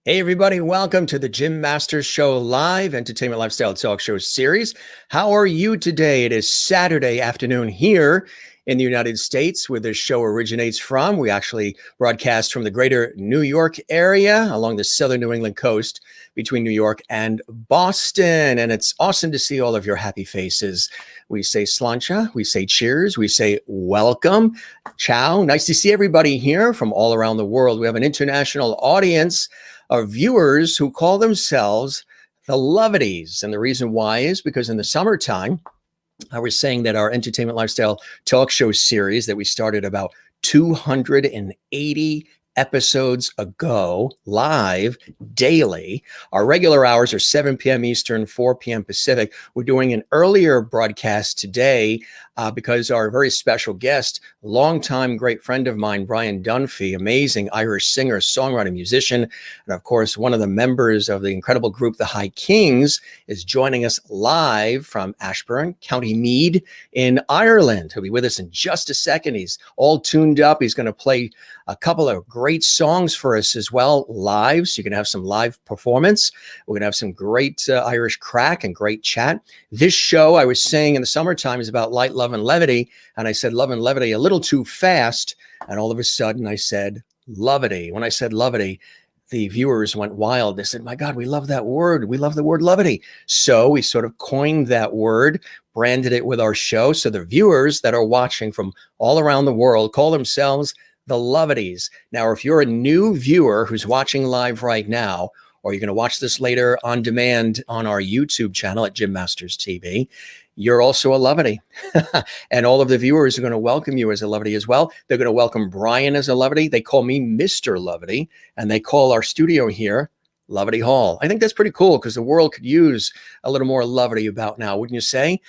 Hey, everybody, welcome to the Jim Masters Show live entertainment lifestyle talk show series. How are you today? It is Saturday afternoon here in the United States, where this show originates from. We actually broadcast from the greater New York area along the southern New England coast between New York and Boston. And it's awesome to see all of your happy faces. We say slancha, we say cheers, we say welcome, ciao. Nice to see everybody here from all around the world. We have an international audience of viewers who call themselves the Lovedies. And the reason why is because in the summertime, I was saying that our entertainment lifestyle talk show series that we started about 280 episodes ago, live daily. Our regular hours are 7 p.m. Eastern, 4 p.m. Pacific. We're doing an earlier broadcast today because our very special guest, longtime great friend of mine, Brian Dunphy, amazing Irish singer, songwriter, musician, and of course, one of the members of the incredible group, the High Kings, is joining us live from Ashbourne, County Meath in Ireland. He'll be with us in just a second. He's all tuned up. He's going to play a couple of great songs for us as well live. So you can have some live performance. We're going to have some great Irish crack and great chat. This show, I was saying in the summertime, is about light, love, and levity. And I said love and levity a little too fast. And all of a sudden I said levity. When I said levity, the viewers went wild. They said, my God, we love that word. We love the word levity. So we sort of coined that word, branded it with our show. So the viewers that are watching from all around the world call themselves the Lovedies. Now, if you're a new viewer who's watching live right now, or you're going to watch this later on demand on our YouTube channel at Jim Masters TV, you're also a Lovedy. And all of the viewers are going to welcome you as a Lovedy as well. They're going to welcome Brian as a Lovedy. They call me Mr. Lovedy, and they call our studio here Lovedy Hall. I think that's pretty cool because the world could use a little more Lovedy about now, wouldn't you say?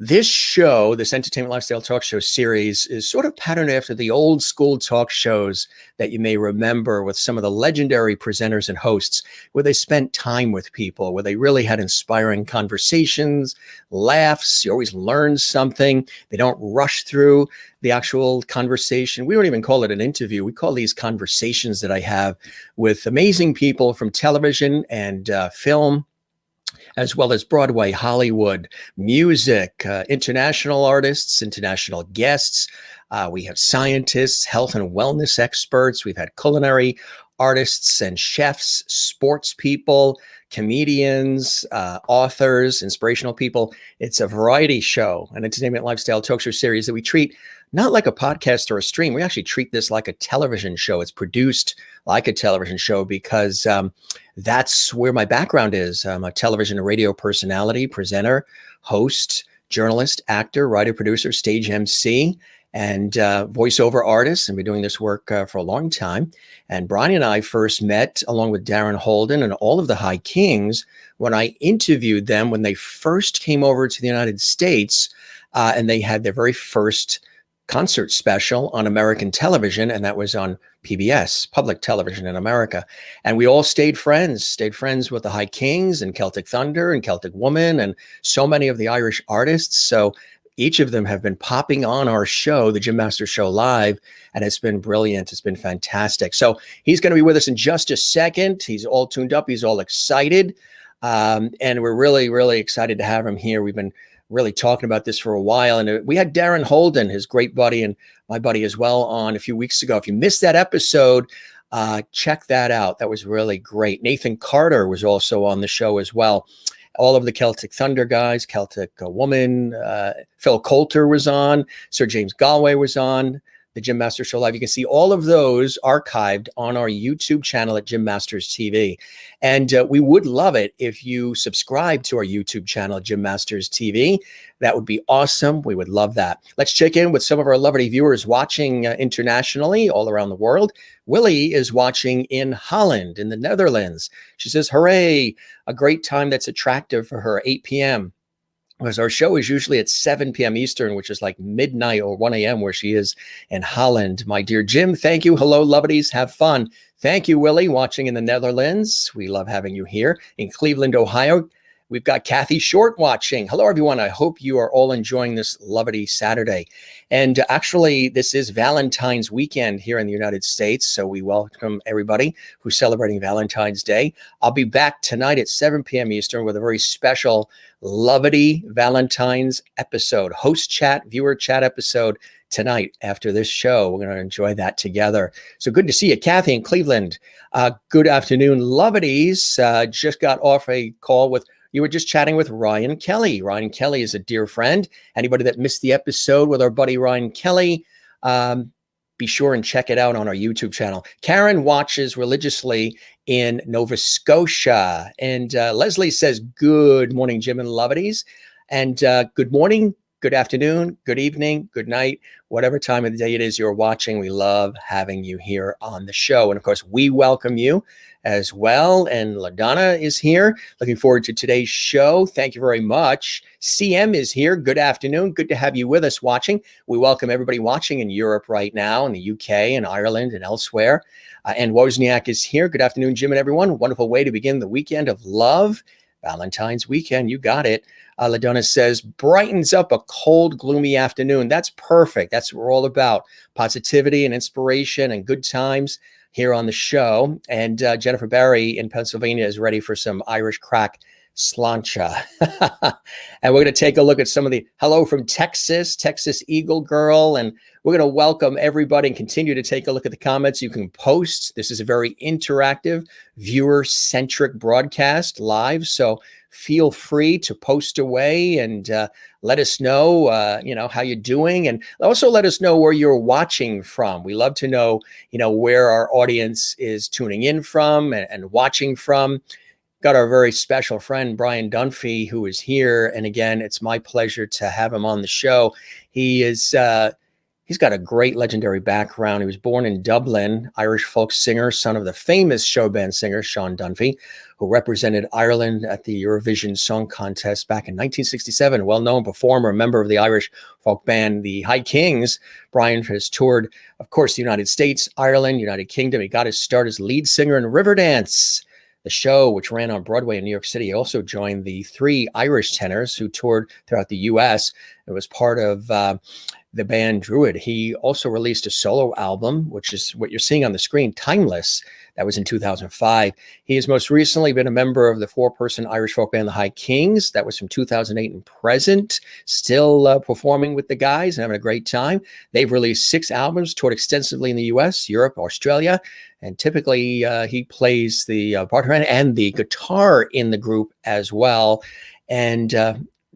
This show, this entertainment lifestyle talk show series, is sort of patterned after the old school talk shows that you may remember with some of the legendary presenters and hosts, where they spent time with people, where they really had inspiring conversations, laughs. You always learn something. They don't rush through the actual conversation. We don't even call it an interview. We call these conversations that I have with amazing people from television and film, as well as Broadway, Hollywood, music, international artists, international guests. We have scientists, health and wellness experts. We've had culinary artists and chefs, sports people, comedians, authors, inspirational people. It's a variety show, an entertainment lifestyle talk show series that we treat not like a podcast or a stream. We actually treat this like a television show. It's produced like a television show because that's where my background is. I'm a television and radio personality, presenter, host, journalist, actor, writer, producer, stage MC, and voiceover artist. And been doing this work for a long time. And Brian and I first met along with Darren Holden and all of the High Kings when I interviewed them when they first came over to the United States, and they had their very first concert special on American television, and that was on PBS, public television in America. And we all stayed friends with the High Kings and Celtic Thunder and Celtic Woman and so many of the Irish artists. So each of them have been popping on our show, the Jim Masters Show Live, and it's been brilliant. It's been fantastic. So he's going to be with us in just a second. He's all tuned up. He's all excited. And we're really, really excited to have him here. We've been really talking about this for a while. And we had Darren Holden, his great buddy and my buddy as well, on a few weeks ago. If you missed that episode, check that out. That was really great. Nathan Carter was also on the show as well. All of the Celtic Thunder guys, Celtic Woman, Phil Coulter was on, Sir James Galway was on the Jim Masters Show Live. You can see all of those archived on our YouTube channel at Jim Masters TV. And we would love it if you subscribe to our YouTube channel, Jim Masters TV. That would be awesome. We would love that. Let's check in with some of our lovely viewers watching internationally all around the world. Willie is watching in Holland, in the Netherlands. She says, hooray, a great time that's attractive for her, 8 p.m. Because our show is usually at 7 p.m. Eastern, which is like midnight or 1 a.m. where she is in Holland. My dear Jim, thank you. Hello, Lovedies. Have fun. Thank you, Willie, watching in the Netherlands. We love having you here in Cleveland, Ohio. We've got Kathy Short watching. Hello, everyone. I hope you are all enjoying this lovely Saturday. And actually, this is Valentine's weekend here in the United States. So we welcome everybody who's celebrating Valentine's Day. I'll be back tonight at 7 p.m. Eastern with a very special Lovity Valentine's episode, host chat, viewer chat episode tonight after this show. We're going to enjoy that together. So good to see you, Kathy in Cleveland. Good afternoon, Lovities. Just got off a call with, you were just chatting with Ryan Kelly. Ryan Kelly is a dear friend. Anybody that missed the episode with our buddy Ryan Kelly, be sure and check it out on our YouTube channel. Karen watches religiously in Nova Scotia. And Leslie says, good morning, Jim and Lovities. And good morning, good afternoon, good evening, good night, whatever time of the day it is you're watching. We love having you here on the show. And of course, we welcome you as well. And LaDonna is here. Looking forward to today's show. Thank you very much. CM is here. Good afternoon. Good to have you with us watching. We welcome everybody watching in Europe right now, in the UK and Ireland and elsewhere. And Wozniak is here. Good afternoon, Jim and everyone. Wonderful way to begin the weekend of love. Valentine's weekend. You got it. LaDonna says, brightens up a cold, gloomy afternoon. That's perfect. That's what we're all about. Positivity and inspiration and good times here on the show. And Jennifer Barry in Pennsylvania is ready for some Irish crack slancha. And we're going to take a look at some of the hello from Texas Eagle Girl. And we're going to welcome everybody and continue to take a look at the comments you can post. This is a very interactive, viewer-centric broadcast live. So feel free to post away and let us know, how you're doing. And also let us know where you're watching from. We love to know, where our audience is tuning in from and watching from. Got our very special friend, Brian Dunphy, who is here. And again, it's my pleasure to have him on the show. He is, he's got a great legendary background. He was born in Dublin, Irish folk singer, son of the famous show band singer, Sean Dunphy, who represented Ireland at the Eurovision Song Contest back in 1967. Well-known performer, member of the Irish folk band, the High Kings. Brian has toured, of course, the United States, Ireland, United Kingdom. He got his start as lead singer in Riverdance The Show, which ran on Broadway in New York City. He also joined the Three Irish Tenors, who toured throughout the U.S. It was part of the band Druid. He also released a solo album, which is what you're seeing on the screen, Timeless. That was in 2005. He has most recently been a member of the four-person Irish folk band, the High Kings. That was from 2008 and present. Still performing with the guys and having a great time. They've released 6 albums, toured extensively in the U.S., Europe, Australia. And typically he plays the partner and the guitar in the group as well. And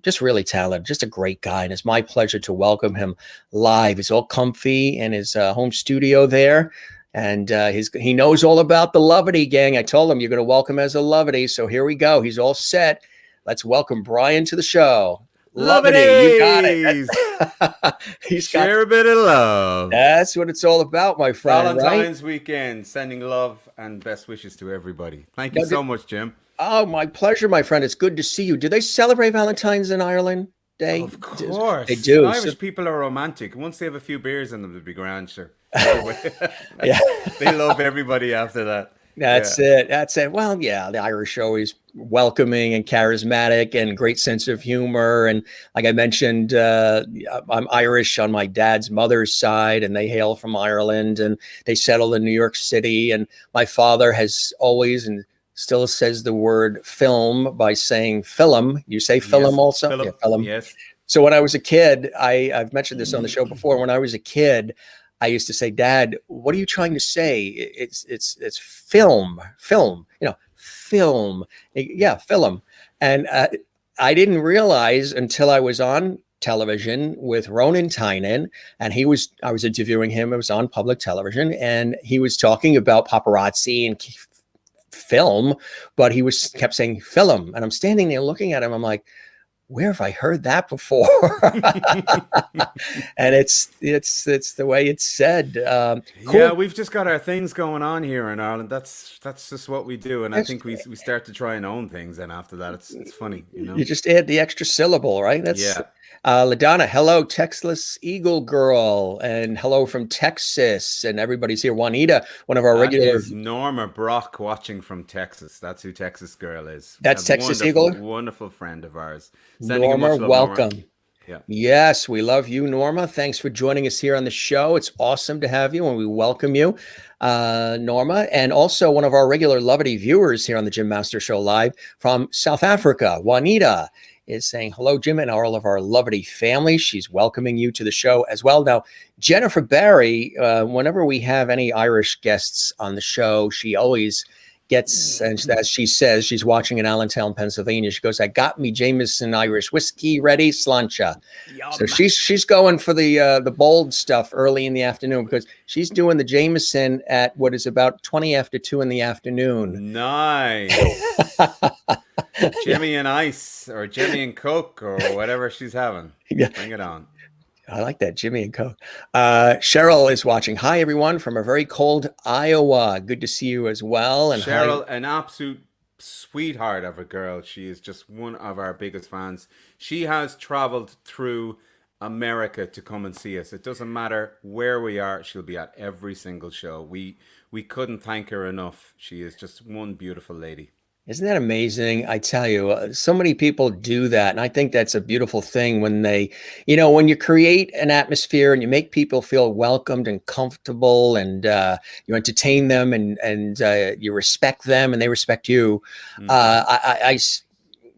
just really talented, just a great guy. And it's my pleasure to welcome him live. He's all comfy in his home studio there. And he knows all about the Lovity gang. I told him you're going to welcome as a Lovity. So here we go. He's all set. Let's welcome Brian to the show. Lovity, you got it. Share a bit of love. That's what it's all about, my friend. Valentine's weekend, sending love and best wishes to everybody. Thank you so much, Jim. Oh, my pleasure, my friend. It's good to see you. Do they celebrate Valentine's in Ireland Day? Of course. They do. Irish people are romantic. Once they have a few beers in them, they'll be grand, sure. Yeah. They love everybody after that. That's it. Well, yeah, the Irish are always welcoming and charismatic and great sense of humor. And like I mentioned, I'm Irish on my dad's mother's side, and they hail from Ireland, and they settled in New York City. And my father has always and still says the word film by saying film. You say film also? Film. Yeah, film. Yes. So when I was a kid, I've mentioned this on the show before. When I was a kid, I used to say, Dad, what are you trying to say? It's film, film. Yeah, film. And I didn't realize until I was on television with Ronan Tynan, and I was interviewing him. It was on public television, and he was talking about paparazzi and film, but he kept saying film. And I'm standing there looking at him. I'm like, where have I heard that before? And it's the way it's said. Cool. Yeah, we've just got our things going on here in Ireland. That's just what we do, and I think we start to try and own things. And after that, it's funny, you know. You just add the extra syllable, right? That's yeah. LaDonna, hello, Textless Eagle Girl, and hello from Texas, and everybody's here. Juanita, one of our regular. Is Norma Brock watching from Texas? That's who Texas Girl is. That's Texas Eagle. Wonderful friend of ours. Norma, welcome. Norma. Yeah. Yes, we love you, Norma. Thanks for joining us here on the show. It's awesome to have you, and we welcome you, Norma, and also one of our regular Lovity viewers here on the Jim Master Show Live from South Africa, Juanita, is saying hello, Jim, and all of our Lovity family. She's welcoming you to the show as well. Now, Jennifer Barry, whenever we have any Irish guests on the show, she always gets, and as she says, she's watching in Allentown, Pennsylvania. She goes, I got me Jameson Irish whiskey ready, slancha. Yum. So she's going for the bold stuff early in the afternoon, because she's doing the Jameson at what is about 20 after 2 in the afternoon. Nice. Jimmy and Ice, or Jimmy and Coke, or whatever she's having. Yeah. Bring it on. I like that, Jimmy and Coke. Cheryl is watching. Hi, everyone, from a very cold Iowa. Good to see you as well. And Cheryl, an absolute sweetheart of a girl. She is just one of our biggest fans. She has traveled through America to come and see us. It doesn't matter where we are. She'll be at every single show. We couldn't thank her enough. She is just one beautiful lady. Isn't that amazing? I tell you, so many people do that. And I think that's a beautiful thing when they, when you create an atmosphere and you make people feel welcomed and comfortable, and you entertain them, and you respect them and they respect you. Mm-hmm. I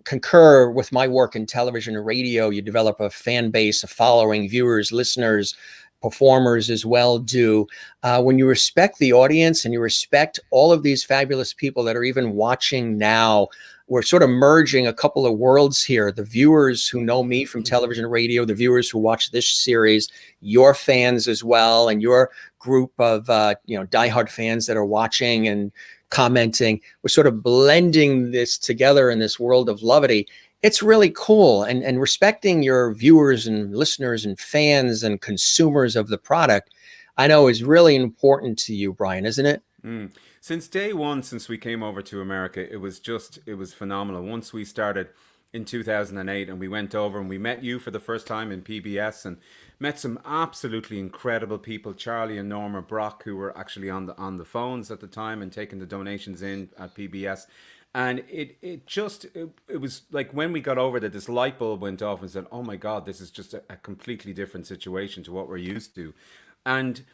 concur with my work in television and radio. You develop a fan base, a following, viewers, listeners, performers as well do. When you respect the audience and you respect all of these fabulous people that are even watching now, we're sort of merging a couple of worlds here. The viewers who know me from television and radio, the viewers who watch this series, your fans as well, and your group of diehard fans that are watching and commenting. We're sort of blending this together in this world of Lovity. It's really cool, and respecting your viewers and listeners and fans and consumers of the product, I know, is really important to you, Brian, isn't it? Since day one, since we came over to America, it was phenomenal. Once we started in 2008 and we went over and we met you for the first time in PBS and met some absolutely incredible people, Charlie and Norma Brock, who were actually on the phones at the time and taking the donations in at PBS. And it was like when we got over that, this light bulb went off and said, oh my God, this is just a completely different situation to what we're used to. And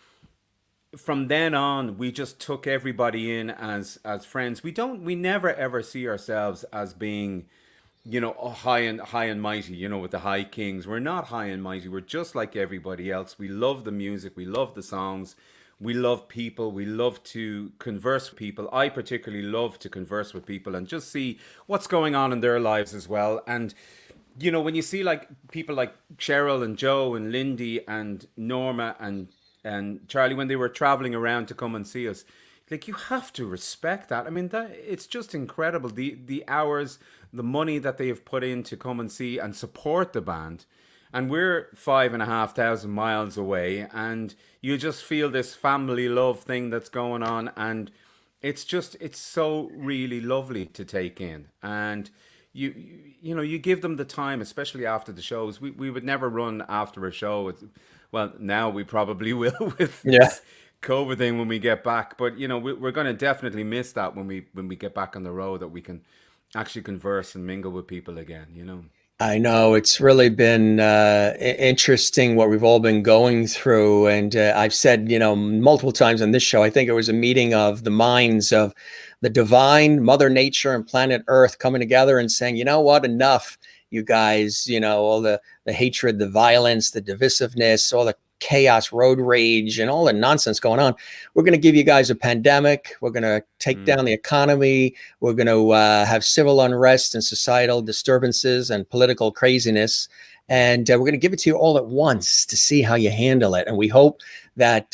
from then on, we just took everybody in as friends. We never ever see ourselves as being, high and mighty, with the high kings. We're not high and mighty. We're just like everybody else. We love the music. We love the songs. We love people. We love to converse with people. I particularly love to converse with people and just see what's going on in their lives as well. And, when you see like people like Cheryl and Joe and Lindy and Norma and Charlie, when they were traveling around to come and see us, like, you have to respect that. I mean, it's just incredible. The hours, the money that they have put in to come and see and support the band. And we're 5,500 miles away, and you just feel this family love thing that's going on, and it's so really lovely to take in. And you give them the time, especially after the shows. We would never run after a show. Well, now we probably will with this COVID thing when we get back. But we're going to definitely miss that when we get back on the road, that we can actually converse and mingle with people again. I know it's really been interesting what we've all been going through. And I've said, multiple times on this show, I think it was a meeting of the minds of the divine Mother Nature and planet Earth coming together and saying, you know what, enough, you guys, all the hatred, the violence, the divisiveness, all the chaos, road rage, and all the nonsense going on. We're going to give you guys a pandemic. We're going to take down the economy. We're going to have civil unrest and societal disturbances and political craziness. And we're going to give it to you all at once to see how you handle it. And we hope that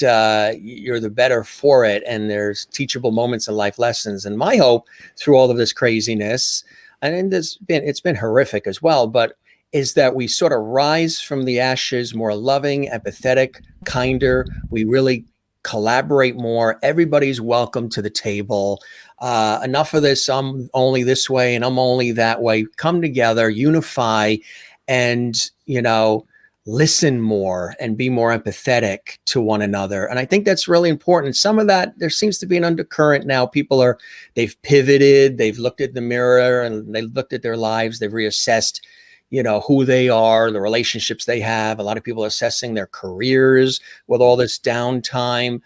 you're the better for it. And there's teachable moments and life lessons. And my hope through all of this craziness, and it's been horrific as well, but is that we sort of rise from the ashes more loving, empathetic, kinder. We really collaborate more. Everybody's welcome to the table. Enough of this, I'm only this way and I'm only that way. Come together, unify, and, listen more and be more empathetic to one another. And I think that's really important. Some of that, there seems to be an undercurrent now. They've pivoted, they've looked at the mirror and they've looked at their lives, they've reassessed, who they are, the relationships they have. A lot of people are assessing their careers with all this downtime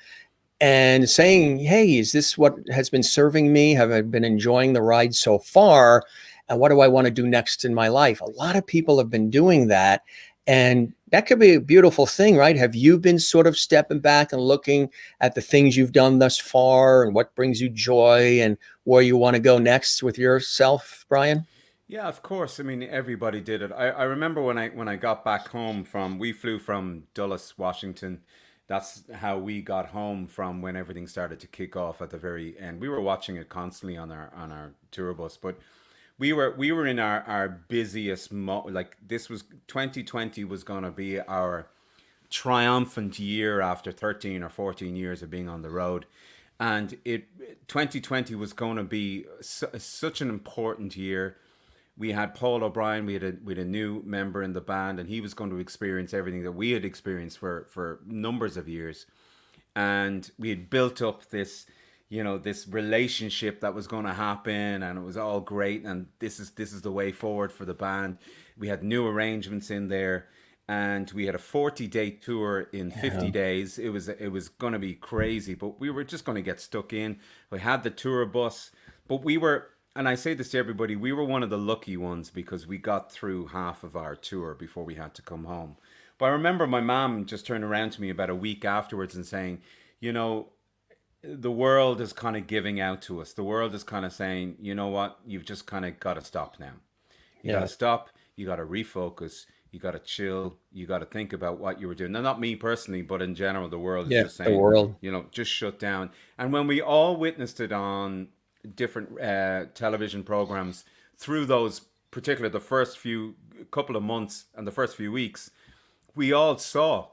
and saying, hey, is this what has been serving me? Have I been enjoying the ride so far? And what do I want to do next in my life? A lot of people have been doing that. And that could be a beautiful thing, right? Have you been sort of stepping back and looking at the things you've done thus far and what brings you joy and where you want to go next with yourself, Brian? Yeah, of course. I mean, everybody did it. I remember when I got back home we flew from Dulles, Washington. That's how we got home from when everything started to kick off at the very end. We were watching it constantly on our tour bus, but we were in our busiest like this was 2020 was going to be our triumphant year after 13 or 14 years of being on the road. And 2020 was going to be such an important year. We had Paul O'Brien, we had a new member in the band, and he was going to experience everything that we had experienced for numbers of years. And we had built up this relationship that was going to happen, and it was all great, and this is the way forward for the band. We had new arrangements in there, and we had a 40-day tour in 50 days. It was going to be crazy, but we were just going to get stuck in. We had the tour bus, but and I say this to everybody, we were one of the lucky ones because we got through half of our tour before we had to come home. But I remember my mom just turned around to me about a week afterwards and saying, the world is kind of giving out to us. The world is kind of saying, you know what, you've just kind of got to stop now. You got to stop. You got to refocus. You got to chill. You got to think about what you were doing. Now, not me personally, but in general, the world is just saying, the world, just shut down. And when we all witnessed it on different television programs through those, particularly the first couple of months and the first few weeks, we all saw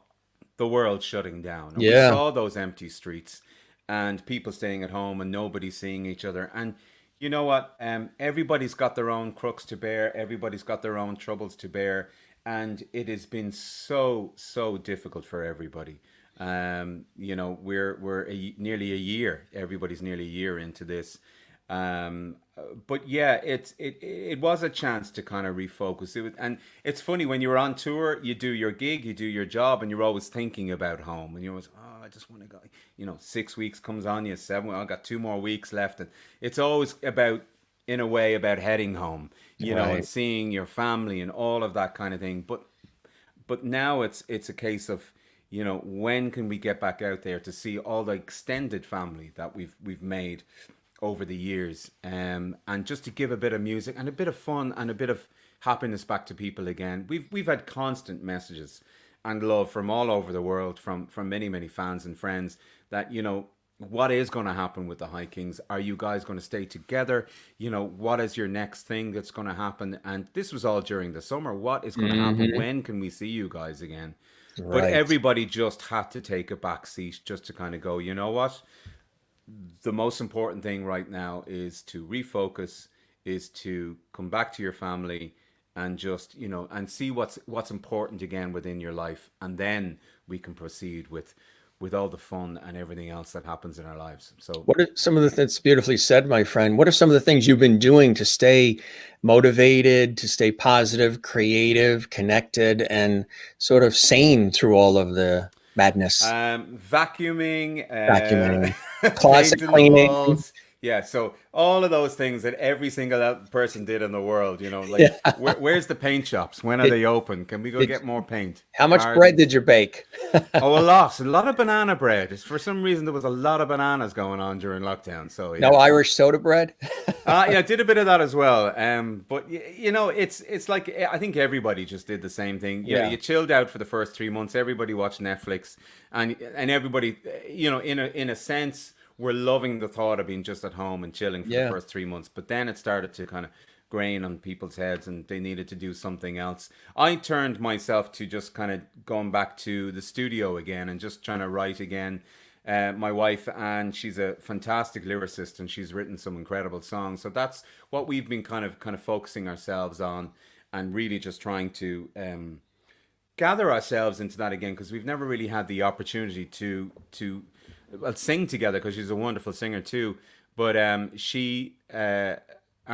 the world shutting down. And we saw those empty streets and people staying at home and nobody seeing each other. And you know what? Everybody's got their own crooks to bear. Everybody's got their own troubles to bear. And it has been so, so difficult for everybody. We're nearly a year. Everybody's nearly a year into this. But yeah, it was a chance to kind of refocus. And it's funny when you're on tour, you do your gig, you do your job, and you're always thinking about home. And you're always, I just want to go. 6 weeks comes on you, 7. I've got 2 more weeks left, and it's always about heading home, and seeing your family and all of that kind of thing. But now it's a case of, when can we get back out there to see all the extended family that we've made over the years, and just to give a bit of music and a bit of fun and a bit of happiness back to people again. We've had constant messages and love from all over the world, from many, many fans and friends that, what is going to happen with the High Kings? Are you guys going to stay together? What is your next thing that's going to happen? And this was all during the summer. What is going to happen? When can we see you guys again? Right. But everybody just had to take a back seat just to kind of go, you know what? The most important thing right now is to refocus, is to come back to your family and just, and see what's important again within your life. And then we can proceed with all the fun and everything else that happens in our lives. So what are some of the things, beautifully said, my friend, what are some of the things you've been doing to stay motivated, to stay positive, creative, connected, and sort of sane through all of the madness? Vacuuming, closet cleaning. Yeah, so all of those things that every single person did in the world, where's the paint shops? When are they open? Can we go get more paint? How much bread did you bake? A lot of banana bread. For some reason, there was a lot of bananas going on during lockdown. So no Irish soda bread. Yeah, did a bit of that as well. But it's like I think everybody just did the same thing. You chilled out for the first 3 months. Everybody watched Netflix, and everybody, in a sense, we're loving the thought of being just at home and chilling for the first 3 months. But then it started to kind of grain on people's heads and they needed to do something else. I turned myself to just kind of going back to the studio again and just trying to write again. My wife, and she's a fantastic lyricist and she's written some incredible songs. So that's what we've been kind of focusing ourselves on, and really just trying to gather ourselves into that again, because we've never really had the opportunity to well, sing together, because she's a wonderful singer too. But and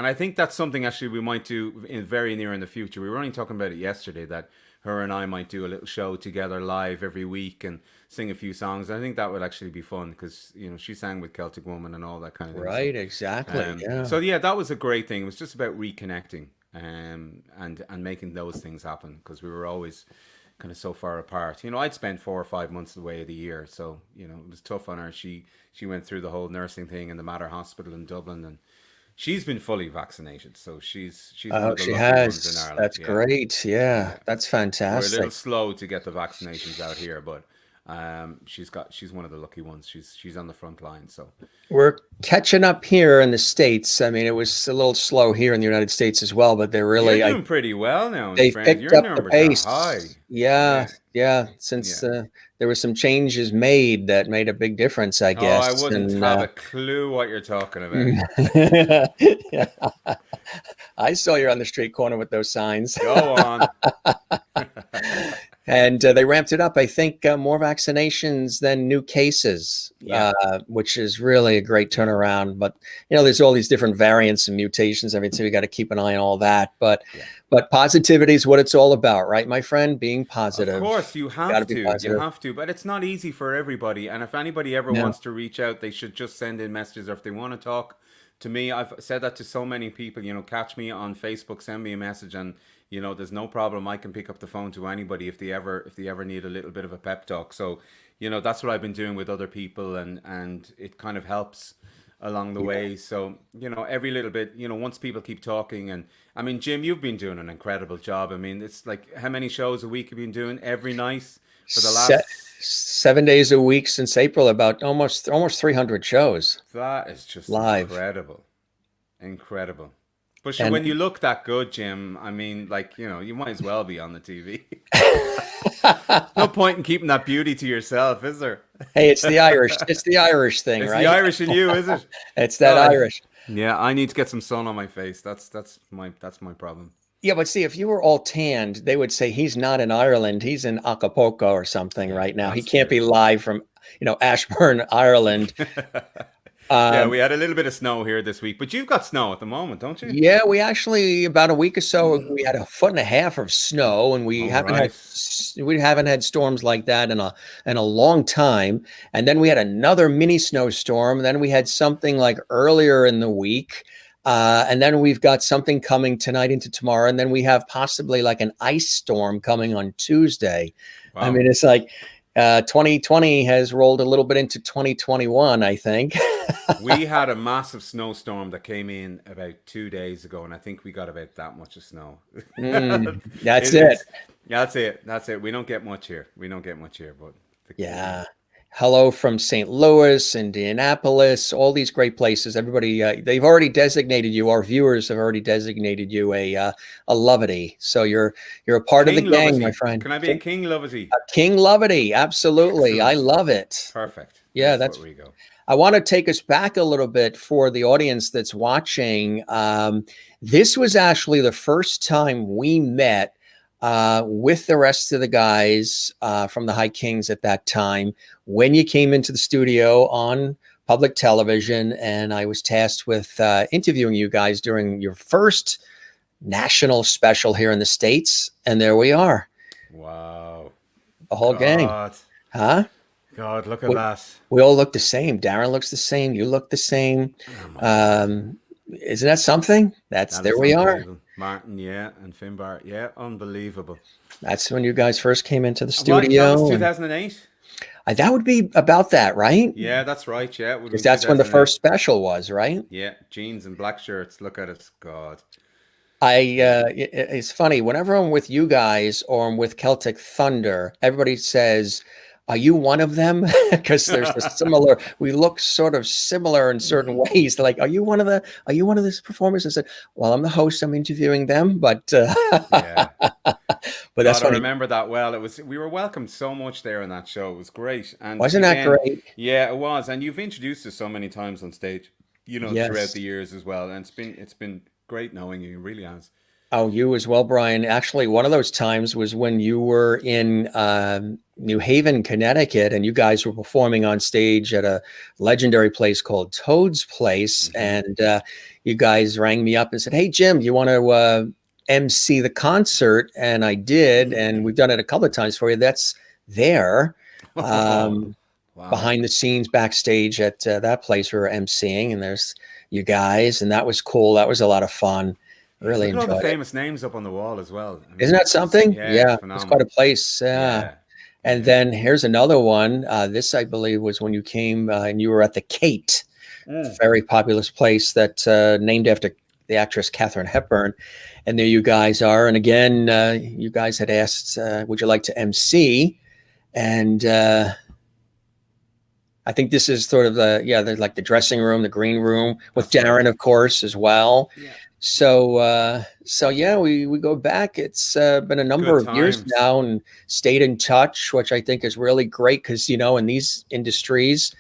I think that's something actually we might do very near in the future. We were only talking about it yesterday, that her and I might do a little show together live every week and sing a few songs. I think that would actually be fun, because she sang with Celtic Woman and all that kind of thing. Right, exactly. So yeah, that was a great thing. It was just about reconnecting and making those things happen, because we were always kind of so far apart. I'd spent 4 or 5 months away of the year, so it was tough on her. She went through the whole nursing thing in the Mater Hospital in Dublin, and she's been fully vaccinated, so she's one of the lucky ones in Ireland. That's great. Yeah, that's fantastic. We're a little slow to get the vaccinations out here, but she's one of the lucky ones. She's on the front line. So we're catching up here in the States. I mean, it was a little slow here in the United States as well, but they're really doing pretty well now. They picked Your up the numbers pace. are high. Yeah. Since there were some changes made that made a big difference, I guess. I wouldn't have a clue what you're talking about. Yeah. I saw you on the street corner with those signs. Go on. And they ramped it up. I think more vaccinations than new cases, which is really a great turnaround. But there's all these different variants and mutations. So we got to keep an eye on all that. But positivity is what it's all about, right, my friend? Being positive. Of course, you have to. You have to. But it's not easy for everybody. And if anybody ever wants to reach out, they should just send in messages. Or if they want to talk to me, I've said that to so many people. Catch me on Facebook, send me a message, and there's no problem. I can pick up the phone to anybody if they ever need a little bit of a pep talk. So, that's what I've been doing with other people, and it kind of helps along the way. So, every little bit, once people keep talking, and I mean, Jim, you've been doing an incredible job. I mean, it's like, how many shows a week have you been doing every night for the last 7 days a week since April? About almost 300 shows. That is just live. Incredible. But when you look that good, Jim, I mean, you might as well be on the TV. No point in keeping that beauty to yourself, is there? Hey, it's the Irish. It's the Irish thing, it's right? It's the Irish in you, is it? It's that Irish. Yeah, I need to get some sun on my face. That's my problem. Yeah, but see, if you were all tanned, they would say he's not in Ireland. He's in Acapulco or something right now. He can't be live from, Ashburn, Ireland. We had a little bit of snow here this week, but you've got snow at the moment, don't you? Yeah, we actually, about a week or so, we had 1.5 feet of snow, and we haven't had storms like that in a long time. And then we had another mini snowstorm. Then we had something like earlier in the week. And then we've got something coming tonight into tomorrow. And then we have possibly like an ice storm coming on Tuesday. Wow. I mean, it's like 2020 has rolled a little bit into 2021, I think. We had a massive snowstorm that came in about 2 days ago, and I think we got about that much of snow. That's it. That's it. We don't get much here. But yeah. Hello from St. Louis, Indianapolis, all these great places. Everybody, they've already designated you. Our viewers have already designated you a Lovety. So you're a part of the gang, my friend. Can I be a King Lovety? A King Lovety, absolutely. Excellent. I love it. Perfect. Yeah, that's where we go. I want to take us back a little bit for the audience that's watching. This was actually the first time we met with the rest of the guys from the High Kings at that time, when you came into the studio on public television, and I was tasked with interviewing you guys during your first national special here in the States, and there we are. Wow. The whole gang. Huh? God, look at that. We all look the same. Darren looks the same. You look the same. Isn't that something? There we are. Martin, and Finbar, unbelievable. That's when you guys first came into the studio. That was 2008. That would be about that, right? Yeah, that's right. Yeah, because that's when the first special was, right? Yeah, jeans and black shirts. Look at it, God. It's funny whenever I'm with you guys or I'm with Celtic Thunder, everybody says, are you one of them? Because there's a similar, we look sort of similar in certain ways. They're like, are you one of these performers? I said, well, I'm the host. I'm interviewing them, but Yeah. but that's God, I funny. remember that well. We were welcomed so much there in that show. It was great. And Wasn't that again, great? yeah, it was. And you've introduced us so many times on stage, throughout Yes. the years as well. And it's been great knowing you. It really has. Oh, you as well, Brian. Actually, one of those times was when you were in New Haven, Connecticut, and you guys were performing on stage at a legendary place called Toad's Place. Hmm. And you guys rang me up and said, "Hey, Jim, do you want to MC the concert?" And I did, and we've done it a couple of times for you. That's there, Oh, um, wow. behind the scenes, backstage at that place we were MCing, and there's you guys, and that was cool. That was a lot of fun. Yeah, Really look at all the enjoyed it. famous names up on the wall as well. I Isn't mean, that something? yeah, it's Yeah, it's quite a phenomenal. place. Yeah, And yeah. then here's another one. This, I believe, was when you came and you were at the Kate, Mm. very populous place that named after the actress Katharine Hepburn. And there you guys are. And again, you guys had asked, would you like to MC? And I think this is sort of like the dressing room, the green room with That's right. Darren, of course, as well. Yeah. So yeah, we go back. It's been a number Good of years times. now, and stayed in touch, which I think is really great because in these industries,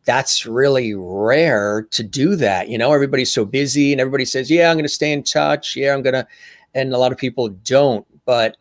that's really rare to do that. Everybody's so busy, and everybody says, "Yeah, I'm going to stay in touch. Yeah, I'm gonna," and a lot of people don't. But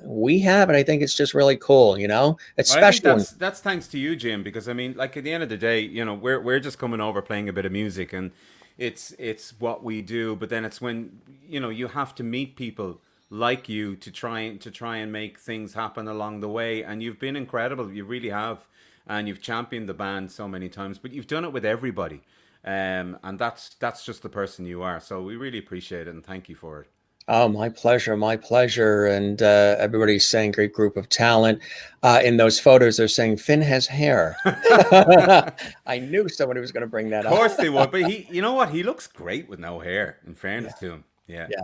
we have, and I think it's just really cool. It's Well, I think special. When, that's thanks to you, Jim, because I mean, like at the end of the day, we're just coming over playing a bit of music, and it's what we do. But then it's when you have to meet people like you to try and make things happen along the way. And you've been incredible, you really have, and you've championed the band so many times. But you've done it with everybody, and that's just the person you are. So we really appreciate it, and thank you for it. Oh, my pleasure, my pleasure. And everybody's saying great group of talent. In those photos, they're saying Finn has hair. I knew somebody was going to bring that Of course up. they would, but you know what? He looks great with no hair. In fairness Yeah, to him, yeah. yeah,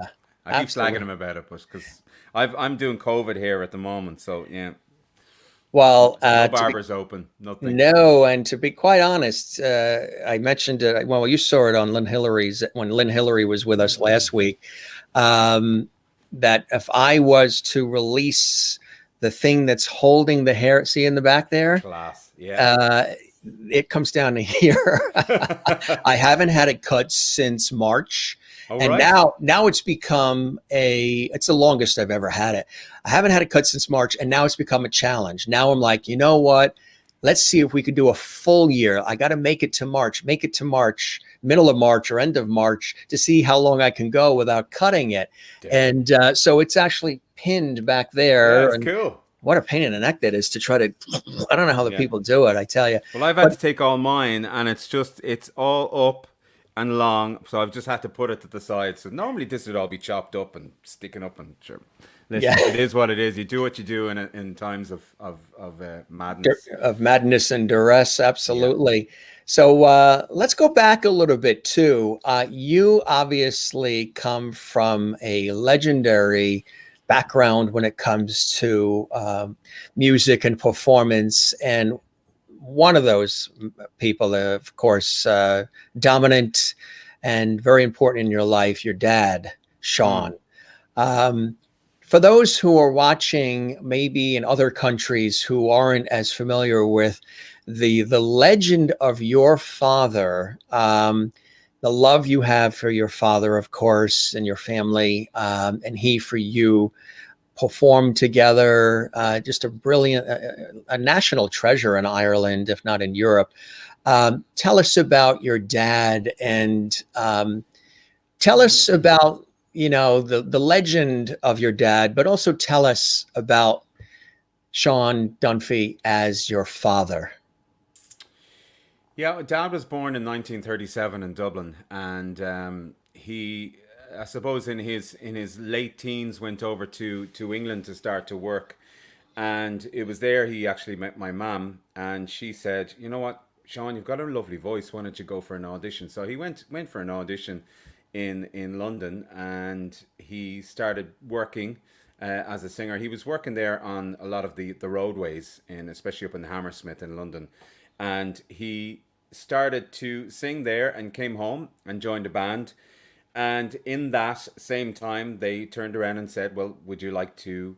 I keep slagging absolutely. him about it, but because I'm doing COVID here at the moment, so yeah, Well, no to be barbers open, nothing. no, and to be quite honest, I mentioned it. Well, you saw it on Lynn Hillary's when Lynn Hillary was with us last week. Um, that if I was to release the thing that's holding the hair, see in the back there, Class, yeah. uh, it comes down to here. I haven't had it cut since March, All and right. now it's the longest I've ever had it. I haven't had it cut since March, and now it's become a challenge. Now I'm like, you know what? Let's see if we could do a full year. I got to make it to March, middle of March or end of March to see how long I can go without cutting it. Yeah, And so it's actually pinned back yeah, there. it's And cool. what a pain in the neck that is to try to, I don't know how the Yeah. people do it, I tell you. Well, I've had But to take all mine, and it's all up and long, so I've just had to put it to the side. So normally this would all be chopped up and sticking up, and sure. yeah, Listen, it is what it is. You do what you do in times of madness. of madness and duress, Yeah. absolutely. So let's go back a little bit too. You obviously come from a legendary background when it comes to music and performance, and one of those people, of course, dominant and very important in your life, your dad, Mm. Sean. Um, for those who are watching, maybe in other countries who aren't as familiar with the legend of your father, the love you have for your father, of course, and your family, and he for you, performed together, just a brilliant, a national treasure in Ireland, if not in Europe. Tell us about your dad, and tell us about the legend of your dad, but also tell us about Sean Dunphy as your father. Yeah, Dad was born in 1937 in Dublin, and he, I suppose, in his late teens, went over to England to start to work, and it was there he actually met my mum, and she said, "You know what, Sean, you've got a lovely voice. Why don't you go for an audition?" So he went for an audition in London, and he started working. as a singer. He was working there on a lot of the roadways, especially up in Hammersmith in London, and he started to sing there and came home and joined a band. And in that same time, they turned around and said, "Well, would you like to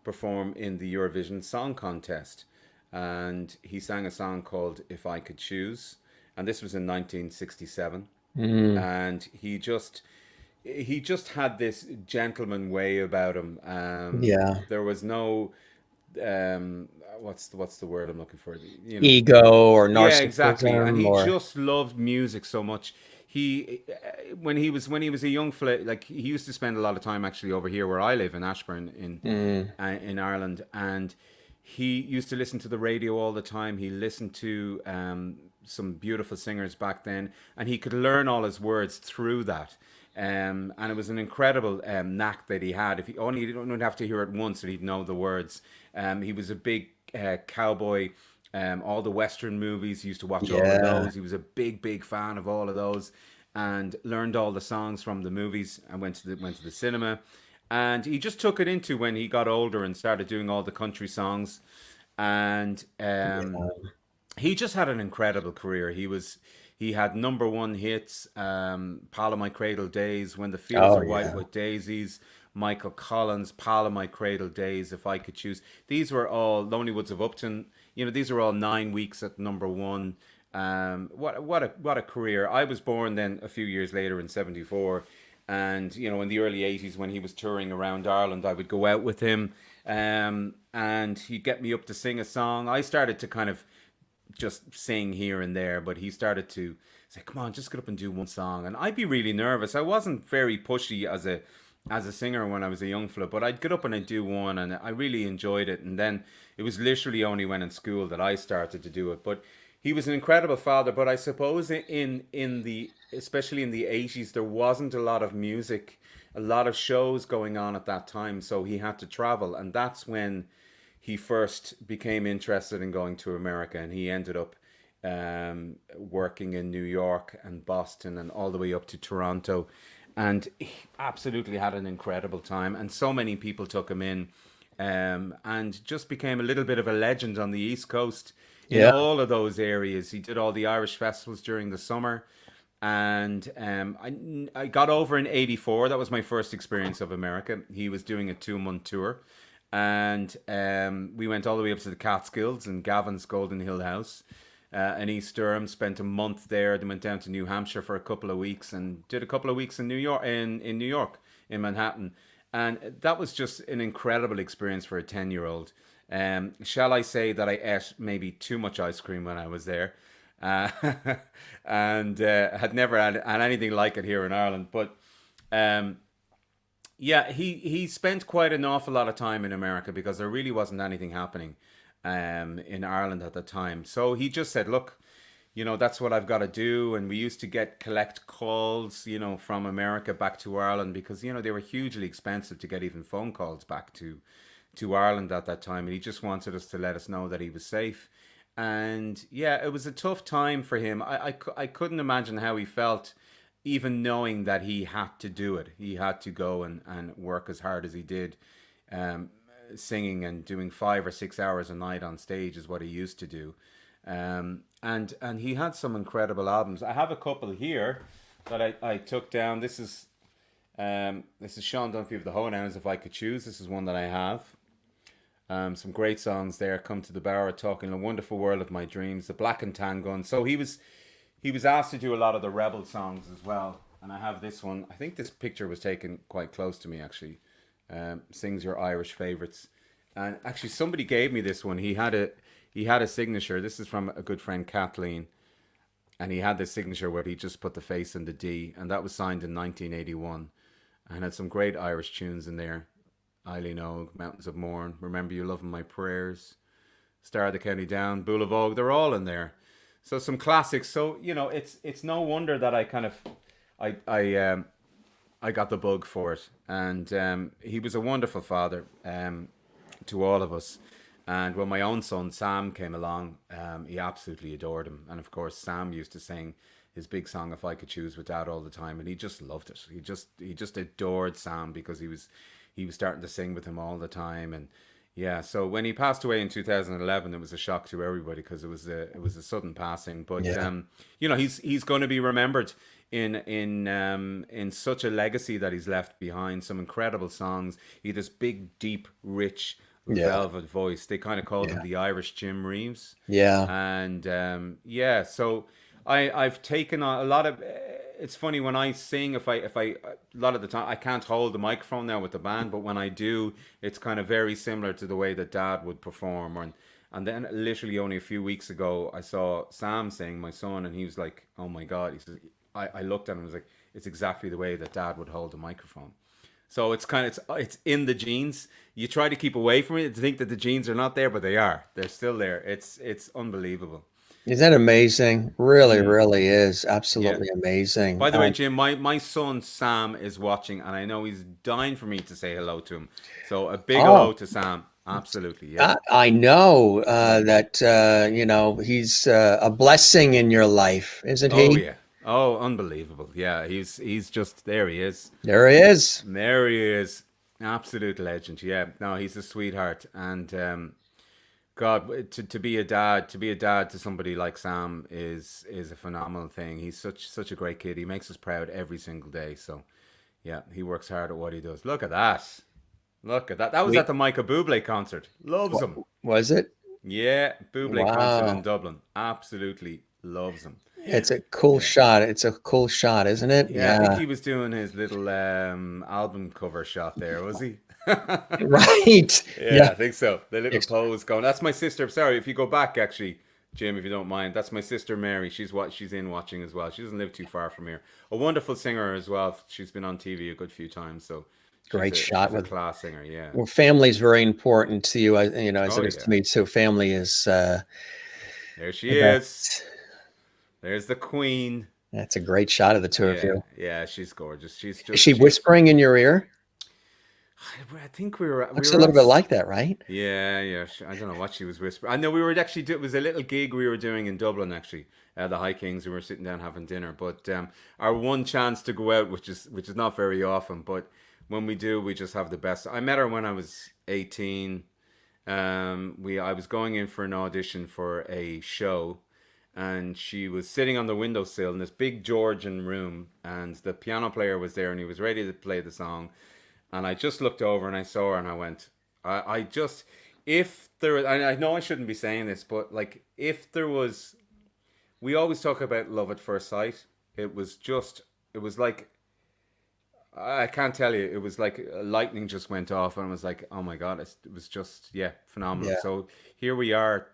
perform in the Eurovision Song Contest?" And he sang a song called "If I Could Choose," and this was in 1967. And he just had this gentleman way about him. Yeah. There was no what's the word I'm looking for? Ego or Yeah, exactly. And narcissism he or just loved music so much. He when he was a young fella, like he used to spend a lot of time actually over here where I live in Ashburn in Ireland, and he used to listen to the radio all the time. He listened to some beautiful singers back then, and he could learn all his words through that. And it was an incredible knack that he had. If he only you don't have to hear it once, and he'd know the words. He was a big cowboy. All the Western movies, he used to watch all of those. He was a big fan of all of those, and learned all the songs from the movies, and went to the cinema. And he just took it into when he got older and started doing all the country songs. And he just had an incredible career. He had number one hits, Pal of My Cradle Days, When the Fields Are White with Daisies, Michael Collins, Pal of My Cradle Days, If I Could Choose. These were all Lonely Woods of Upton. These are all 9 weeks at number one. What a career. I was born then a few years later in 74. And, in the early 80s when he was touring around Ireland, I would go out with him and he'd get me up to sing a song. I started to kind of just sing here and there, but he started to say, "Come on, just get up and do one song." And I'd be really nervous. I wasn't very pushy as a singer when I was a young fella, but I'd get up and I'd do one, and I really enjoyed it. And then it was literally only when in school that I started to do it. But he was an incredible father. But I suppose especially in the 80s, there wasn't a lot of music, a lot of shows going on at that time, so he had to travel, and that's when he first became interested in going to America, and he ended up working in New York and Boston and all the way up to Toronto. And he absolutely had an incredible time, and so many people took him in, and just became a little bit of a legend on the East Coast in all of those areas. He did all the Irish festivals during the summer, and I got over in '84. That was my first experience of America. He was doing a 2-month tour, and we went all the way up to the Catskills and Gavin's Golden Hill House. In East Durham, spent a month there. Then went down to New Hampshire for a couple of weeks and did a couple of weeks in New York, in Manhattan, and that was just an incredible experience for a 10-year-old. Shall I say that I ate maybe too much ice cream when I was there, and had never had anything like it here in Ireland. But he spent quite an awful lot of time in America because there really wasn't anything happening in Ireland at the time. So he just said, "Look, that's what I've got to do." And we used to collect calls, from America back to Ireland because, they were hugely expensive to get even phone calls back to Ireland at that time. And he just wanted us to let us know that he was safe. And it was a tough time for him. I couldn't imagine how he felt, even knowing that he had to do it. He had to go and work as hard as he did. Singing and doing 5 or 6 hours a night on stage is what he used to do, and he had some incredible albums. I have a couple here that I took down. This is Sean Dunphy of the Hoenowns, If I Could Choose. This is one that I have. Some great songs there. Come to the Bower, Talking, A Wonderful World of My Dreams, The Black and Tan Gun. So he was asked to do a lot of the Rebel songs as well. And I have this one. I think this picture was taken quite close to me actually. Sings Your Irish Favorites, and actually somebody gave me this one. He had a signature. This is from a good friend Kathleen, and he had this signature where he just put the face and the D, and that was signed in 1981, and had some great Irish tunes in there. Eileen Og, Mountains of Mourn, Remember You Loving My Prayers, Star of the County Down, Bull of Og. They're all in there. So some classics. So it's no wonder that I kind of I got the bug for it, and he was a wonderful father to all of us. And when my own son Sam came along, he absolutely adored him. And of course, Sam used to sing his big song "If I Could Choose" with Dad all the time, and he just loved it. He just adored Sam because he he was starting to sing with him all the time. And yeah, so when he passed away in 2011, it was a shock to everybody because it was a sudden passing. But Yeah. you know, he's going to be remembered in such a legacy that he's left behind. Some incredible songs. He had this big, deep, rich, Yeah. velvet voice. They kind of called him Yeah. the Irish Jim Reeves. Yeah. And yeah, so I've taken on a lot of. It's funny when I sing. If I a lot of the time I can't hold the microphone now with the band, but when I do, it's kind of very similar to the way that Dad would perform. And then literally only a few weeks ago, I saw Sam sing, my son, and he was like, "Oh my God!" He says, I looked at him and was like, "It's exactly the way that Dad would hold a microphone." So it's kind of it's in the genes. You try to keep away from it to think that the genes are not there, but they are. They're still there. It's unbelievable. Is that amazing? Really, Mm. really is. Yeah. Absolutely amazing. By the way, Jim, my son Sam is watching, and I know he's dying for me to say hello to him. So a big hello to Sam. Absolutely, yeah. I know that, you know, he's a blessing in your life, isn't Oh he? yeah. Oh, unbelievable. Yeah, he's just there. He is. There he is. There he is. Absolute legend. Yeah. No, he's a sweetheart, and God, to be a dad, to somebody like Sam is a phenomenal thing. He's such a great kid. He makes us proud every single day. So, yeah, he works hard at what he does. Look at that. Look at that. That was We, at the Michael Bublé concert. Loves him. was it? Yeah, Bublé concert in Wow. Dublin. Absolutely loves him. It's a cool Yeah. shot. It's a cool shot, isn't it? Yeah, I think Yeah. he was doing his little album cover shot there, was he? Right. Yeah, Yeah. I think so. The little Yes. pose going. That's my sister. Sorry, if you go back, actually, Jim, if you don't mind, that's my sister Mary. She's in watching as well. She doesn't live too far from here. A wonderful singer as well. She's been on TV a good few times, so Great shot she's a with, class singer. Yeah. well, family is very important to you, you know, as Oh it is yeah. to me too. Family is, There she is. that's, There's the Queen. that's a great shot of the two of Yeah, you. yeah, she's gorgeous. She's Is she just whispering in your ear? I think we were Looks a little bit like that, right? Yeah, yeah. I don't know what she was whispering. I know we were actually it was a little gig we were doing in Dublin actually. The High Kings. We were sitting down having dinner. But our one chance to go out, which is not very often, but when we do, we just have the best. I met her when I was 18. I was going in for an audition for a show, and she was sitting on the windowsill in this big Georgian room, and the piano player was there, and he was ready to play the song. And I just looked over and I saw her and I went, I just, if there was, I know I shouldn't be saying this, but like, if there was, we always talk about love at first sight. It was like, I can't tell you, it was like lightning just went off and I was like, oh my God, it was just, yeah, phenomenal. Yeah. So here we are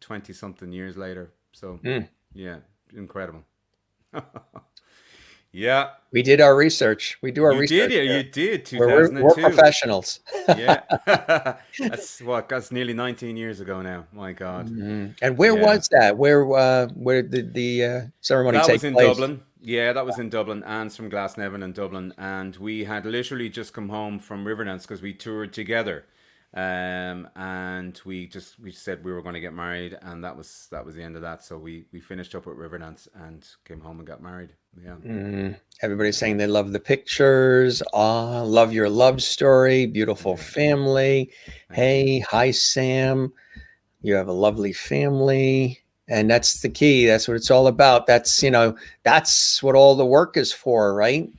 20 something years later. So Mm. yeah, incredible. Yeah. We did our research. We do our You research did, yeah, here. you did, We're 2002. professionals. Yeah. That's nearly 19 years ago now. My God. Mhm. And where Yeah. was that? Where did the ceremony That take was in place? Dublin. Yeah, that was in Dublin. Anne's from Glasnevin in Dublin. And we had literally just come home from Riverdance because we toured together. And we said we were going to get married, and that was the end of that. So we finished up with Riverdance and came home and got married. Yeah. Mm. Everybody's saying they love the pictures. Love your love story. Beautiful Yeah. family. Thank you. Hey, hi, Sam. You have a lovely family. And that's the key. That's what it's all about. That's, you know, that's what all the work is for, right?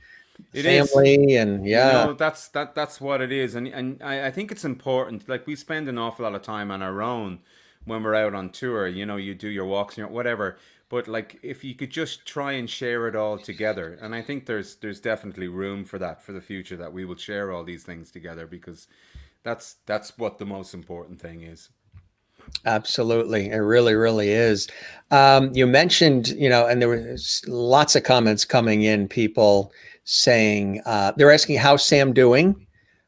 It is. Family and You yeah. know, that's what it is. And I think it's important. Like, we spend an awful lot of time on our own when we're out on tour. You know, you do your walks and your whatever. But like, if you could just try and share it all together, and I think there's definitely room for that for the future, that we will share all these things together, because that's what the most important thing is. Absolutely. It really, really is. You mentioned, you know, and there was lots of comments coming in, people saying, they're asking how's Sam doing,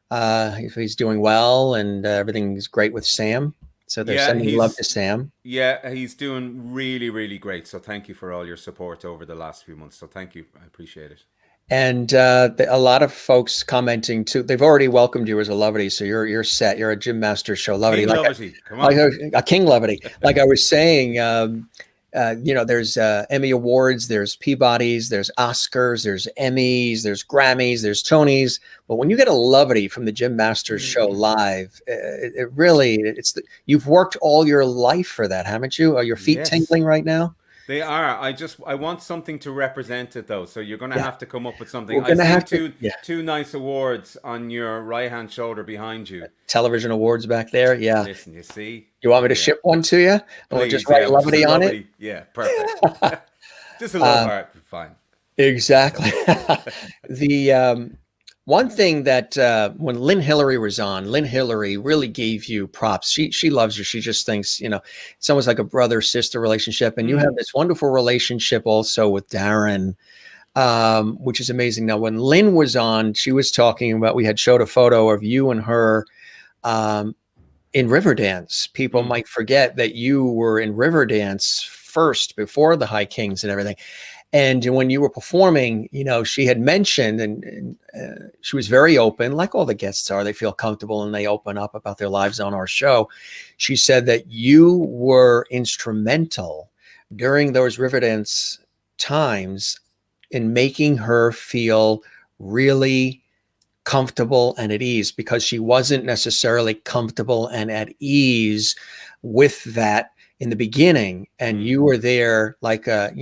if he's doing well and everything's great with Sam. So they're Yeah, sending love to Sam. he's doing really, really great. So thank you for all your support over the last few months. So thank you. I appreciate it. And a lot of folks commenting too. They've already welcomed you as a Lovity, so you're set. You're a Jim Master Show Lovity, King like Lovity, come like on. a King Lovity. Like I was saying, there's Emmy Awards, there's Peabodys, there's Oscars, there's Emmys, there's Grammys, there's Tonys. But when you get a Lovity from the Jim Masters show live, it really, you've worked all your life for that, haven't you? Are your feet tingling right now? They are. I want something to represent it though. So you're going to have to come up with something. We're gonna I see have two nice awards on your right hand shoulder behind you. Television awards back there. Yeah. Listen, you see. You want me to ship one to you? And we'll just write Lovity on it? Yeah, perfect. Just a little heart, fine. Exactly. The one thing that when Lynn Hillary was on, Lynn Hillary really gave you props. She loves you. She just thinks, it's almost like a brother-sister relationship. And you have this wonderful relationship also with Darren, which is amazing. Now, when Lynn was on, she was talking about, we had showed a photo of you and her in Riverdance. People might forget that you were in Riverdance first before the High Kings and everything. And when you were performing, she had mentioned, and she was very open, like all the guests are. They feel comfortable and they open up about their lives on our show. She said that you were instrumental during those Riverdance times in making her feel really comfortable and at ease, because she wasn't necessarily comfortable and at ease with that in the beginning. And you were there like a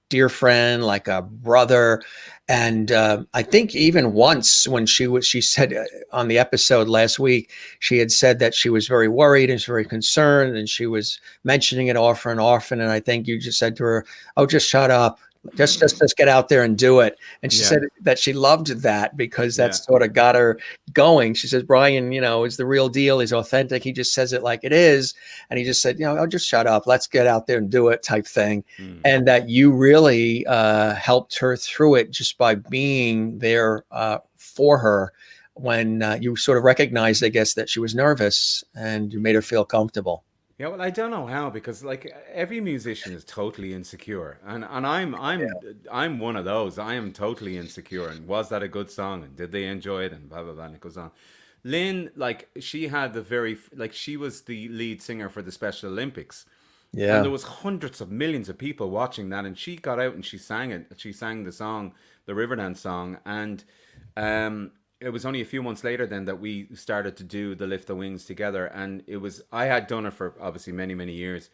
dear friend, like a brother. And I think even once when she said on the episode last week, she had said that she was very worried and very concerned, and she was mentioning it often and often. And I think you just said to her, "Oh, just shut up. Just get out there and do it." And she said that she loved that because that sort of got her going. She says, "Brian, is the real deal. He's authentic. He just says it like it is." And he just said, "Oh, just shut up. Let's get out there and do it," type thing. And that you really helped her through it just by being there for her when you sort of recognized, I guess, that she was nervous and you made her feel comfortable. Yeah, well, I don't know how, because like every musician is totally insecure, and I'm one of those. I am totally insecure. And was that a good song? And did they enjoy it? And blah blah blah. And it goes on. Lynn, she had she was the lead singer for the Special Olympics. Yeah, and there was hundreds of millions of people watching that, and she got out and she sang it. She sang the song, the Riverdance song, and it was only a few months later then that we started to do the Lift the Wings together. And I had done it for obviously many, many years,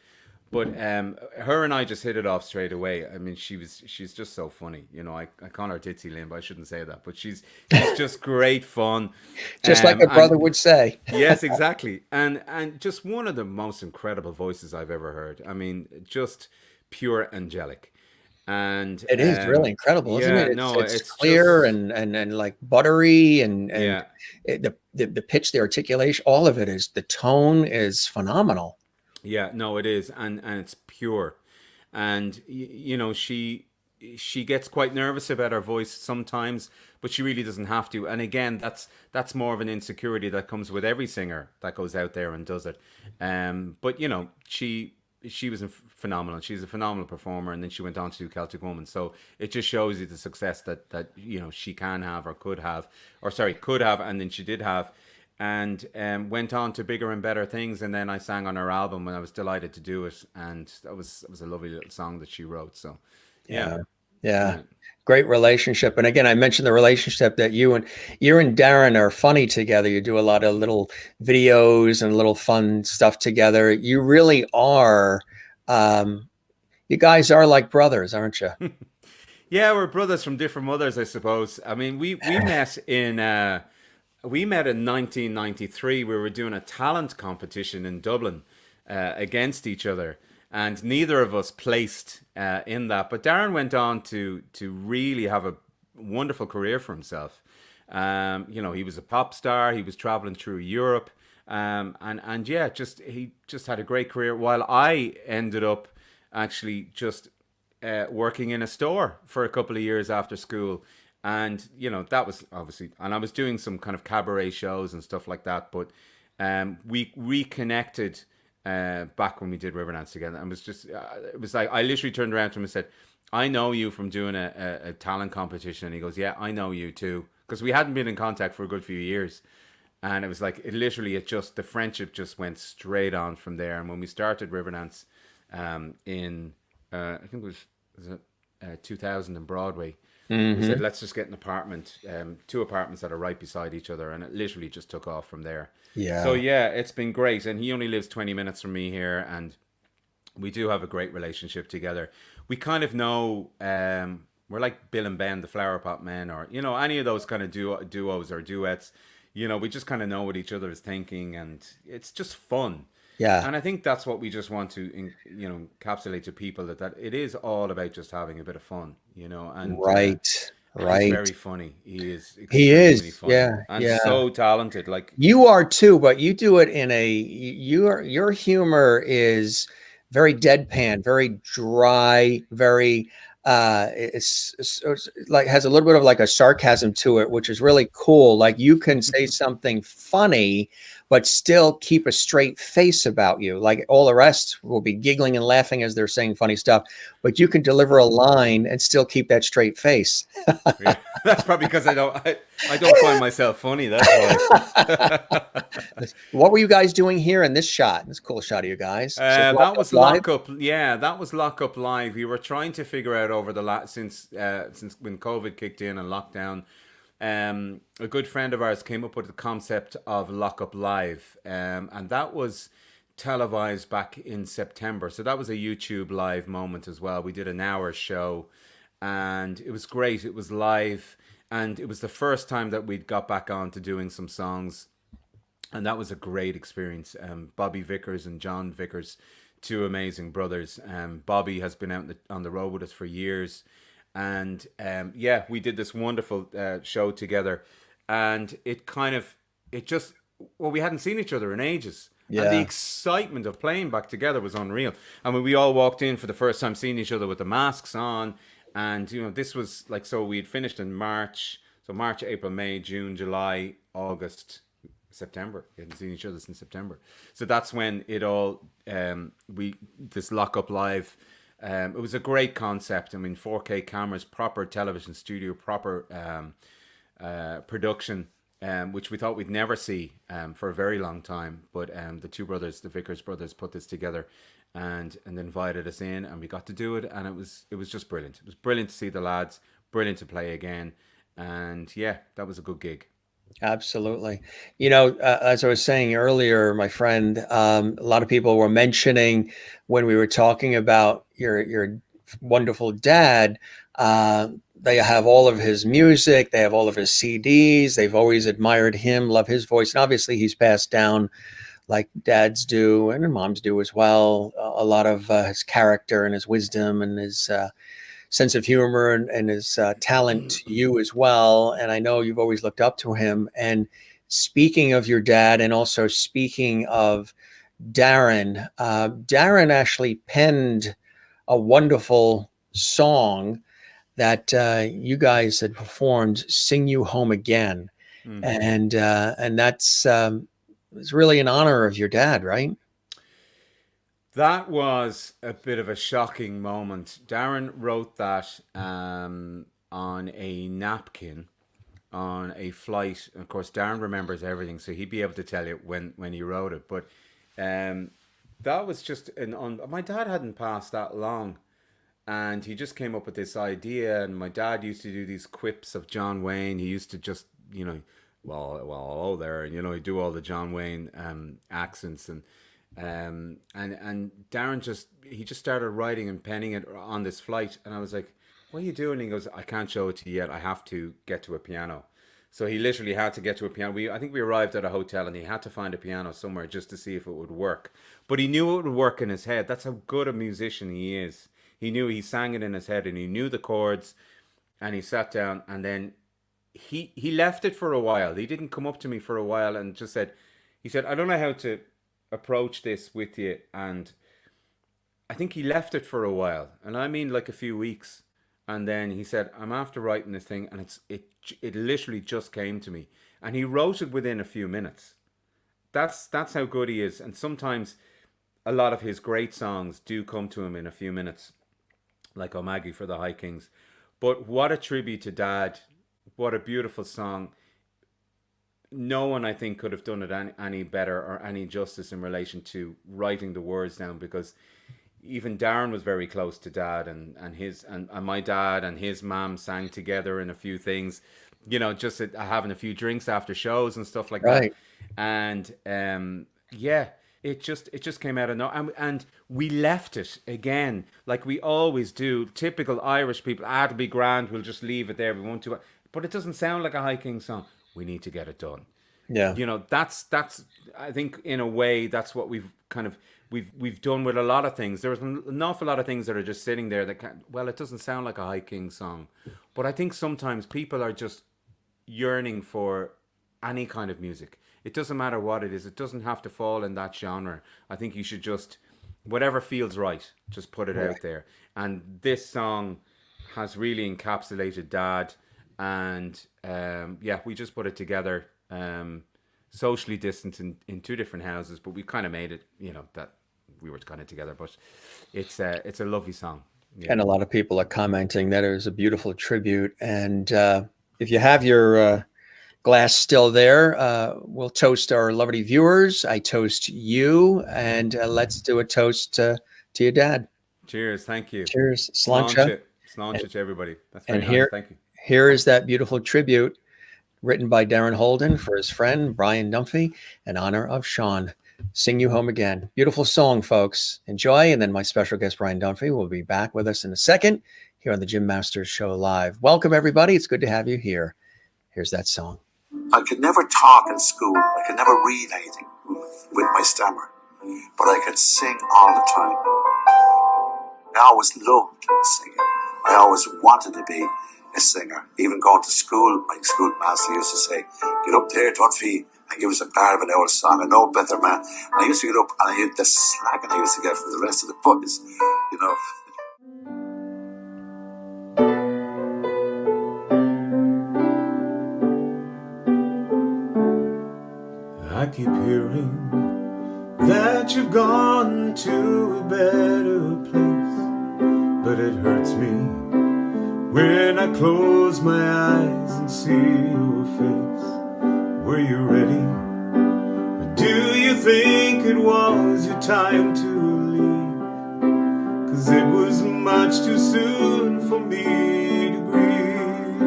but her and I just hit it off straight away. I mean, she's just so funny. I call her Ditzy Lynn, but I shouldn't say that, but she's just great fun. Just like a brother would say. Yes, exactly. And just one of the most incredible voices I've ever heard. I mean, just pure angelic. And it is really incredible, isn't it? It's clear and like buttery and the pitch, the articulation, all of it is, the tone is phenomenal. Yeah, no, it is, and it's pure. And she gets quite nervous about her voice sometimes, but she really doesn't have to. And again, that's more of an insecurity that comes with every singer that goes out there and does it. But she was phenomenal. She's a phenomenal performer, and then she went on to do Celtic Woman. So it just shows you the success that she can have, or could have, and then she did have, and went on to bigger and better things. And then I sang on her album, and I was delighted to do it. And that was a lovely little song that she wrote. So yeah. Great relationship. And again, I mentioned the relationship that you and Darren are funny together. You do a lot of little videos and little fun stuff together. You really are, you guys are like brothers, aren't you? Yeah, we're brothers from different mothers, I suppose. I mean, we met in 1993. We were doing a talent competition in Dublin against each other. And neither of us placed in that. But Darren went on to really have a wonderful career for himself. He was a pop star. He was traveling through Europe. He just had a great career, while I ended up actually just working in a store for a couple of years after school. And, that was obviously, and I was doing some kind of cabaret shows and stuff like that. But we reconnected back when we did Riverdance together, and it was like I literally turned around to him and said, "I know you from doing a talent competition." And he goes, "Yeah, I know you too," because we hadn't been in contact for a good few years. And it was like the friendship just went straight on from there. And when we started Riverdance, in I think was it 2000 in Broadway. We Mm-hmm. said, let's just get an apartment, two apartments that are right beside each other, and it literally just took off from there. So Yeah. yeah, it's been great, and he only lives 20 minutes from me here, and we do have a great relationship together. We kind of know, we're like Bill and Ben, the Flower Pot Men, or any of those kind of duos or duets. We just kind of know what each other is thinking, and it's just fun. Yeah. And I think that's what we just want to, encapsulate to people, that it is all about just having a bit of fun, Right. and he's Right. very funny. He is He extremely is. funny Yeah. and Yeah. so talented. Like, You are too, but you do it in your humor is very deadpan, very dry, very it's like has a little bit of like a sarcasm to it, which is really cool. Like you can say something funny, but still keep a straight face about you. Like all the rest will be giggling and laughing as they're saying funny stuff, but you can deliver a line and still keep that straight face. yeah, that's probably because I don't find myself funny. That's why. What were you guys doing here in this shot? This cool shot of you guys. This is Lock That Up was Live. Lockup. Yeah, that was Lockup Live. We were trying to figure out over the since when COVID kicked in and lockdown. A good friend of ours came up with the concept of Lockup Live, and that was televised back in September. So that was a YouTube live moment as well. We did an hour show, and it was great. It was live, and it was the first time that we'd got back on to doing some songs, and that was a great experience. Bobby Vickers and John Vickers, two amazing brothers. Bobby has been out on the road with us for years, and yeah, we did this wonderful show together, and it just, well, we hadn't seen each other in ages. And the Yeah. excitement of playing back together was unreal. And when we all walked in for the first time, seeing each other with the masks on, and this was like, so we had finished in March, so March, April, May, June, July, August, September. We hadn't seen each other since September. So that's when it all, this Lockup Live, it was a great concept. I mean, 4K cameras, proper television studio, proper production, which we thought we'd never see for a very long time. But the two brothers, the Vickers brothers, put this together and invited us in, and we got to do it, and it was just brilliant. It was brilliant to see the lads, brilliant to play again, and yeah, that was a good gig. Absolutely. As I was saying earlier, my friend, a lot of people were mentioning when we were talking about your wonderful dad. They have all of his music, they have all of his CDs. They've always admired him, love his voice, and obviously he's passed down like dads do and moms do as well. A lot of his character and his wisdom and his sense of humor and his talent to you as well. And I know you've always looked up to him. And speaking of your dad, and also speaking of Darren, Darren actually penned a wonderful song that you guys had performed, "Sing You Home Again," Mm. and that's it's really in honor of your dad, right? That was a bit of a shocking moment. Darren wrote that on a napkin on a flight. Of course, Darren remembers everything, so he'd be able to tell you when he wrote it. But that was just my dad hadn't passed that long, and he just came up with this idea. And my dad used to do these quips of John Wayne. He used to just, well, hello there, and he'd do all the John Wayne accents, and Darren just started writing and penning it on this flight, and I was like, "What are you doing?" And he goes, "I can't show it to you yet. I have to get to a piano." So he literally had to get to a piano. I think we arrived at a hotel, and he had to find a piano somewhere just to see if it would work. But he knew it would work in his head. That's how good a musician he is. He knew, he sang it in his head, and he knew the chords. And he sat down, and then he left it for a while. He didn't come up to me for a while and just said, "I don't know how to approach this with you." And I think he left it for a while, and I mean like a few weeks. And then he said, "I'm after writing this thing," and it literally just came to me, and he wrote it within a few minutes. That's how good he is. And sometimes a lot of his great songs do come to him in a few minutes, like "Oh Maggie" for the High Kings. But what a tribute to Dad! What a beautiful song. No one, I think, could have done it any better or any justice in relation to writing the words down, because even Darren was very close to Dad, and my dad and his mom sang together in a few things, you know, just having a few drinks after shows and stuff like Right. that. And yeah, it just came out of no, and we left it again like we always do. Typical Irish people, it'll be grand, we'll just leave it there, we won't do it. But it doesn't sound like a High King song. We need to get it done. Yeah. You know, that's I think in a way that's what we've kind of we've done with a lot of things. There's an awful lot of things that are just sitting there that it doesn't sound like a High King song. But I think sometimes people are just yearning for any kind of music. It doesn't matter what it is. It doesn't have to fall in that genre. I think you should just, whatever feels right, just put it out there. And this song has really encapsulated Dad. And we just put it together, socially distant in two different houses, but we kind of made it, you know, that we were kind of together. But it's a lovely song. Yeah. And a lot of people are commenting that it was a beautiful tribute. And if you have your glass still there, we'll toast our lovely viewers. I toast you, and let's do a toast to your dad. Cheers. Thank you. Cheers. Sláinte. Sláinte to everybody. That's very nice. Here, thank you. Here is that beautiful tribute written by Darren Holden for his friend Brian Dunphy in honor of Sean. Sing You Home Again. Beautiful song, folks. Enjoy. And then my special guest, Brian Dunphy, will be back with us in a second here on the Jim Masters Show Live. Welcome, everybody. It's good to have you here. Here's that song. I could never talk in school. I could never read anything with my stammer. But I could sing all the time. I always loved singing. I always wanted to be a singer. Even going to school, my school master used to say, get up there, Dunphy, and give us a bar of an old song, and no better man. And I used to get up, and I had the slagging I used to get from the rest of the boys, you know. I keep hearing that you've gone to a better place, but it hurts me when I close my eyes and see your face. Were you ready? Or do you think it was your time to leave? 'Cause it was much too soon for me to grieve.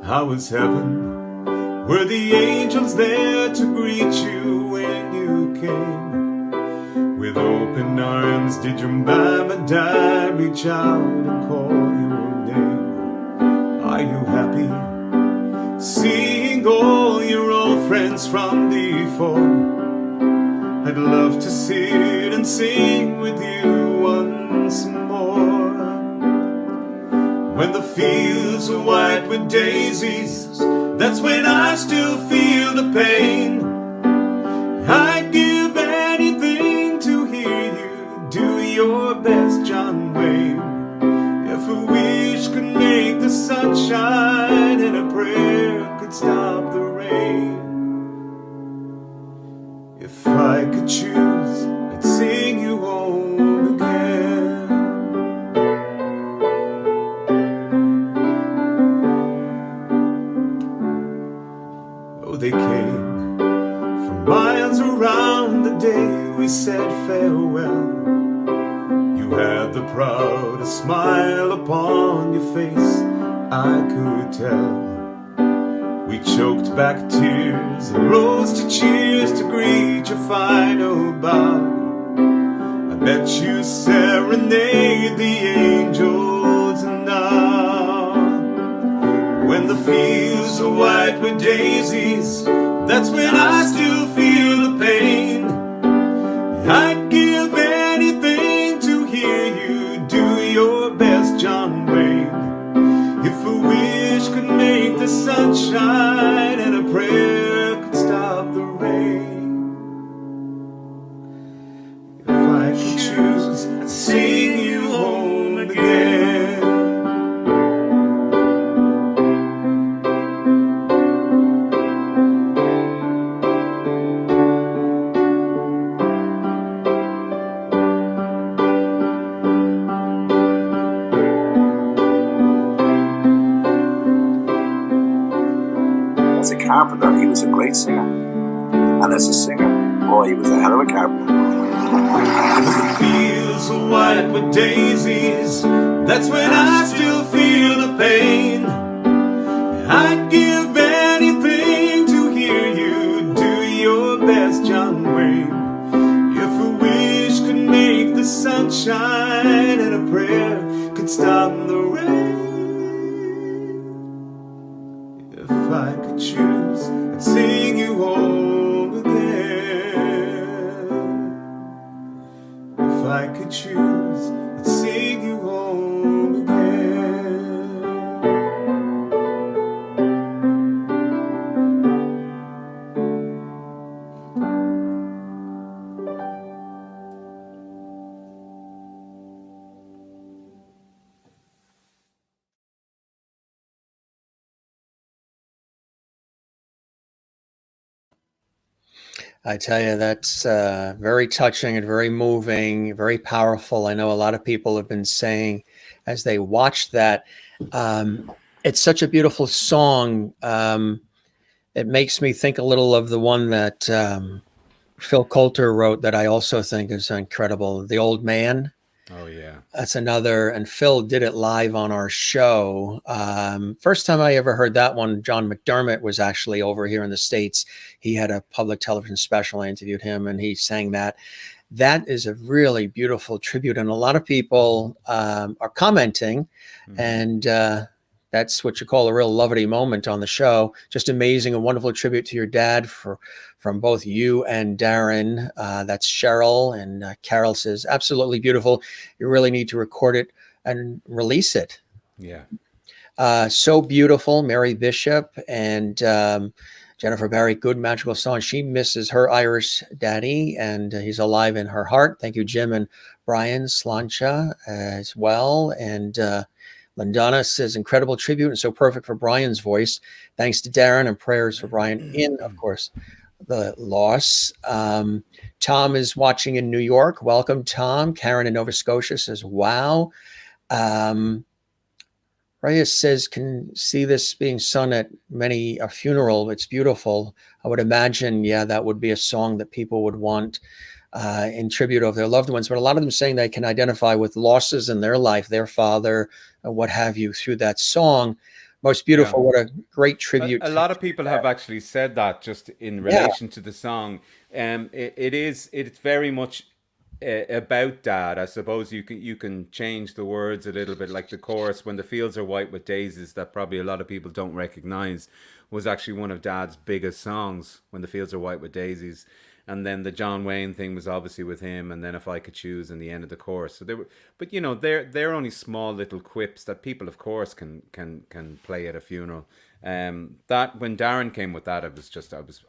How was heaven? Were the angels there to greet you when you came? With open arms did your mama dad reach out and call your name? Are you happy seeing all your old friends from before? I'd love to sit and sing with you once more. When the fields are white with daisies, that's when I still feel the pain. I'd give anything to hear you do your best, John Wayne. If a wish could make the sun shine and a prayer could stop the rain. If I could choose, I'd sing you home again. They came from miles around the day we said farewell. You had the proudest smile upon your face, I could tell. We choked back tears and rose to cheers to greet your final bow. I bet you serenade the angels now. When the fields are white with daisies, that's when I still feel the pain. I'd give anything to hear you do your best, John Wayne. If a wish could make the sun shine and a prayer could stop the rain. If I could choose, I'd sing you home again. Carpenter, he was a great singer, and as a singer, boy, he was a hell of a carpenter. The fields are white with daisies, that's when I still feel the pain. I'd give anything to hear you do your best, John Wayne. If a wish could make the sunshine and a prayer could stop the rain. If I could choose, I'd sing you home again. If I could choose, I'd sing you home again. I tell you, that's very touching and very moving, very powerful. I know a lot of people have been saying as they watch that, it's such a beautiful song. It makes me think a little of the one that Phil Coulter wrote that I also think is incredible, The Old Man. Oh, yeah. That's another, and Phil did it live on our show. First time I ever heard that one, John McDermott was actually over here in the States. He had a public television special. I interviewed him and he sang that. That is a really beautiful tribute. And a lot of people are commenting, and that's what you call a real lovely moment on the show. Just amazing, a wonderful tribute to your dad from both you and Darren. That's Cheryl, and Carol says, absolutely beautiful. You really need to record it and release it. Yeah. So beautiful. Mary Bishop and Jennifer Barry, good magical song. She misses her Irish daddy, and he's alive in her heart. Thank you, Jim and Brian Slancha as well. And Landana says, incredible tribute and so perfect for Brian's voice. Thanks to Darren, and prayers for Brian in, of course, the loss. Tom is watching in New York. Welcome, Tom. Karen in Nova Scotia says, wow. Reyes says, can see this being sung at many a funeral. It's beautiful. I would imagine, yeah, that would be a song that people would want in tribute of their loved ones. But a lot of them saying they can identify with losses in their life, their father, what have you, through that song. Most beautiful. Yeah. What a great tribute. A lot of people have actually said that just in relation to the song. It's very much about Dad. I suppose you can change the words a little bit, like the chorus, when the fields are white with daisies, that probably a lot of people don't recognize, was actually one of Dad's biggest songs, When the Fields Are White with Daisies. And then the John Wayne thing was obviously with him, and then If I Could Choose in the end of the chorus. So they were, but you know, they're only small little quips that people, of course, can play at a funeral. That when Darren came with that, I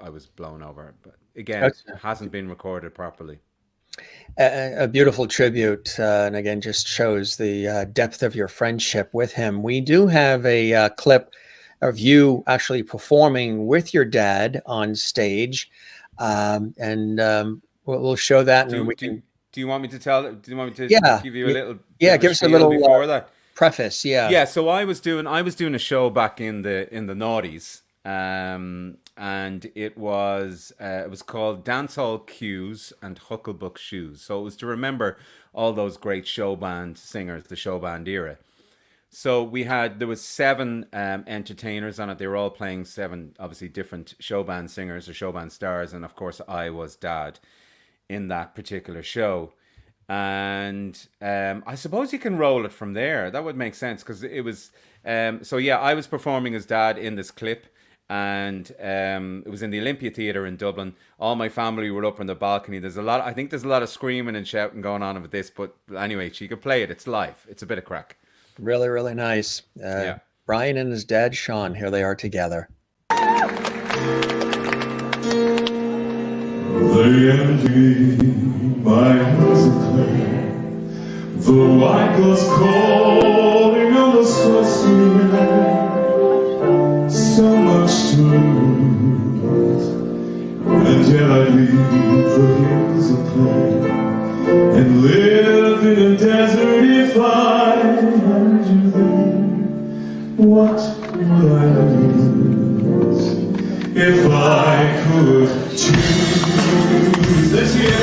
was blown over. But again, it hasn't been recorded properly. A beautiful tribute, and again, just shows the depth of your friendship with him. We do have a clip of you actually performing with your dad on stage. We'll show that. Do you want me to tell it? Do you want me to give you a little? Yeah, give us a little before that preface. Yeah. Yeah. So I was doing a show back in the noughties, and it was called Dancehall Cues and Hucklebuck Shoes. So it was to remember all those great show band singers, the show band era. So there was 7 entertainers on it. They were all playing 7, obviously, different show band singers or show band stars. And of course, I was Dad in that particular show. And I suppose you can roll it from there. That would make sense, because it was... I was performing as Dad in this clip. And it was in the Olympia Theatre in Dublin. All my family were up on the balcony. I think there's a lot of screaming and shouting going on with this. But anyway, she could play it. It's live. It's a bit of crack. Really, really nice. Brian and his dad, Sean, here they are together. They envy my hands of clay, the white girls calling on the saucy air. So much to lose, and yet I leave the hills of clay and live in a desert. If I had you there, what would I lose if I could choose? This year,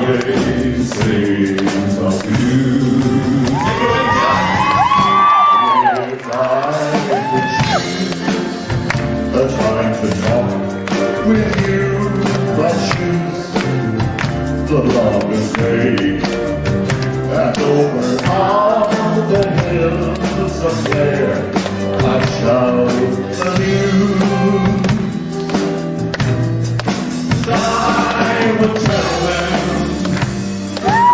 always thinks of you. If I could choose a time to talk with you, I'd choose the longest day. And over all the hills of there, I shall anew. I will tell them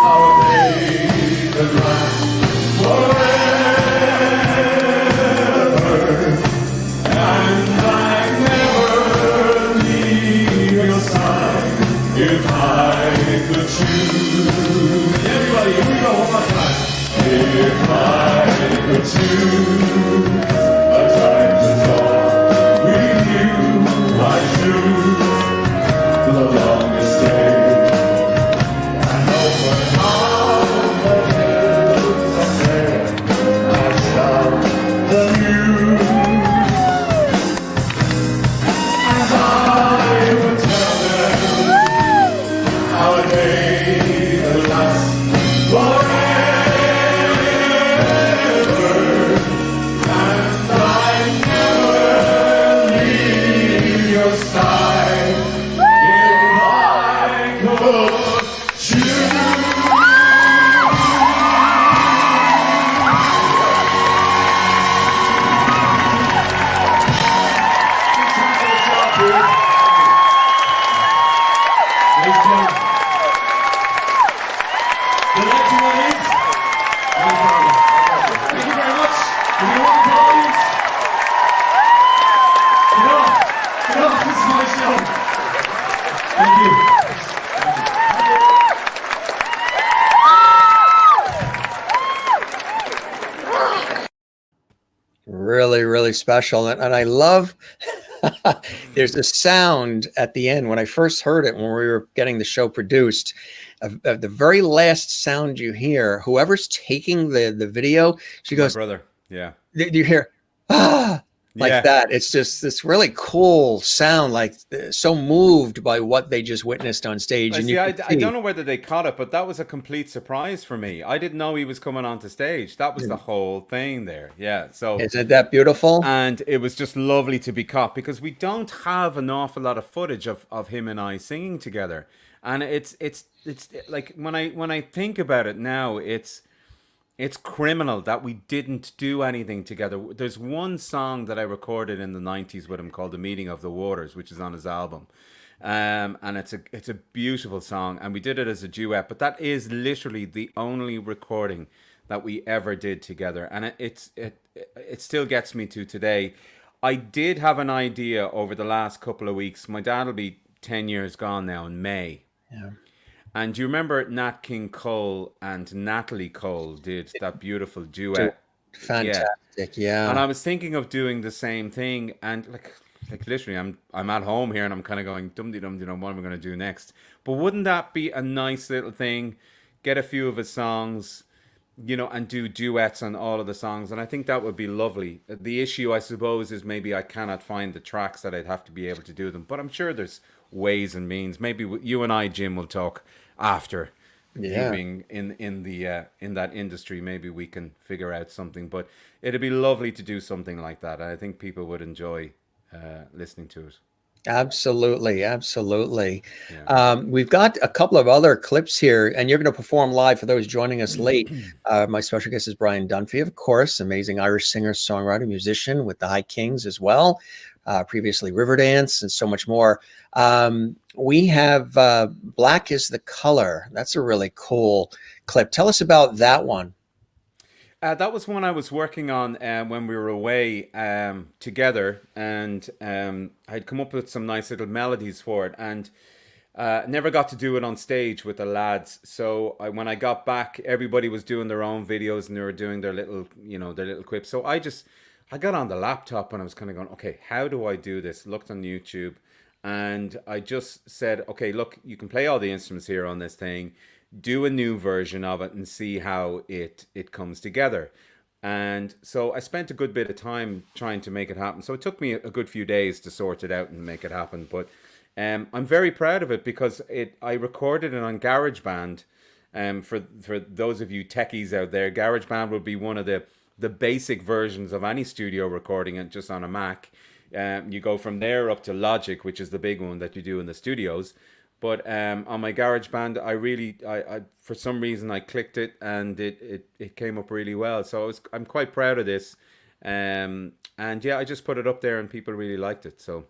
our days that last forever, and I'd never leave your side if I could choose. Everybody, here we go, one more time. If I could choose a time to talk with you, I choose the longest day. And over all the hills of there, I shall the view. And I will tell them our days will last forever, and I never leave your side if I could choose. The next one is. Thank you very much. Give me one applause. This is my show. Thank you. Really, really special. And I love there's a sound at the end. When I first heard it, when we were getting the show produced, of the very last sound you hear, whoever's taking the video, she My goes, brother. Yeah. you hear, like Yeah. that. It's just this really cool sound, like so moved by what they just witnessed on stage. And I don't know whether they caught it, but that was a complete surprise for me. I didn't know he was coming onto stage. That was the whole thing there. Yeah. So, Isn't that beautiful? and it was just lovely to be caught because we don't have an awful lot of footage of him and I singing together. And it's like when I think about it now, it's criminal that we didn't do anything together. There's one song that I recorded in the 90s with him called The Meeting of the Waters, which is on his album. And it's a beautiful song, and we did it as a duet, but that is literally the only recording that we ever did together. And it still gets me to today. I did have an idea over the last couple of weeks. My dad will be 10 years gone now in May. Yeah. And do you remember Nat King Cole and Natalie Cole did that beautiful duet? Fantastic. Yeah. And I was thinking of doing the same thing, and like literally, I'm at home here, and I'm kind of going dum dum, what am I going to do next? But wouldn't that be a nice little thing? Get a few of his songs, and do duets on all of the songs, and I think that would be lovely. The issue, I suppose, is maybe I cannot find the tracks that I'd have to be able to do them, but I'm sure there's ways and means. Maybe you and I, Jim, will talk after. Yeah. Being in that industry, maybe we can figure out something. But it'd be lovely to do something like that. I think people would enjoy listening to it. Absolutely. Absolutely. Yeah. We've got a couple of other clips here, and you're going to perform live for those joining us late. My special guest is Brian Dunphy, of course, amazing Irish singer, songwriter, musician with the High Kings as well. Previously Riverdance and so much more. We have Black is the Color. That's a really cool clip. Tell us about that one. That was one I was working on when we were away together, and I'd come up with some nice little melodies for it, and never got to do it on stage with the lads. So when I got back, everybody was doing their own videos and they were doing their little quips. So I got on the laptop and I was kind of going, okay, how do I do this? Looked on YouTube, and I just said, okay, look, you can play all the instruments here on this thing. Do a new version of it and see how it comes together. And so I spent a good bit of time trying to make it happen. So it took me a good few days to sort it out and make it happen. But I'm very proud of it because I recorded it on GarageBand. For those of you techies out there, GarageBand would be one of the basic versions of any studio recording, and just on a Mac. You go from there up to Logic, which is the big one that you do in the studios. But on my GarageBand, I for some reason I clicked it, and it came up really well. So I'm quite proud of this. And yeah, I just put it up there, and people really liked it. So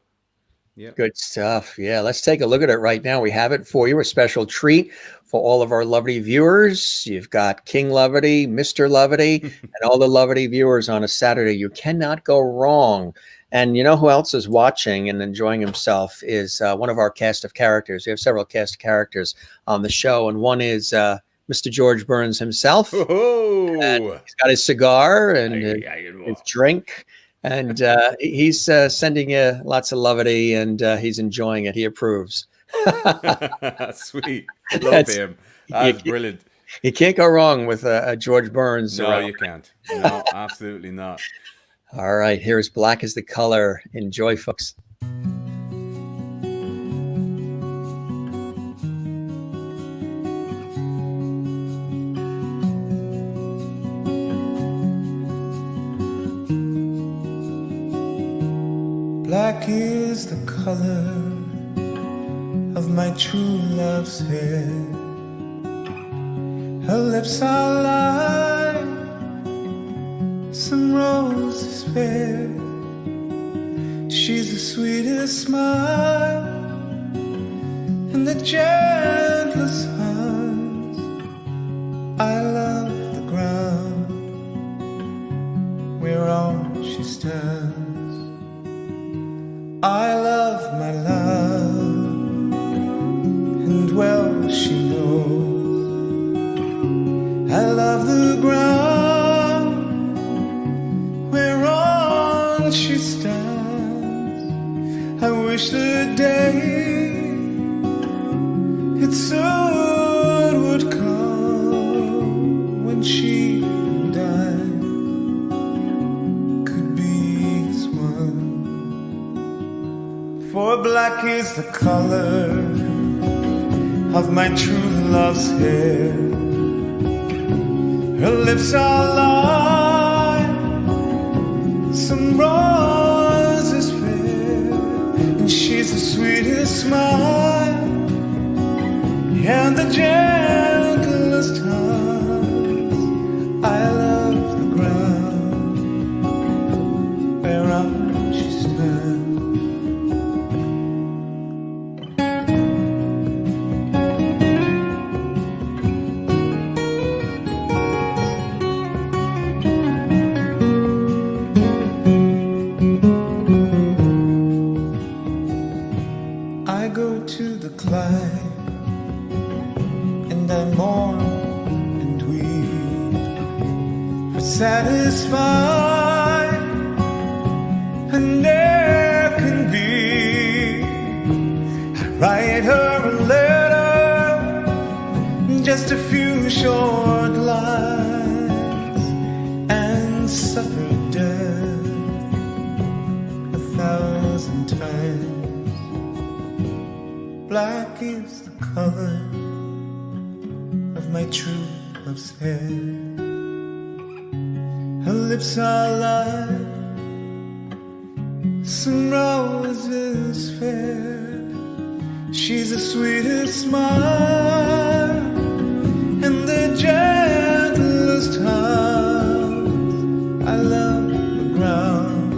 yeah, good stuff. Yeah, let's take a look at it right now. We have it for you, a special treat for all of our Lovity viewers. You've got King Lovity, Mr. Lovity, and all the Lovity viewers on a Saturday. You cannot go wrong. And you know who else is watching and enjoying himself is one of our cast of characters. We have several cast of characters on the show, and one is Mr. George Burns himself. Oh, and he's got his cigar and his drink. And he's sending you lots of Lovity, and he's enjoying it. He approves. Sweet. Love him. That's brilliant. You can't go wrong with George Burns. No, you can't. No, absolutely not. All right, here's Black is the Color. Enjoy, folks. Black is the color of my true love's hair. Her lips are like some roses fair. She's the sweetest smile and the gentlest hands. I love the ground whereon she stands. I love my love, and well she knows. I love the ground whereon she stands. I wish the day it soon would come when she and I could be as one. For black is the color of my true love's hair. Her lips are like some roses fair, and she's the sweetest smile and the gentlest hands. I love the ground whereon she stands. Satisfied and there can be. I write her a letter, just a few short lines, and suffer death 1,000 times. Black is the color of my true love's hair. Her lips are like some roses fair. She's the sweetest smile and the gentlest hands. I love the ground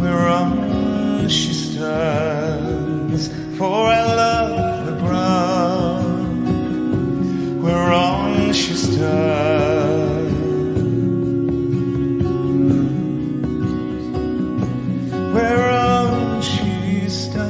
whereon she stands. For I love the ground whereon she stands. Whereon she stands.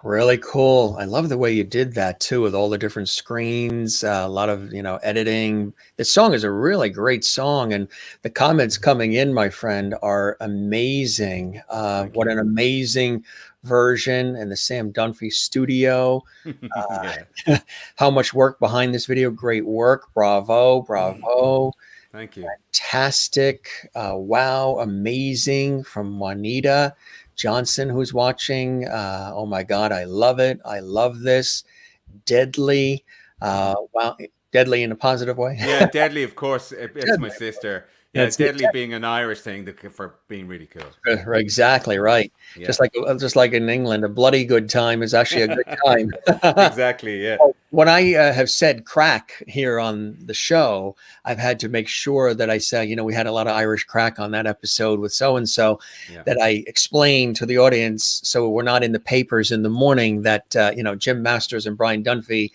Really cool. I love the way you did that too, with all the different screens, a lot of, editing. The song is a really great song, and the comments coming in, my friend, are amazing. What an amazing version in the Sam Dunphy studio. Yeah. How much work behind this video. Great work. Bravo, bravo. Thank you. Fantastic. Wow, amazing from Juanita Johnson, who's watching. Oh my God, I love it. I love this. Deadly. Wow, deadly in a positive way. Yeah, Deadly, of course. It's Deadly. my sister. Yeah, That's Deadly being an Irish thing for being really cool. Exactly right. Yeah. Just like in England, a bloody good time is actually a good time. Exactly, yeah. When I have said crack here on the show, I've had to make sure that I say, we had a lot of Irish crack on that episode with so-and-so, Yeah. that I explain to the audience, so we're not in the papers in the morning, that, Jim Masters and Brian Dunphy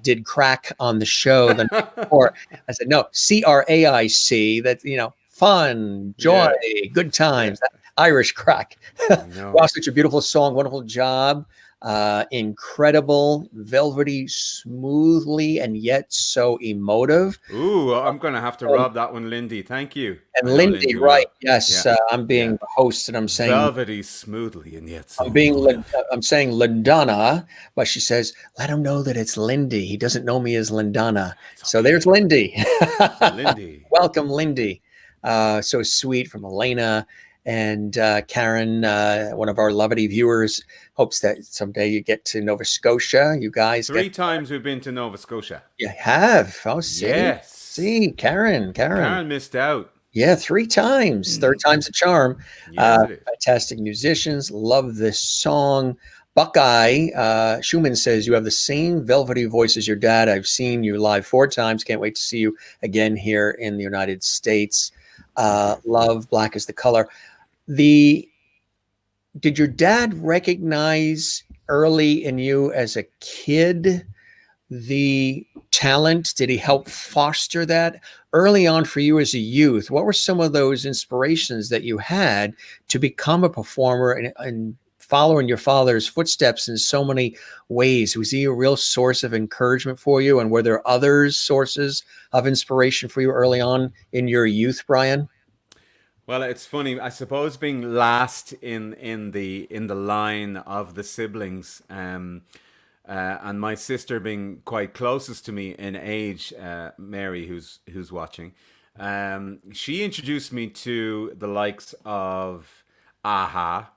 did crack on the show the night before. I said, no, CRAIC, that, fun, joy, good times, Irish crack. Wow, such a beautiful song. Wonderful job. Incredible, velvety, smoothly, and yet so emotive. Ooh, I'm going to have to rob that one, Lindy. Thank you. And Lindy, right? Yes, Yeah. I'm being the host, and I'm saying Velvety, smoothly, and yet so I'm saying Lindana, but she says, let him know that it's Lindy. He doesn't know me as Lindana. So there's Lindy. Lindy. Welcome, Lindy. So sweet from Elena. And Karen, one of our Levity viewers, hopes that someday you get to Nova Scotia. You guys 3 times we've been to Nova Scotia. You have. Oh, see. Yes. See, Karen. Karen missed out. Yeah, 3 times. Third time's a charm. Yes, it is. Fantastic musicians. Love this song. Buckeye Schumann says, you have the same velvety voice as your dad. I've seen you live 4 times. Can't wait to see you again here in the United States. Love Black is the Color. Did your dad recognize early in you as a kid the talent? Did he help foster that early on for you as a youth? What were some of those inspirations that you had to become a performer and follow in your father's footsteps in so many ways? Was he a real source of encouragement for you? And were there other sources of inspiration for you early on in your youth, Brian? Well, it's funny. I suppose being last in the line of the siblings, and my sister being quite closest to me in age, Mary, who's watching, she introduced me to the likes of Aha,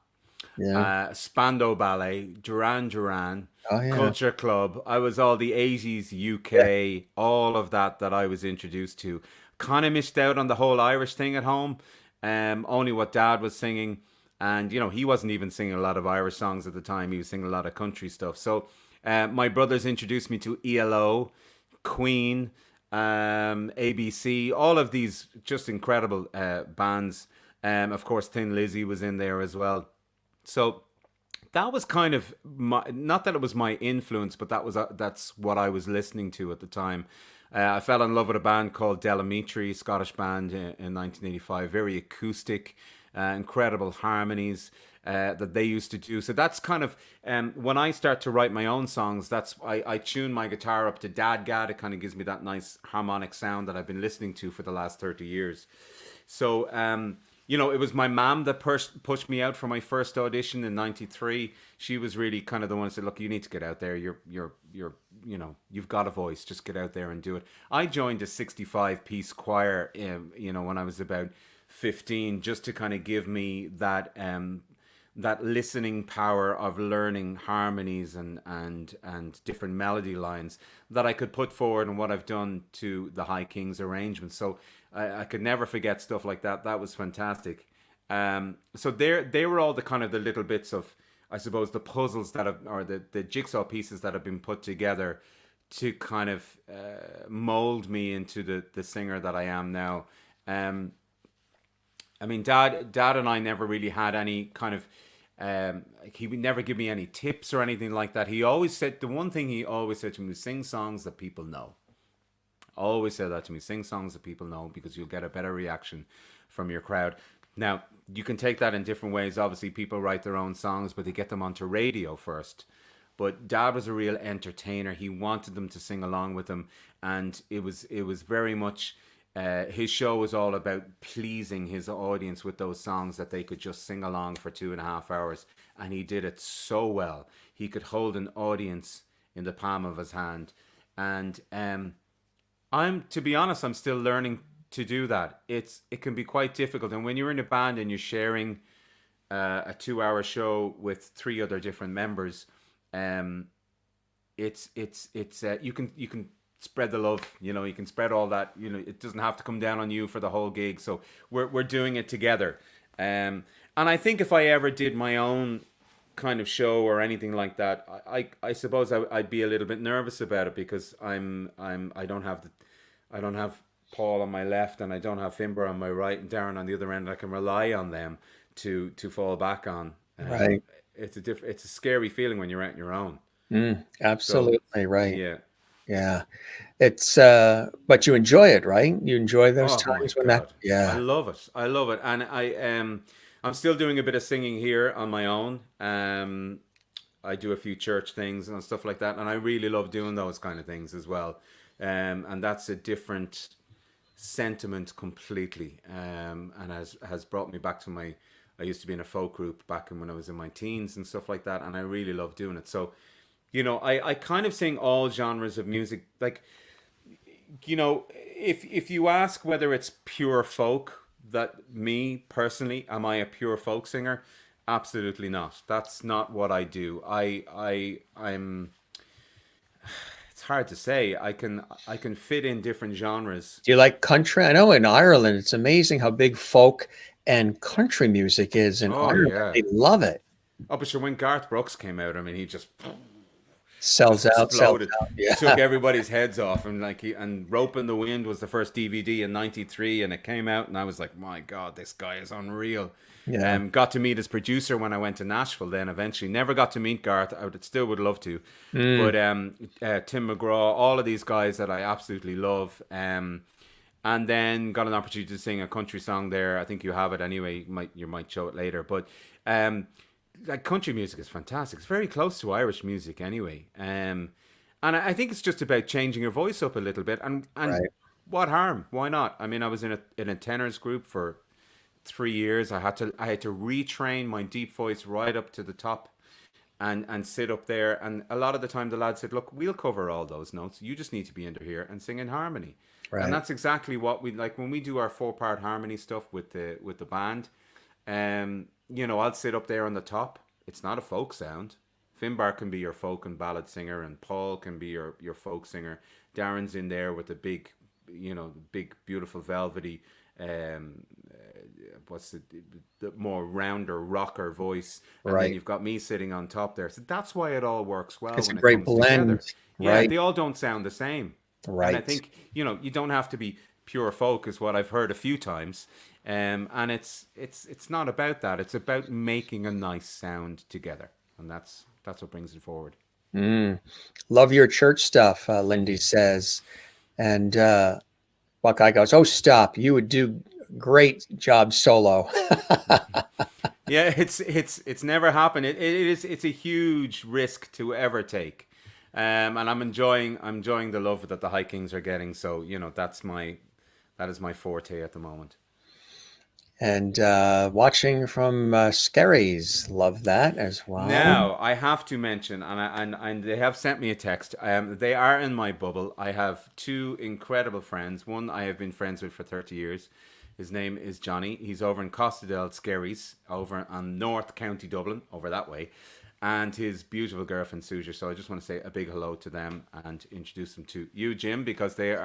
Spandau Ballet, Duran Duran, Culture Club. I was all the 80s UK, all of that I was introduced to. Kind of missed out on the whole Irish thing at home. Only what Dad was singing, and he wasn't even singing a lot of Irish songs at the time. He was singing a lot of country stuff. So my brothers introduced me to ELO, Queen, ABC, all of these just incredible bands. Of course, Thin Lizzy was in there as well. So that was kind of not that it was my influence, but that's what I was listening to at the time. I fell in love with a band called Delamitri, Scottish band in 1985. Very acoustic, incredible harmonies that they used to do. So that's kind of when I start to write my own songs. I tune my guitar up to Dadgad. It kind of gives me that nice harmonic sound that I've been listening to for the last 30 years. So it was my mom that pushed me out for my first audition in '93. She was really kind of the one who said, "Look, you need to get out there. You've got a voice. Just get out there and do it." I joined a 65-piece choir, when I was about 15, just to kind of give me that listening power of learning harmonies and different melody lines that I could put forward in what I've done to the High Kings arrangements. So I could never forget stuff like that. That was fantastic. So they were all the kind of the little bits of, I suppose, the puzzles or the jigsaw pieces that have been put together to kind of mold me into the singer that I am now. Dad and I never really had any kind of, he would never give me any tips or anything like that. He always said, the one thing he always said to me was, sing songs that people know. Always said that to me, sing songs that people know, because you'll get a better reaction from your crowd. Now, you can take that in different ways. Obviously, people write their own songs, but they get them onto radio first. but Dad was a real entertainer. He wanted them to sing along with him, and it was very much his show was all about pleasing his audience with those songs that they could just sing along for 2.5 hours, and he did it so well. He could hold an audience in the palm of his hand, and to be honest, I'm still learning to do that. It can be quite difficult, and when you're in a band and you're sharing a 2-hour show with 3 other different members, it's you can spread the love, you know, you can spread all that, you know, it doesn't have to come down on you for the whole gig. So we're doing it together. And I think if I ever did my own kind of show or anything like that, I suppose I'd be a little bit nervous about it, because I don't have Paul on my left, and I don't have Finbar on my right, and Darren on the other end. I can rely on them to fall back on. Right. It's a scary feeling when you're out on your own. Absolutely. So, right. Yeah. It's but you enjoy it, right? You enjoy those times when God. that. I love it. And I'm still doing a bit of singing here on my own. I do a few church things and stuff like that, and I really love doing those kind of things as well. And that's a different sentiment completely. And has brought me back to I used to be in a folk group back when I was in my teens and stuff like that, and I really love doing it. So, you know, I kind of sing all genres of music. Like, you know, if you ask whether it's pure folk, that me personally, am I a pure folk singer? Absolutely not. That's not what I do. I'm it's hard to say. I can fit in different genres. Do you like country? I know in Ireland, it's amazing how big folk and country music is in Ireland. Yeah. They love it. Oh, but sure, when Garth Brooks came out, I mean, he just sells out. Exploded. Yeah. Took everybody's heads off, and and Rope in the Wind was the first DVD in '93, and it came out, and I was like, my God, this guy is unreal. Yeah. Got to meet his producer when I went to Nashville. Then eventually, never got to meet Garth. Still would love to, but Tim McGraw, all of these guys that I absolutely love. And then got an opportunity to sing a country song there. I think you have it anyway. You might show it later, but like country music is fantastic. It's very close to Irish music anyway. And I think it's just about changing your voice up a little bit. And Right. What harm? Why not? I mean, I was in a tenors group for 3 years. I had to retrain my deep voice right up to the top and sit up there. And a lot of the time the lads said, look, we'll cover all those notes. You just need to be under here and sing in harmony. Right. And that's exactly what we like when we do our 4-part harmony stuff with the band. You know, I'll sit up there on the top. It's not a folk sound. Finbar can be your folk and ballad singer, and Paul can be your folk singer. Darren's in there with the big, you know, big beautiful velvety, what's the more rounder rocker voice, and Right. then you've got me sitting on top there. So that's why it all works well. It's when a it great comes blend, together. Yeah, right? they all don't sound the same. Right. And I think, you know, you don't have to be pure folk, is what I've heard a few times. And it's not about that. It's about making a nice sound together, and that's what brings it forward. Love your church stuff, Lindy says. And Buckeye goes, oh, stop. You would do great job solo. Yeah, it's never happened. It's a huge risk to ever take. And I'm enjoying the love that the High Kings are getting. So, you know, that is my forte at the moment. And watching from Skerries, love that as well. Now, I have to mention, and they have sent me a text. They are in my bubble. I have 2 incredible friends. One I have been friends with for 30 years. His name is Johnny. He's over in Costa del Skerries, over on North County Dublin, over that way. And his beautiful girlfriend, Suja. So I just want to say a big hello to them and introduce them to you, Jim, because they've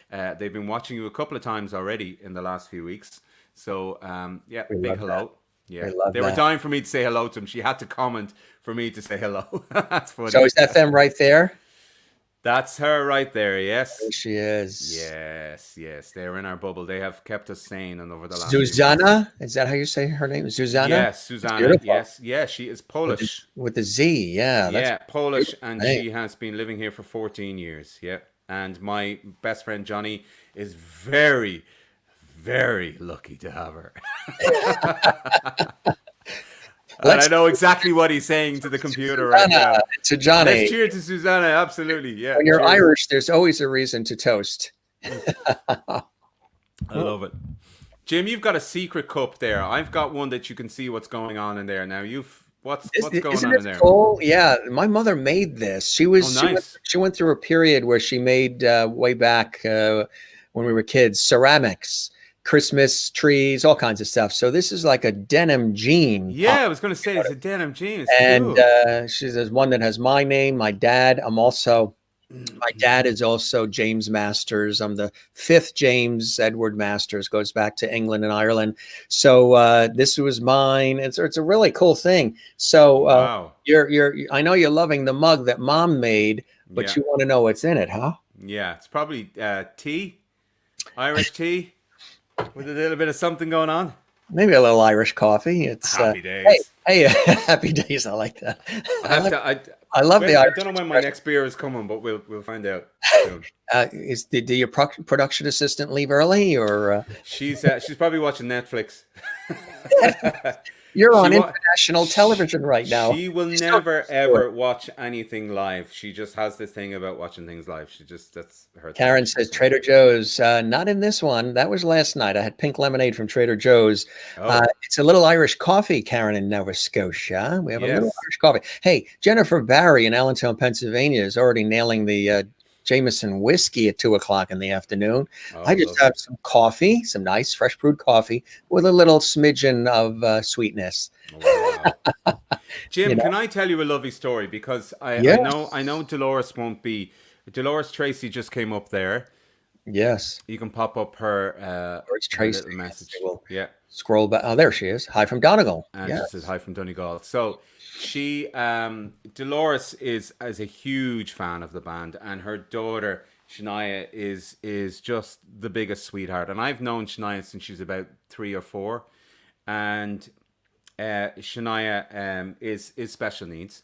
been watching you a couple of times already in the last few weeks. So, yeah, big hello. That. Yeah, they were dying for me to say hello to them. She had to comment for me to say hello. That's funny. So is that them right there? That's her right there, yes. There she is. Yes. They're in our bubble. They have kept us sane and over the last Susanna? Is that how you say her name? Susanna? Yes, Susanna. Yes. Yeah, she is Polish. With the Z, yeah. Yeah, Polish, and name. she has been living here for 14 years. Yeah. And my best friend Johnny is very, very lucky to have her. And I know exactly what he's saying to the computer right now. To Johnny. Let's cheer to Susanna. Absolutely. Yeah. When you're cheers. Irish, there's always a reason to toast. I love it. Jim, you've got a secret cup there. I've got one that you can see what's going on in there. Now, what's going on in there? Cool? Yeah, my mother made this. She nice. she went through a period where she made way back when we were kids, ceramics, Christmas trees, all kinds of stuff. So this is like a denim jean. Yeah, I was going to say it's a denim jean. It's and cool. There's one that has my name, my dad. My dad is also James Masters. I'm the fifth James Edward Masters, goes back to England and Ireland. So this was mine. It's a really cool thing. So wow. I know you're loving the mug that Mom made, but you want to know what's in it, huh? Yeah, it's probably tea, Irish tea, with a little bit of something going on. Maybe a little Irish coffee. It's happy days. Hey, happy days. I like that. I love the Irish. I don't know when my next beer is coming, but we'll find out soon. Did your production assistant leave early, or she's probably watching Netflix. You're on international television right now. She will never ever watch anything live. She just has this thing about watching things live. That's her. Karen says Trader Joe's. Not in this one. That was last night. I had pink lemonade from Trader Joe's. Oh. It's a little Irish coffee, Karen, in Nova Scotia. We have a little Irish coffee. Hey, Jennifer Barry in Allentown, Pennsylvania is already nailing the Jameson whiskey at 2:00 in the afternoon. I just have some coffee, some nice fresh brewed coffee with a little smidgen of sweetness. Wow. Jim, can I tell you a lovely story? Because I know Dolores won't be. Dolores Tracy just came up there. Yes. You can pop up her Tracy little message. Yeah. Scroll back. Oh, there she is. Hi from Donegal. And she says hi from Donegal. So she, Dolores is a huge fan of the band, and her daughter Shania is just the biggest sweetheart. And I've known Shania since she's about 3 or 4, and Shania is special needs,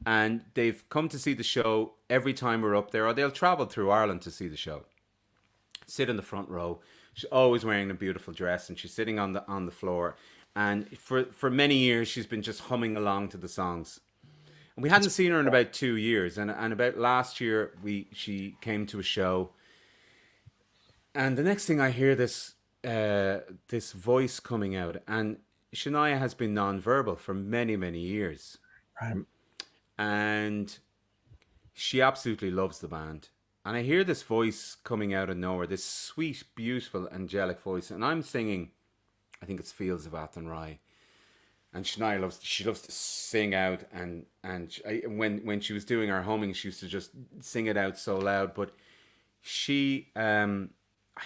and they've come to see the show every time we're up there, or they'll travel through Ireland to see the show. Sit in the front row. She's always wearing a beautiful dress, and she's sitting on the floor. And for many years, she's been just humming along to the songs. And we hadn't seen her in about 2 years. And about last year, she came to a show. And the next thing I hear this voice coming out. And Shania has been nonverbal for many, many years. Right. And she absolutely loves the band. And I hear this voice coming out of nowhere, this sweet, beautiful, angelic voice. And I'm singing, I think it's Fields of Athenry. And Shania loves to sing out. And when she was doing her humming, she used to just sing it out so loud. But I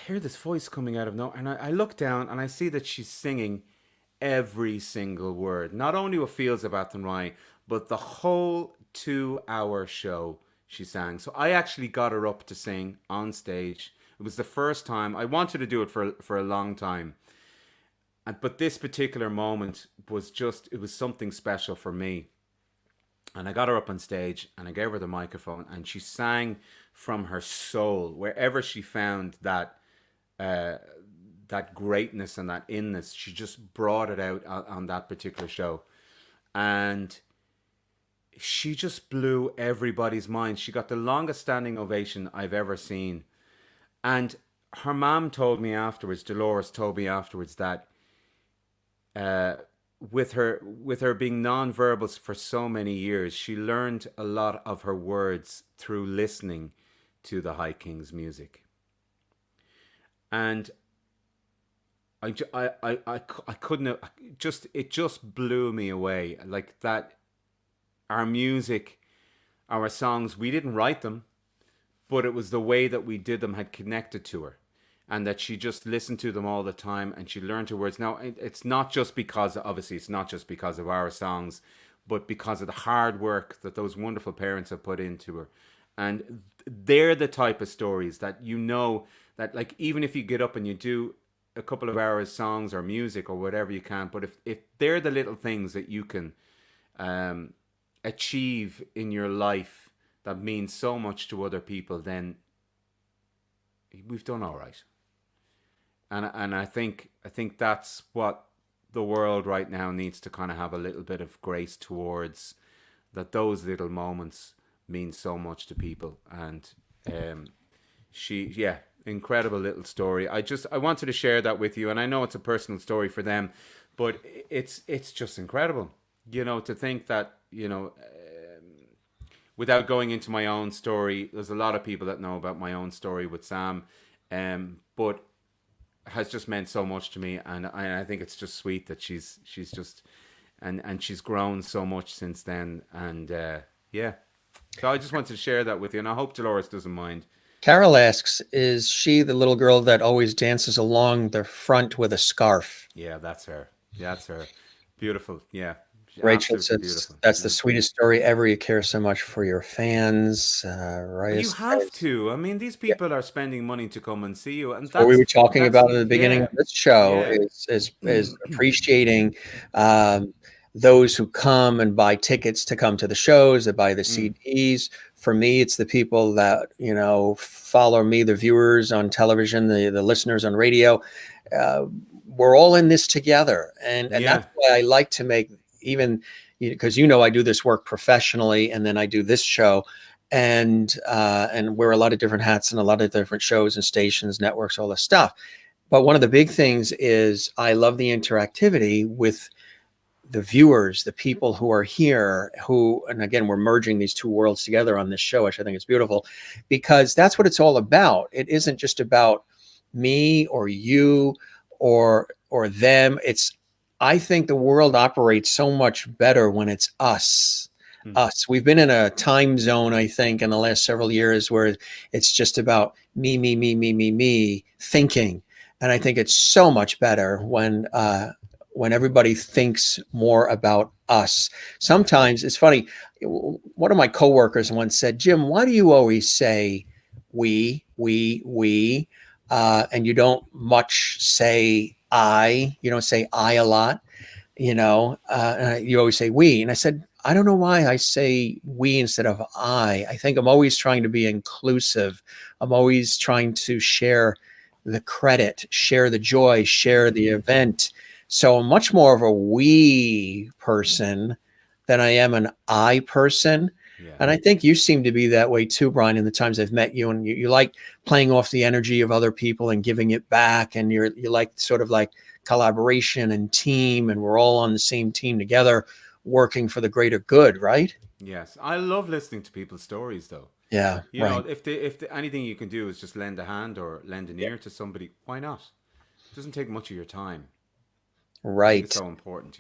hear this voice coming out of nowhere. And I look down and I see that she's singing every single word. Not only what Fields of Athenry, but the whole 2-hour show she sang. So I actually got her up to sing on stage. It was the first time. I wanted to do it for a long time. But this particular moment was it was something special for me. And I got her up on stage and I gave her the microphone and she sang from her soul, wherever she found that greatness and that inness. She just brought it out on that particular show. And she just blew everybody's mind. She got the longest standing ovation I've ever seen. And her mom told me afterwards, Dolores told me afterwards, that with her being non-verbal for so many years, she learned a lot of her words through listening to the High Kings music. And I couldn't have, it just blew me away. Like that, our music, our songs, we didn't write them, but it was the way that we did them had connected to her. And that she just listened to them all the time and she learned her words. Now, it's not just because, obviously, it's not just because of our songs, but because of the hard work that those wonderful parents have put into her. And they're the type of stories that that, like, even if you get up and you do a couple of hours songs or music or whatever you can, but if they're the little things that you can achieve in your life that means so much to other people, then we've done all right. And I think that's what the world right now needs to kind of have a little bit of grace towards that. Those little moments mean so much to people. And incredible little story. I wanted to share that with you, and I know it's a personal story for them, but it's just incredible, to think that, without going into my own story, there's a lot of people that know about my own story with Sam, but has just meant so much to me, and I think it's just sweet that she's just and she's grown so much since then, and so I just wanted to share that with you, and I hope Dolores doesn't mind. Carol asks, is she the little girl that always dances along the front with a scarf? Yeah, that's her. That's her. Beautiful. Yeah. Rachel says, that's the sweetest story ever. You care so much for your fans. Right? You have to. I mean, these people are spending money to come and see you. And that's what we were talking about at the beginning of this show is appreciating those who come and buy tickets to come to the shows, that buy the CDs. For me, it's the people that, follow me, the viewers on television, the listeners on radio. We're all in this together. And that's why I like to make, even because, I do this work professionally, and then I do this show and wear a lot of different hats and a lot of different shows and stations, networks, all this stuff. But one of the big things is I love the interactivity with the viewers, the people who are here, and again, we're merging these two worlds together on this show, which I think is beautiful, because that's what it's all about. It isn't just about me or you or them. I think the world operates so much better when it's us. Us. We've been in a time zone, I think, in the last several years where it's just about me thinking. And I think it's so much better when everybody thinks more about us. Sometimes it's funny. One of my coworkers once said, Jim, why do you always say we, and you don't much say I? You don't say I a lot, you always say we. And I said, I don't know why I say we instead of I. I think I'm always trying to be inclusive. I'm always trying to share the credit, share the joy, share the event. So I'm much more of a we person than I am an I person. Yeah. And I think you seem to be that way too, Brian, in the times I've met you. And you like playing off the energy of other people and giving it back. And you like sort of like collaboration and team. And we're all on the same team together, working for the greater good, right? Yes. I love listening to people's stories, though. Yeah. You know, if anything you can do is just lend a hand or lend an ear to somebody, why not? It doesn't take much of your time. Right. It's so important,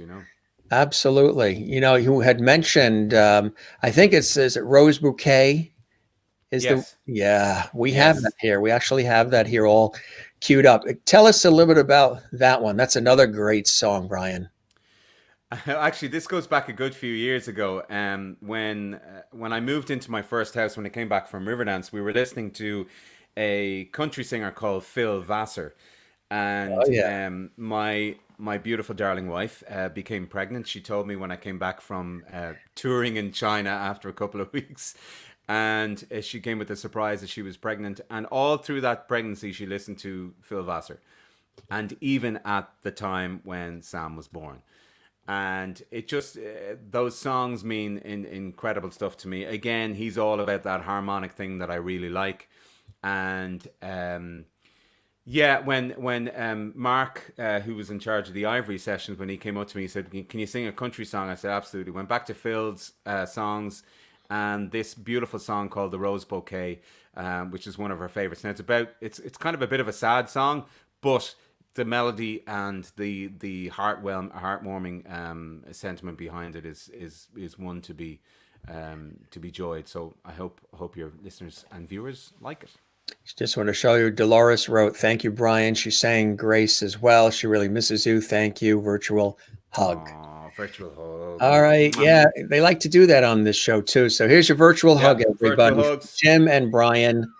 Absolutely. You had mentioned, I think is it Rose Bouquet? We have that here. We actually have that here all queued up. Tell us a little bit about that one. That's another great song, Brian. Actually, this goes back a good few years ago. When I moved into my first house, when I came back from Riverdance, we were listening to a country singer called Phil Vassar. And my beautiful darling wife became pregnant. She told me when I came back from touring in China after a couple of weeks, and she came with a surprise that she was pregnant. And all through that pregnancy, she listened to Phil Vassar, and even at the time when Sam was born. And it just those songs mean incredible stuff to me. Again, he's all about that harmonic thing that I really like, and. When Mark, who was in charge of the Ivory sessions, when he came up to me, he said, can you sing a country song? I said, absolutely. Went back to Phil's songs, and this beautiful song called The Rose Bouquet, which is one of our favorites. Now, it's kind of a bit of a sad song, but the melody and the heartwarming sentiment behind it is one to be joyed. So I hope your listeners and viewers like it. Just want to show you, Dolores wrote, thank you, Brian. She's saying grace as well. She really misses you. Thank you. Virtual hug. Aww, virtual hug. All right. Yeah, they like to do that on this show too. So here's your virtual hug, everybody. Jim and Brian,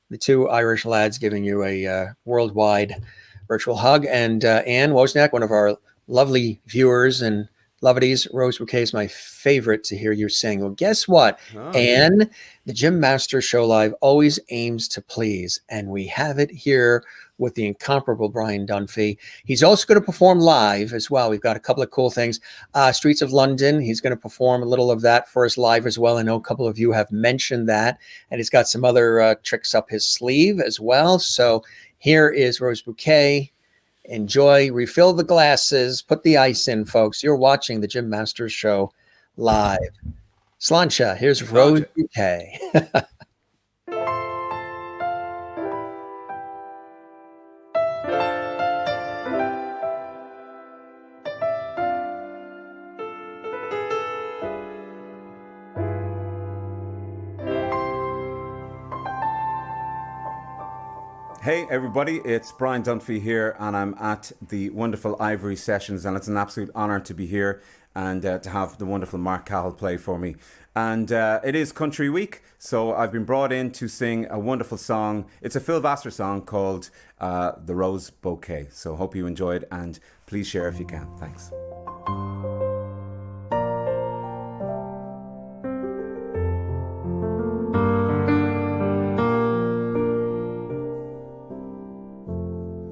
the two Irish lads, giving you a worldwide virtual hug. And Ann Wozniak, one of our lovely viewers and Lovedies, Rose Bouquet is my favorite to hear you sing. Well, guess what? Oh. And the Jim Master Show Live always aims to please. And we have it here with the incomparable Brian Dunphy. He's also going to perform live as well. We've got a couple of cool things. Streets of London, he's going to perform a little of that for us live as well. I know a couple of you have mentioned that. And he's got some other tricks up his sleeve as well. So here is Rose Bouquet. Enjoy, refill the glasses, put the ice in, folks. You're watching the Jim Masters Show live. Sláinte, here's Rose Bouquet. Hey everybody, it's Brian Dunphy here, and I'm at the wonderful Ivory Sessions, and it's an absolute honour to be here and to have the wonderful Mark Cahill play for me. And it is Country Week, so I've been brought in to sing a wonderful song. It's a Phil Vassar song called The Rose Bouquet. So hope you enjoyed, and please share if you can. Thanks.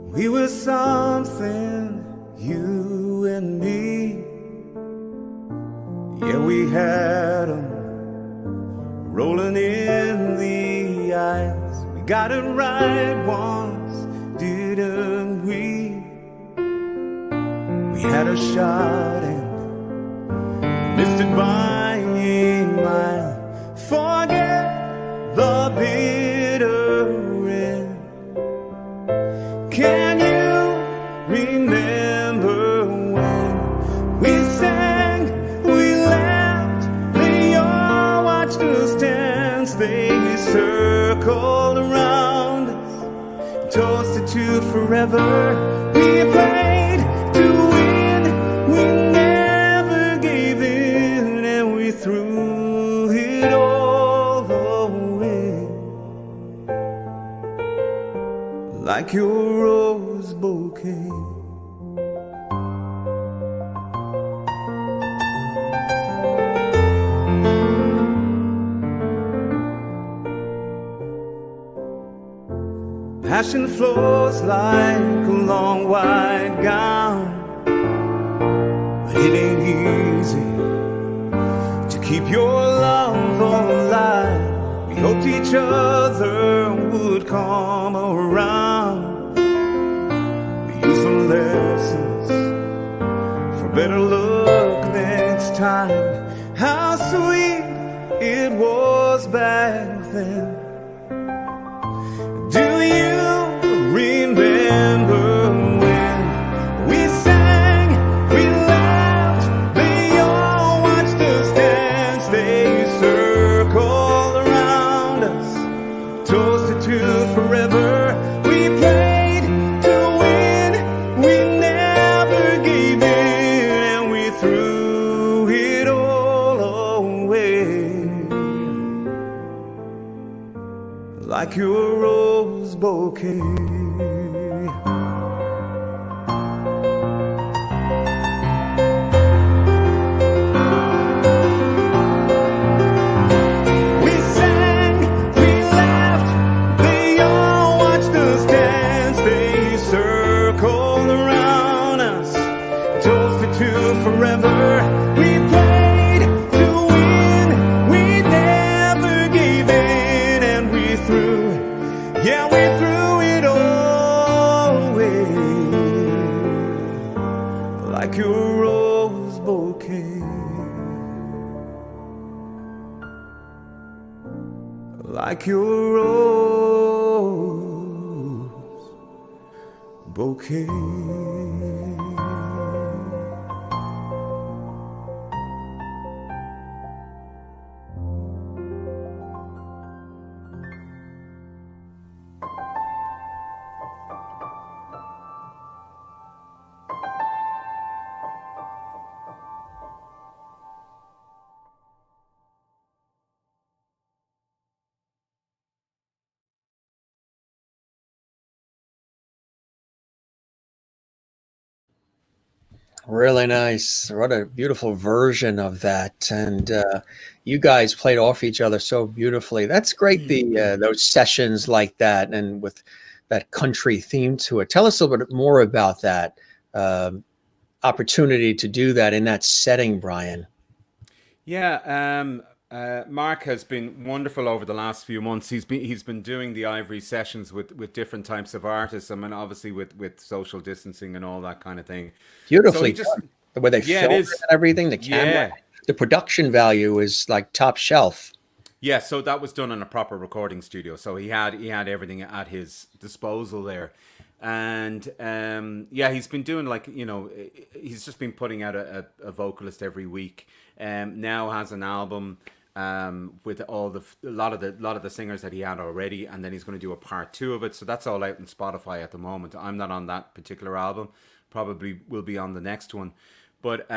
We were something, you and me. Yeah, we had 'em rolling in the eyes. We got it right once, didn't we? We had a shot and missed it by a mile. Forget the bitter end. Can you remember when we sang, we laughed, they all watched us dance, they circled around us, toasted to forever, we played to win, we never gave in, and we threw it all away, like your rose bouquet. Passion flows like a long white gown, but it ain't easy to keep your love alive. We hoped each other would come around. We used some lessons for better luck next time. How sweet it was back then. Do you remember when we sang, we laughed, they all watched us dance, they circled around us, toasted to forever, we played to win, we never gave in, and we threw it all away, like your rose bouquet. We sang, we laughed, they all watched us dance, they circled around us, toasted to forever, we played to win, we never gave in, and we threw, yeah, we threw it all away, like your rose bouquet, like your rose bouquet. Really nice. What a beautiful version of that. And you guys played off each other so beautifully. That's great. Those sessions like that and with that country theme to it. Tell us a little bit more about that opportunity to do that in that setting, Brian. Yeah, Mark has been wonderful over the last few months. He's been doing the Ivory sessions with different types of artists. I mean, obviously with social distancing and all that kind of thing. Beautifully So done. The way they film it and everything, the camera, the production value is like top shelf. Yeah, so that was done in a proper recording studio. So he had everything at his disposal there. And he's been doing he's just been putting out a vocalist every week. Now has an album with a lot of the singers that he had already, and then he's going to do a part 2 of it. So that's all out on Spotify at the moment. I'm not on that particular album. Probably will be on the next one. But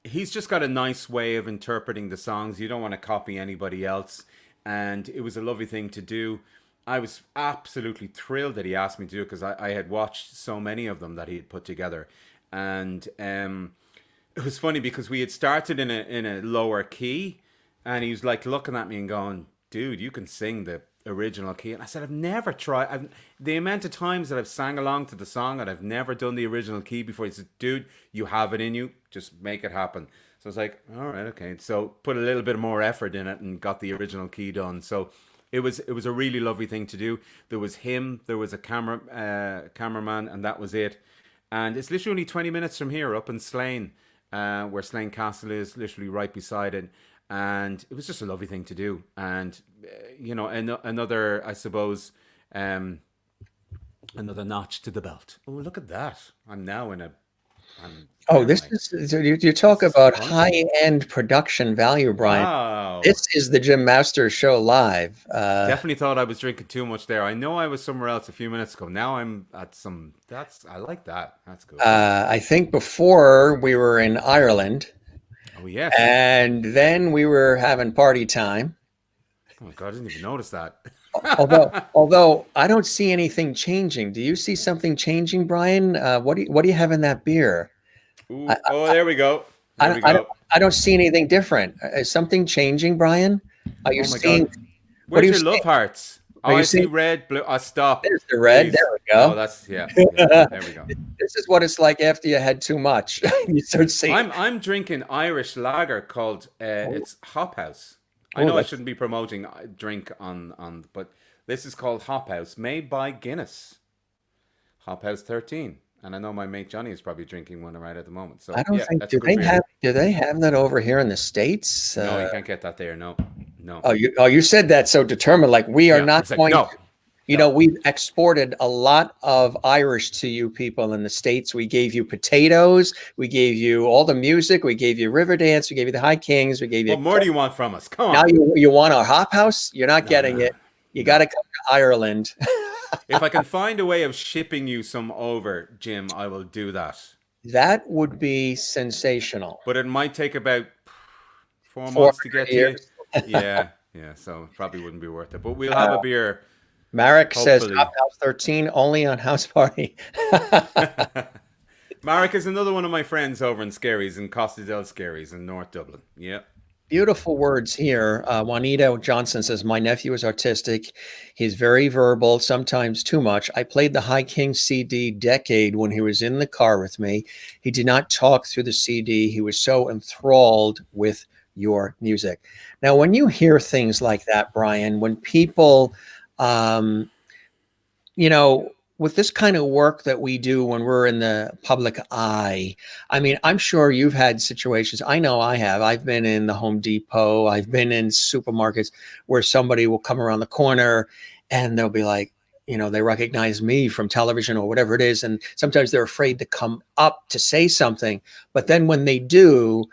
he's just got a nice way of interpreting the songs. You don't want to copy anybody else. And it was a lovely thing to do. I was absolutely thrilled that he asked me to do it because I had watched so many of them that he had put together. And it was funny because we had started in a lower key, and he was like looking at me and going, dude, you can sing the original key. And I said, I've never tried. The amount of times that I've sang along to the song and I've never done the original key before. He said, dude, you have it in you. Just make it happen. So I was like, all right, okay. So put a little bit more effort in it and got the original key done. So it was a really lovely thing to do. There was him, there was a cameraman, and that was it. And it's literally only 20 minutes from here up in Slane, where Slane Castle is, literally right beside it. And it was just a lovely thing to do. And, another, I suppose, another notch to the belt. Oh, look at that. I'm now in a... you talk about high-end production value, Brian. Wow. This is the Jim Masters Show live. Definitely thought I was drinking too much there. I know I was somewhere else a few minutes ago. Now I'm at I like that. That's good. I think before we were in Ireland. Oh, yes. And then we were having party time. Oh, God, I didn't even notice that. although I don't see anything changing. Do you see something changing, Brian? What do you have in that beer? Ooh, there we go. I don't see anything different. Is something changing, Brian? Are you seeing? God. Where's your love hearts? I see red, blue. Stop. There's the red. Please. There we go. Oh, that's yeah. There we go. This is what it's like after you had too much. You start seeing. I'm drinking Irish lager called it's Hop House. I know I shouldn't be promoting drink on, but this is called Hop House, made by Guinness. Hop House 13. And I know my mate Johnny is probably drinking one right at the moment. So I don't think do they have that over here in the States? No, you can't get that there. No. Oh, you said that so determined, like we are not going. No. We've exported a lot of Irish to you people in the States. We gave you potatoes. We gave you all the music. We gave you Riverdance. We gave you the High Kings. We gave you. What more do you want from us? Come on. Now you want our Hop House? You're not getting it. You got to come to Ireland. If I can find a way of shipping you some over, Jim, I will do that. That would be sensational. But it might take about 4 months to get years. To you. Yeah. So it probably wouldn't be worth it. But we'll have a beer. Marek says Hop House 13 only on House Party. Marek is another one of my friends over in Skerries, in Costa del Skerries in North Dublin. Yeah. Beautiful words here. Juanita Johnson says, my nephew is artistic. He's very verbal, sometimes too much. I played the High King CD Decade when he was in the car with me. He did not talk through the CD. He was so enthralled with your music. Now, when you hear things like that, Brian, when people, with this kind of work that we do when we're in the public eye, I mean, I'm sure you've had situations. I know I have. I've been in the Home Depot. I've been in supermarkets where somebody will come around the corner and they'll be like, they recognize me from television or whatever it is. And sometimes they're afraid to come up to say something. But then when they do,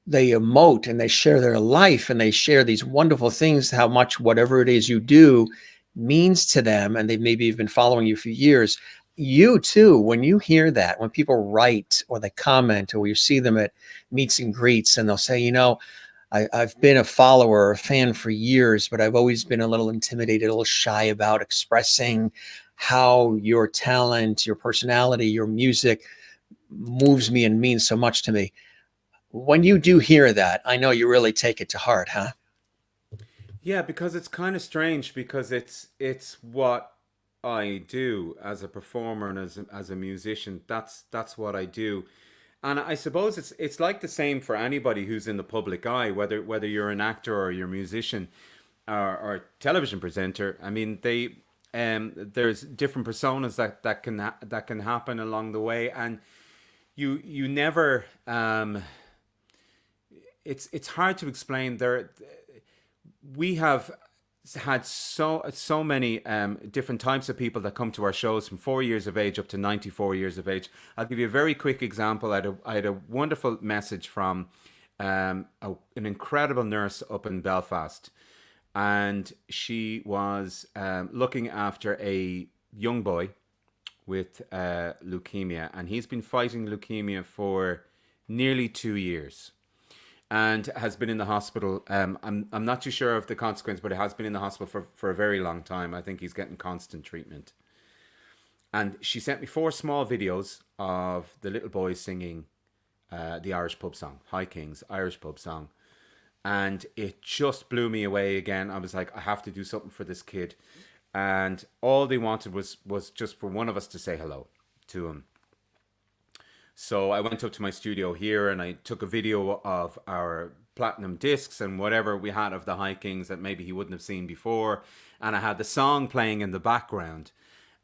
they emote and they share their life and they share these wonderful things, how much whatever it is you do means to them, and they maybe have been following you for years. You too, when you hear that, when people write or they comment or you see them at meets and greets and they'll say, I've been a follower, a fan for years, but I've always been a little intimidated, a little shy about expressing how your talent, your personality, your music moves me and means so much to me. When you do hear that, I know you really take it to heart, huh? Yeah, because it's kind of strange because it's what I do as a performer and as a musician. That's what I do. And I suppose it's like the same for anybody who's in the public eye, whether you're an actor or you're a musician or television presenter. I mean, there's different personas that can happen along the way, and you never. It's hard to explain. We have had so many different types of people that come to our shows from 4 years of age up to 94 years of age. I'll give you a very quick example. I had a wonderful message from an incredible nurse up in Belfast, and she was looking after a young boy with leukemia, and he's been fighting leukemia for nearly 2 years. And has been in the hospital. I'm not too sure of the consequence, but it has been in the hospital for a very long time. I think he's getting constant treatment. And she sent me 4 small videos of the little boy singing the Irish pub song, High Kings, Irish pub song. And it just blew me away again. I was like, I have to do something for this kid. And all they wanted was just for one of us to say hello to him. So I went up to my studio here and I took a video of our platinum discs and whatever we had of the High Kings that maybe he wouldn't have seen before. And I had the song playing in the background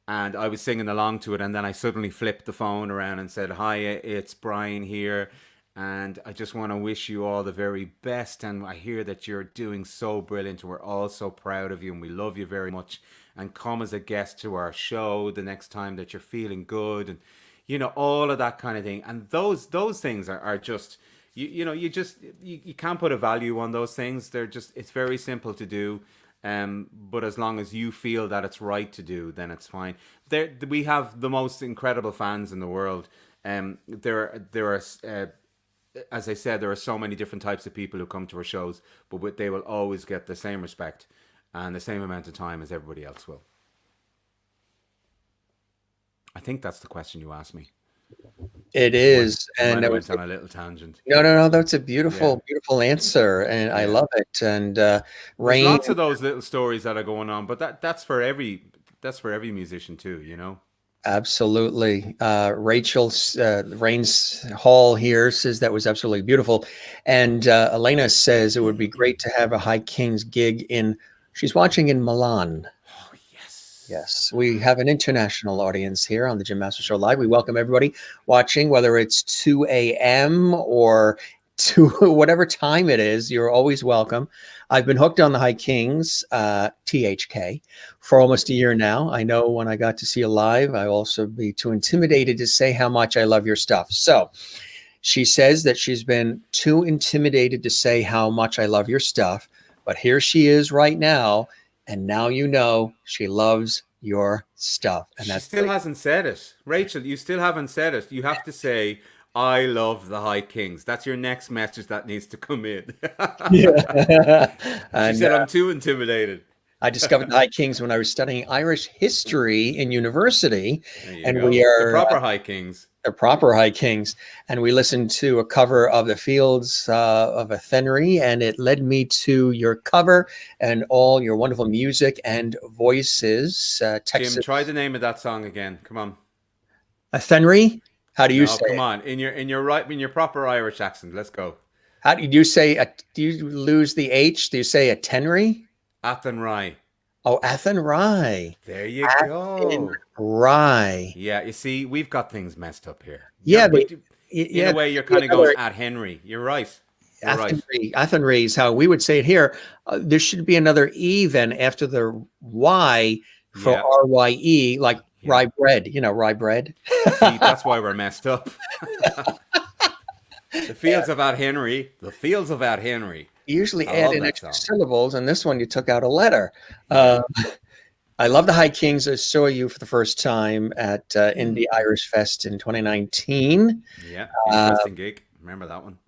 and I was singing along to it. And then I suddenly flipped the phone around and said, hi, it's Brian here. And I just want to wish you all the very best. And I hear that you're doing so brilliant. We're all so proud of you and we love you very much. And come as a guest to our show the next time that you're feeling good. And you know, all of that kind of thing. And those things are just, you can't put a value on those things. They're just, it's very simple to do. But as long as you feel that it's right to do, then it's fine. We have the most incredible fans in the world. There are, as I said, there are so many different types of people who come to our shows, but they will always get the same respect and the same amount of time as everybody else will. I think that's the question you asked me. It is. And I went on a little tangent. No. That's a beautiful answer. And I love it. And There's lots of those little stories that are going on, but that's for every musician too, you know? Absolutely. Rachel's Rains Hall here says that was absolutely beautiful. And Elena says it would be great to have a High Kings gig she's watching in Milan. Yes, we have an international audience here on the Jim Master Show Live. We welcome everybody watching, whether it's 2 a.m. or whatever time it is. You're always welcome. I've been hooked on the High Kings, THK, for almost a year now. I know when I got to see you live, I'll also be too intimidated to say how much I love your stuff. So she says that she's been too intimidated to say how much I love your stuff. But here she is right now. And now you know she loves your stuff. And she still hasn't said it. Rachel, you still haven't said it. You have to say, I love the High Kings. That's your next message that needs to come in. Yeah. She said, I'm too intimidated. I discovered the High Kings when I was studying Irish history in university. And go. We are the proper High Kings. The proper High Kings. And we listened to a cover of The Fields of Athenry, and it led me to your cover and all your wonderful music and voices. Jim, try the name of that song again. Come on. Athenry? How do you say come it? on. In your proper Irish accent. Let's go. How do you say do you lose the H? Do you say Athenry? Athenry. Oh, Athenry. There you go. Athenry. Yeah, you see, we've got things messed up here. Yeah, but in a way, you're kind of going at Henry. You're right. Athenry is how we would say it here. There should be another E then after the Y for RYE, like rye bread. You know, rye bread. See, that's why we're messed up. The Fields of Athenry. The Fields of Athenry. You usually add in extra syllables, and this one you took out a letter. I love the High Kings. I saw you for the first time at Indie Irish Fest in 2019. Yeah, interesting gig. Remember that one.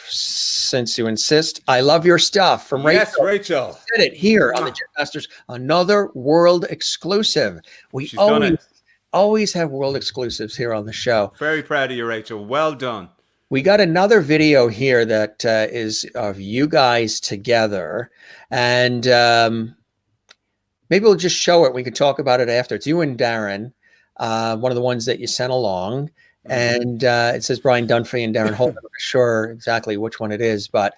Since you insist, I love your stuff from Rachel. Yes, Rachel. Said it here on the Jim Masters, another world exclusive. We always always have world exclusives here on the show. Very proud of you, Rachel. Well done. We got another video here that is of you guys together, and maybe we'll just show it. We can talk about it after. It's you and Darren, one of the ones that you sent along, and it says Brian Dunphy and Darren Holden. I'm not sure exactly which one it is, but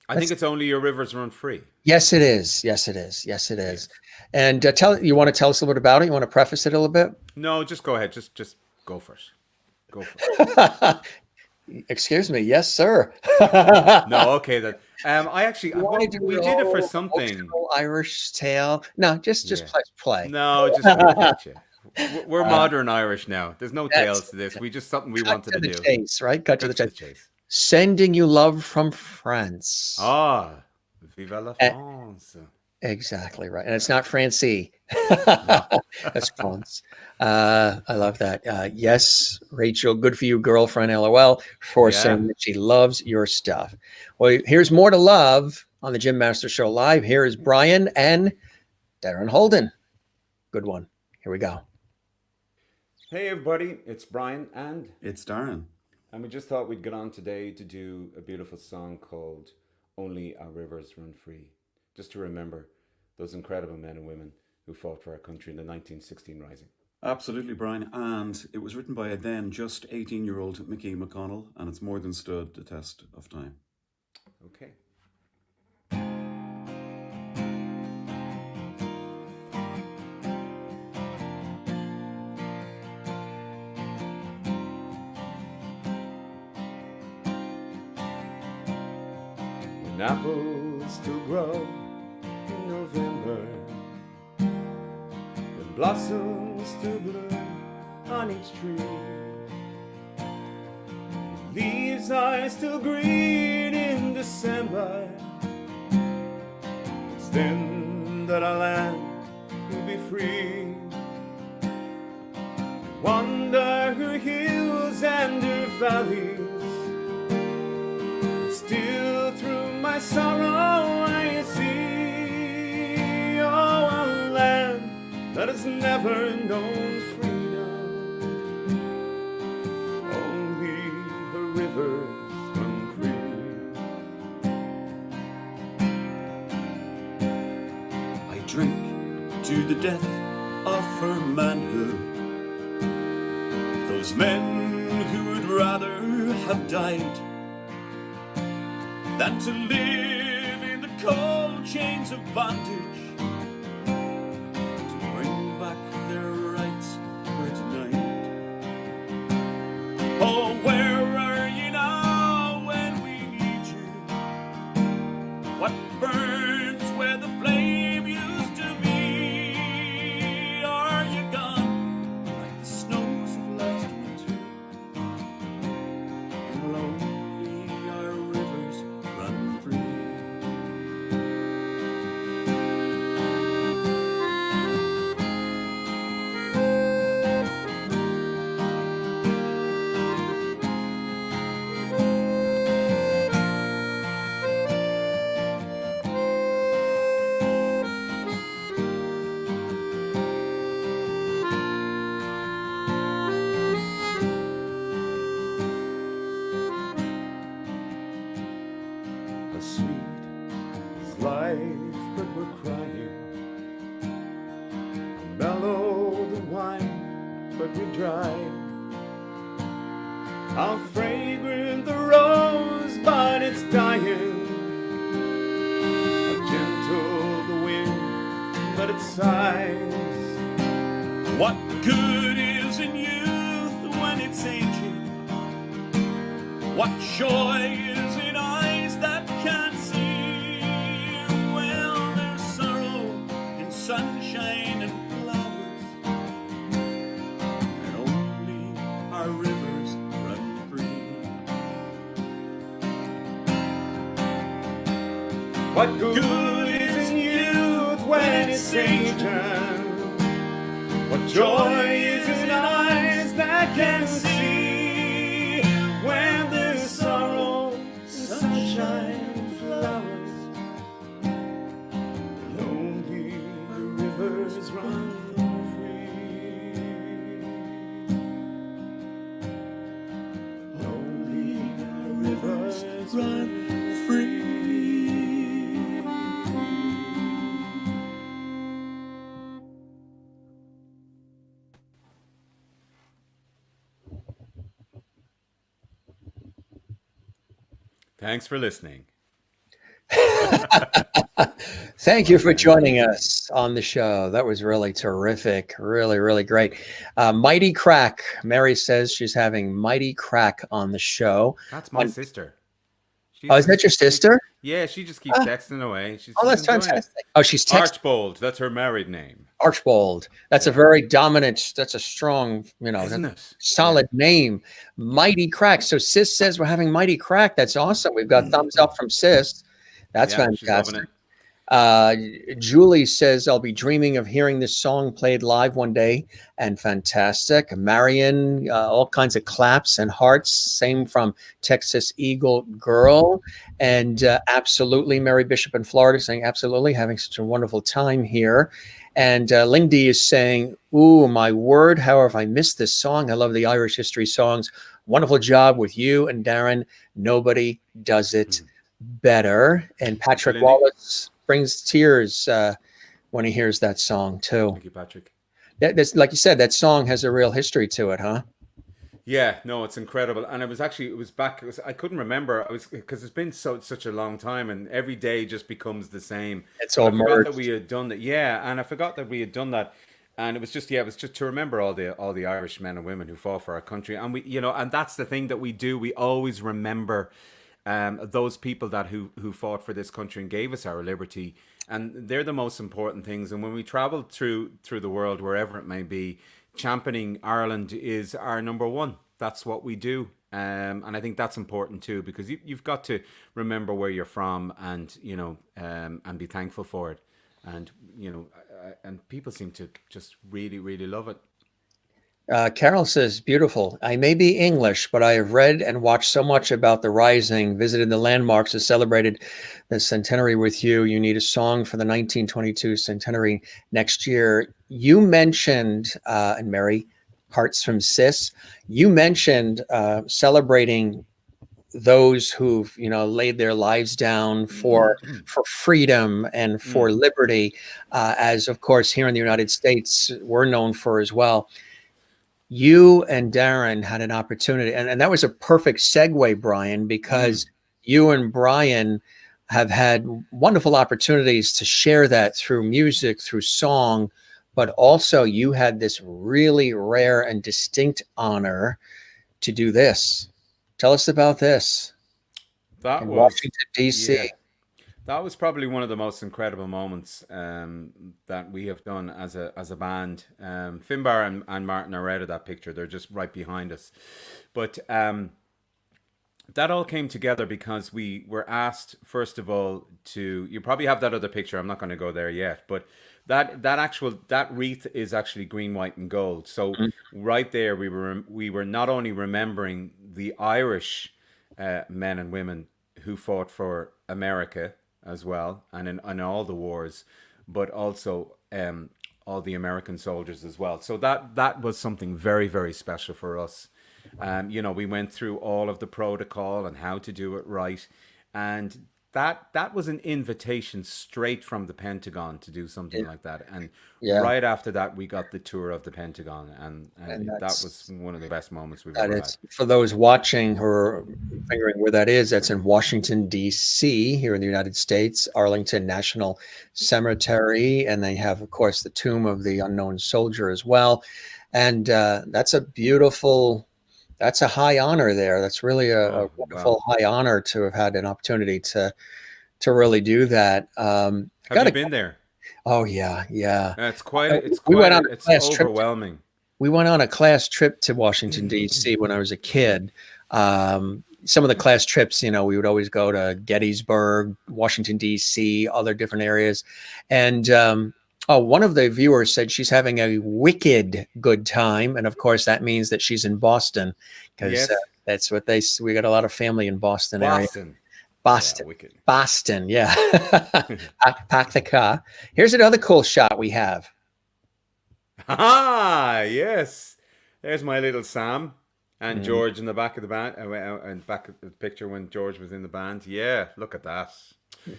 I think it's Only Your Rivers Run Free. yes, it is. Yes, it is. Yes, it is. And you want to tell us a little bit about it? You want to preface it a little bit? No, just go ahead. Just go for it. Go for it. Excuse me. Yes, sir. No, okay. That I actually we did it for something. Irish tale. No, just play. No, just leave it. We're modern Irish now. There's no tales to this. We just something we wanted to do. Chase, right? Cut to the chase. Sending you love from France. Ah, Viva la France. Exactly right. And it's not Francie. That's France. I love that. Yes, Rachel, good for you, girlfriend, LOL, for saying that she loves your stuff. Well, here's more to love on the Jim Master Show Live. Here is Brian and Darren Holden. Good one. Here we go. Hey, everybody. It's Brian and It's Darren. And we just thought we'd get on today to do a beautiful song called Only Our Rivers Run Free, just to remember those incredible men and women who fought for our country in the 1916 Rising. Absolutely, Brian. And it was written by a then just 18-year-old Mickey McConnell, and it's more than stood the test of time. Okay. When apples still grow in November, when blossoms still bloom on each tree, when leaves are still green in December, it's then that our land will be free. Wander her hills and her valleys, still through my sorrow I see, oh, a land that has never known freedom. Only her rivers run free. I drink to the death of her manhood, those men who would rather have died than to live in the cold chains of bondage, to bring back their rights for tonight. Oh, where are you now when we need you? What burns where the flame used to be? Are you gone like the snows of last winter? And will only our rivers run free? How sweet is life, but we're crying. How mellow the wine, but we're dry. How fragrant the rose, but it's dying. How gentle the wind, but it sighs. What good is in youth when it's aging? What joy is in eyes that can't see? Well, there's sorrow in sunshine and flowers, and only our rivers run free. What good is in youth when it's ancient? What joy is in eyes that can see? When there's sorrow, sunshine, and flowers, only the rivers run free. Thanks for listening. Thank you for joining us on the show. That was really terrific. Really, really great. Mighty Criac. Mary says she's having Mighty Criac on the show. That's my sister. Oh, is that your sister? Yeah, she just keeps texting away. She's Oh, that's enjoying it. fantastic. Oh, she's texting. Archbold. That's her married name. Archbold. That's a very dominant, that's a strong, Isn't it? solid name. Mighty Criac. So Sis says we're having Mighty Criac. That's awesome. We've got thumbs up from Sis. That's Yeah, she's loving fantastic. it. Julie says, I'll be dreaming of hearing this song played live one day. And fantastic. Marion, all kinds of claps and hearts. Same from Texas Eagle Girl. And absolutely, Mary Bishop in Florida saying, absolutely, having such a wonderful time here. And Lindy is saying, ooh, my word, how have I missed this song? I love the Irish history songs. Wonderful job with you and Darren. Nobody does it better. And Patrick Lindy. Wallace brings tears when he hears that song too. Thank you, Patrick. That's, like you said, that song has a real history to it, huh? Yeah, no, it's incredible. And it was back, I couldn't remember. Because it's been such a long time, and every day just becomes the same. It's all I forgot merged. that we had done that. Yeah, and I forgot that we had done that. And it was just to remember all the Irish men and women who fought for our country. And and that's the thing that we do. We always remember those people who fought for this country and gave us our liberty. And they're the most important things. And when we travel through the world, wherever it may be, championing Ireland is our number one. That's what we do. And I think that's important too, because you've got to remember where you're from, and and be thankful for it. And and people seem to just really, really love it. Carol says, beautiful. I may be English, but I have read and watched so much about the Rising, visited the landmarks, and celebrated the centenary with you. You need a song for the 1922 centenary next year. You mentioned, and Mary, Hearts from Sis, you mentioned celebrating those who've laid their lives down for freedom and for liberty, as of course here in the United States we're known for as well. You and Darren had an opportunity, and that was a perfect segue, Brian, because you and Brian have had wonderful opportunities to share that through music, through song, but also you had this really rare and distinct honor to do this. Tell us about this. That in was Washington, D.C. yeah. That was probably one of the most incredible moments that we have done as a band. Finbar and Martin are out of that picture. They're just right behind us. But that all came together because we were asked, first of all, you probably have that other picture. I'm not going to go there yet. But that wreath is actually green, white, and gold. So right there, we were not only remembering the Irish men and women who fought for America as well, and in all the wars, but also all the American soldiers as well. So that was something very, very special for us. We went through all of the protocol and how to do it right, and that was an invitation straight from the Pentagon to do something like that. And right after that, we got the tour of the Pentagon, and that was one of the best moments we've ever had. For those watching who are figuring where that is, that's in Washington, D.C., here in the United States, Arlington National Cemetery. And they have, of course, the tomb of the unknown soldier as well. And that's a high honor there. That's really a wonderful high honor to have had an opportunity to really do that. Have you been there? Oh yeah. It's overwhelming. We went on a class trip to Washington, D.C. when I was a kid. Some of the class trips, we would always go to Gettysburg, Washington, D.C., other different areas. And one of the viewers said she's having a wicked good time. And of course, that means that she's in Boston, because that's what we got a lot of family in Boston area. Boston, yeah. Pack the car. Here's another cool shot we have. Yes. There's my little Sam and George in the back of the band, and back of the picture when George was in the band. Yeah, look at that.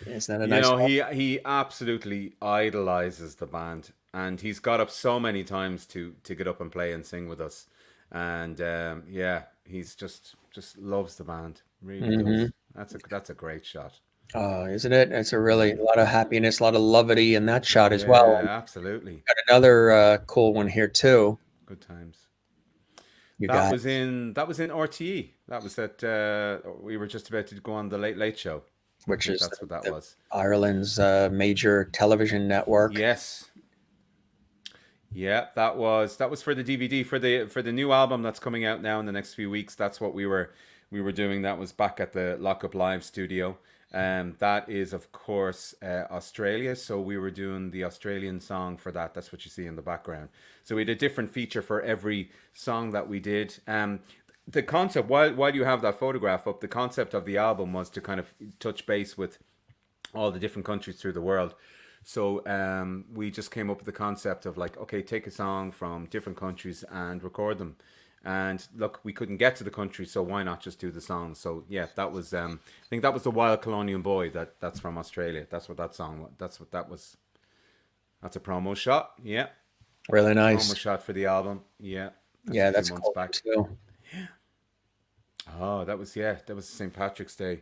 Isn't that a nice he absolutely idolizes the band, and he's got up so many times to get up and play and sing with us. and yeah, he's just loves the band, really Hmm. does. That's a great shot. Oh, isn't it? It's a really a lot of happiness, a lot of levity in that shot as well. Yeah, absolutely. Got another cool one here too. Good times. You That got, was in RTE. That was at we were just about to go on the Late Late Show. I which think is that's what that the was. Ireland's major television network. Yes. Yeah, that was for the DVD for the new album that's coming out now in the next few weeks. That's what we were doing. That was back at the Lockup Live studio. That is of course Australia. So we were doing the Australian song for that. That's what you see in the background. So we did a different feature for every song that we did. The concept, while you have that photograph up, the concept of the album was to kind of touch base with all the different countries through the world. So we just came up with the concept of like, okay, take a song from different countries and record them. And look, we couldn't get to the country, so why not just do the song? So yeah, that was I think that was the Wild Colonial Boy. That's from Australia. That's what that song. That's what that was. That's a promo shot. Yeah, Really promo nice. shot for the album. Yeah, Yeah, a that's few months cool back. too. Oh, that was St. Patrick's Day.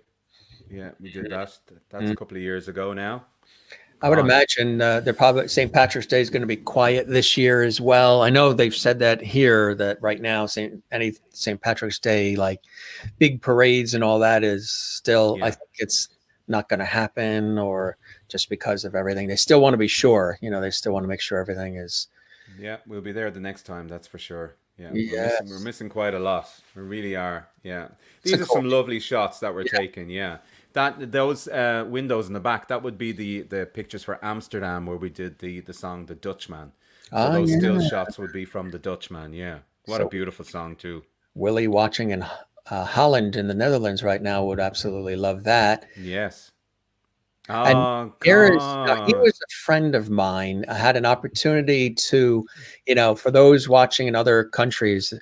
Yeah, we did that. That's a couple of years ago now. I would Gone. imagine they're probably St. Patrick's Day is going to be quiet this year as well. I know they've said that here that right now St. Patrick's Day like big parades and all that is still I Yeah. think it's not going to happen or just because of everything. They still want to be sure, they still want to make sure everything is Yeah, we'll be there the next time, that's for sure. Yeah, Yes. we're missing quite a lot. We really are. Yeah, It's these a are some cool- lovely shots that were taken. Yeah, those windows in the back, that would be the pictures for Amsterdam where we did the song "The Dutchman." So Ah, those still yeah. shots would be from "The Dutchman." Yeah, what a So- beautiful song too. Willie watching in Holland in the Netherlands right now would absolutely love that. Yes. And Oh here is God. he was a friend of mine. I had an opportunity to, for those watching in other countries,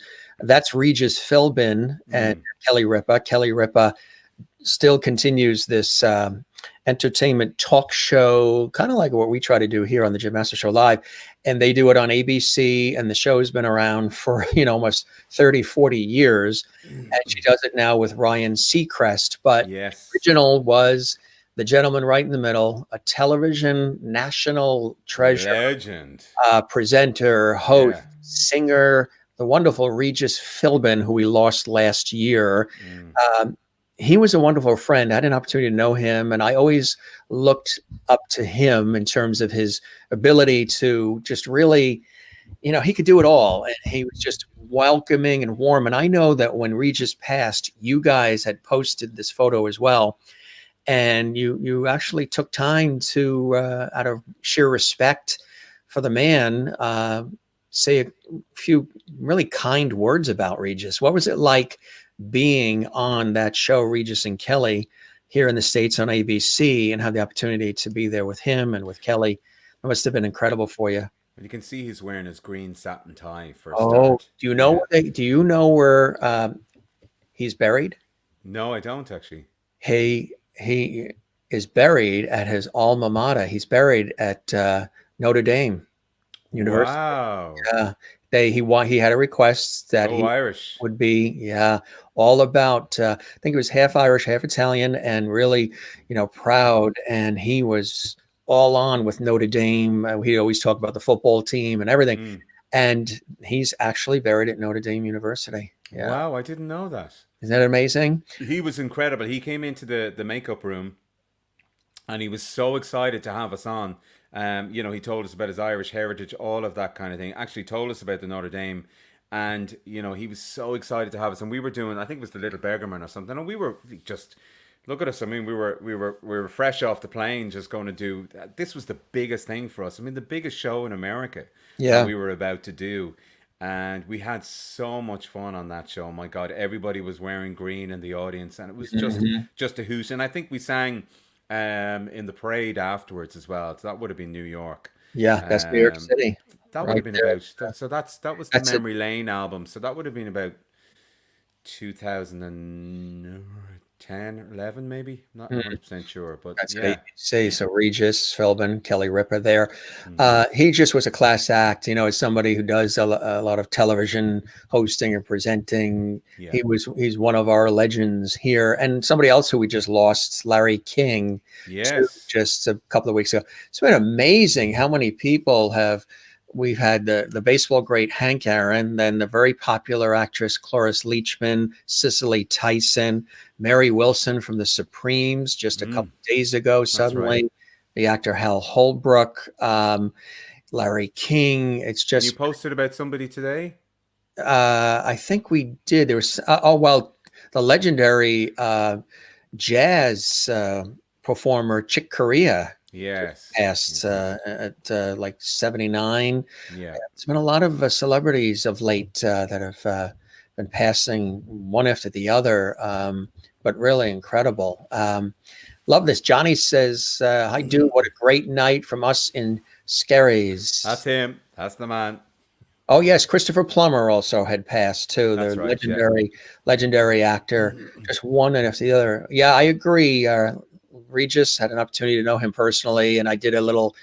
that's Regis Philbin and Kelly Ripa. Kelly Ripa still continues this entertainment talk show, kind of like what we try to do here on the Jim Master Show Live. And they do it on ABC, and the show has been around for, almost 30, 40 years. And she does it now with Ryan Seacrest. But Yes. original was the gentleman right in the middle, a television national treasure, Legend. presenter, host, Yeah. singer, the wonderful Regis Philbin, who we lost last year. He was a wonderful friend. I had an opportunity to know him, and I always looked up to him in terms of his ability to just really, he could do it all. And he was just welcoming and warm. And I know that when Regis passed, you guys had posted this photo as well. And you actually took time to, out of sheer respect for the man, say a few really kind words about Regis. What was it like being on that show, Regis and Kelly, here in the States on ABC, and have the opportunity to be there with him and with Kelly? It must have been incredible for you. And you can see he's wearing his green satin tie for a Oh, start. do you know where he's buried? No, I don't actually. He is buried at his alma mater. He's buried at Notre Dame University. Wow. Yeah, he had a request that Oh, he Irish. would be all about. I think it was half Irish, half Italian, and really proud. And he was all on with Notre Dame. He always talked about the football team and everything. And he's actually buried at Notre Dame University. Yeah, Wow, I didn't know that. isn't that amazing? He was incredible. He came into the makeup room and he was so excited to have us on. He told us about his Irish heritage, all of that kind of thing. Actually told us about the Notre Dame. And, he was so excited to have us. And we were doing, I think it was the Little Bergerman or something. And we were just, look at us. I mean, we were fresh off the plane just going to do, this was the biggest thing for us. I mean, the biggest show in America that we were about to do. And we had so much fun on that show. My God, everybody was wearing green in the audience, and it was just a hoot. And I think we sang in the parade afterwards as well. So that would have been New York. Yeah, that's New York City. That would Right have been there. about. So that was the That's it. Memory Lane album. So that would have been about 2002 10 or 11 maybe, not 100% sure, but That's what yeah. I say. So Regis Philbin, Kelly Ripa there. Mm. He just was a class act, as somebody who does a lot of television hosting or presenting. Yeah. He's one of our legends here. And somebody else who we just lost, Larry King, Yes. just a couple of weeks ago. It's been amazing how many people we've had the baseball great Hank Aaron, then the very popular actress Cloris Leachman, Cicely Tyson, Mary Wilson from the Supremes just a couple of days ago. Suddenly, the actor Hal Holbrook, Larry King. It's just. You posted about somebody today? I think we did. There was the legendary jazz performer Chick Corea. Yes. Passed at like 79. Yeah. There's been a lot of celebrities of late that have been passing one after the other, but really incredible. Love this. Johnny says, hi, dude. What a great night from us in Skerries. That's him. That's the man. Oh, yes. Christopher Plummer also had passed, too. That's The right, legendary actor. Just one after the other. Yeah, I agree. Regis had an opportunity to know him personally, and I did a little.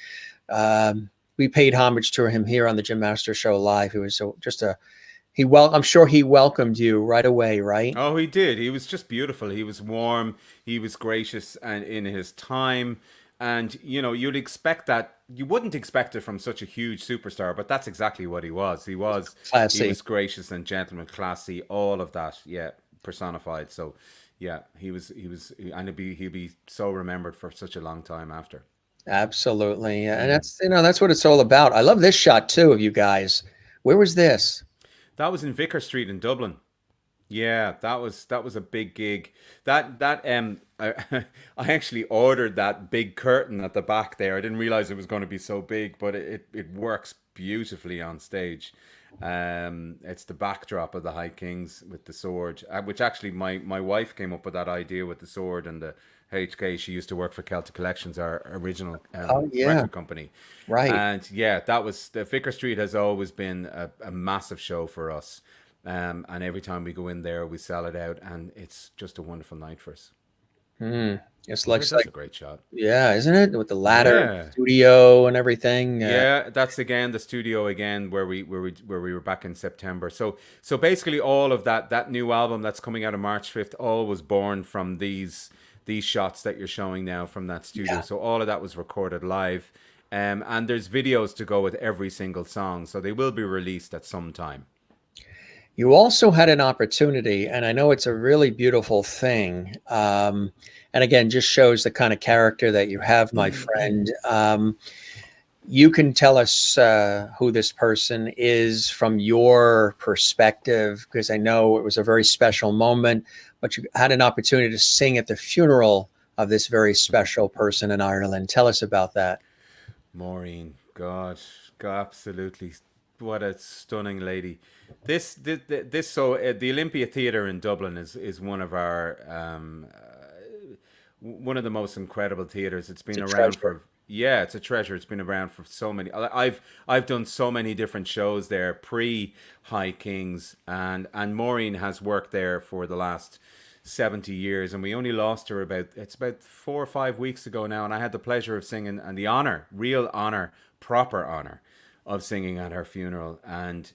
We paid homage to him here on the Jim Master Show live. He was I'm sure he welcomed you right away, right? Oh, he did. He was just beautiful. He was warm. He was gracious, and in his time. And you'd expect that. You wouldn't expect it from such a huge superstar, but that's exactly what he was. He was classy. He was gracious and gentleman, classy, all of that. Yeah, personified. So. Yeah, he was, and he'll be so remembered for such a long time after. Absolutely, and that's what it's all about. I love this shot too of you guys. Where was this? That was in Vicar Street in Dublin. Yeah, that was a big gig. I actually ordered that big curtain at the back there. I didn't realize it was going to be so big, but it works beautifully on stage. It's the backdrop of the High Kings with the sword, which actually my wife came up with that idea with the sword and the HK. She used to work for Celtic Collections, our original record company. Right. And yeah, that was the Vicar Street has always been a massive show for us. And every time we go in there, we sell it out, and it's just a wonderful night for us. It's like a great shot. Yeah, isn't it? With the ladder, studio, and everything. Yeah, that's again the studio again where we were back in September. So basically all of that new album that's coming out on March 5th all was born from these shots that you're showing now from that studio. Yeah. So all of that was recorded live, and there's videos to go with every single song. So they will be released at some time. You also had an opportunity, and I know it's a really beautiful thing. And again, just shows the kind of character that you have, my friend. You can tell us who this person is from your perspective, because I know it was a very special moment, but you had an opportunity to sing at the funeral of this very special person in Ireland. Tell us about that. Maureen, God, absolutely. What a stunning lady. The Olympia Theatre in Dublin is one of our one of the most incredible theatres. It's been around for it's a treasure. It's been around for so many. I've done so many different shows there pre High Kings, and Maureen has worked there for the last 70 years, and we only lost her about 4 or 5 weeks ago now, and I had the pleasure of singing and the proper honor of singing at her funeral, and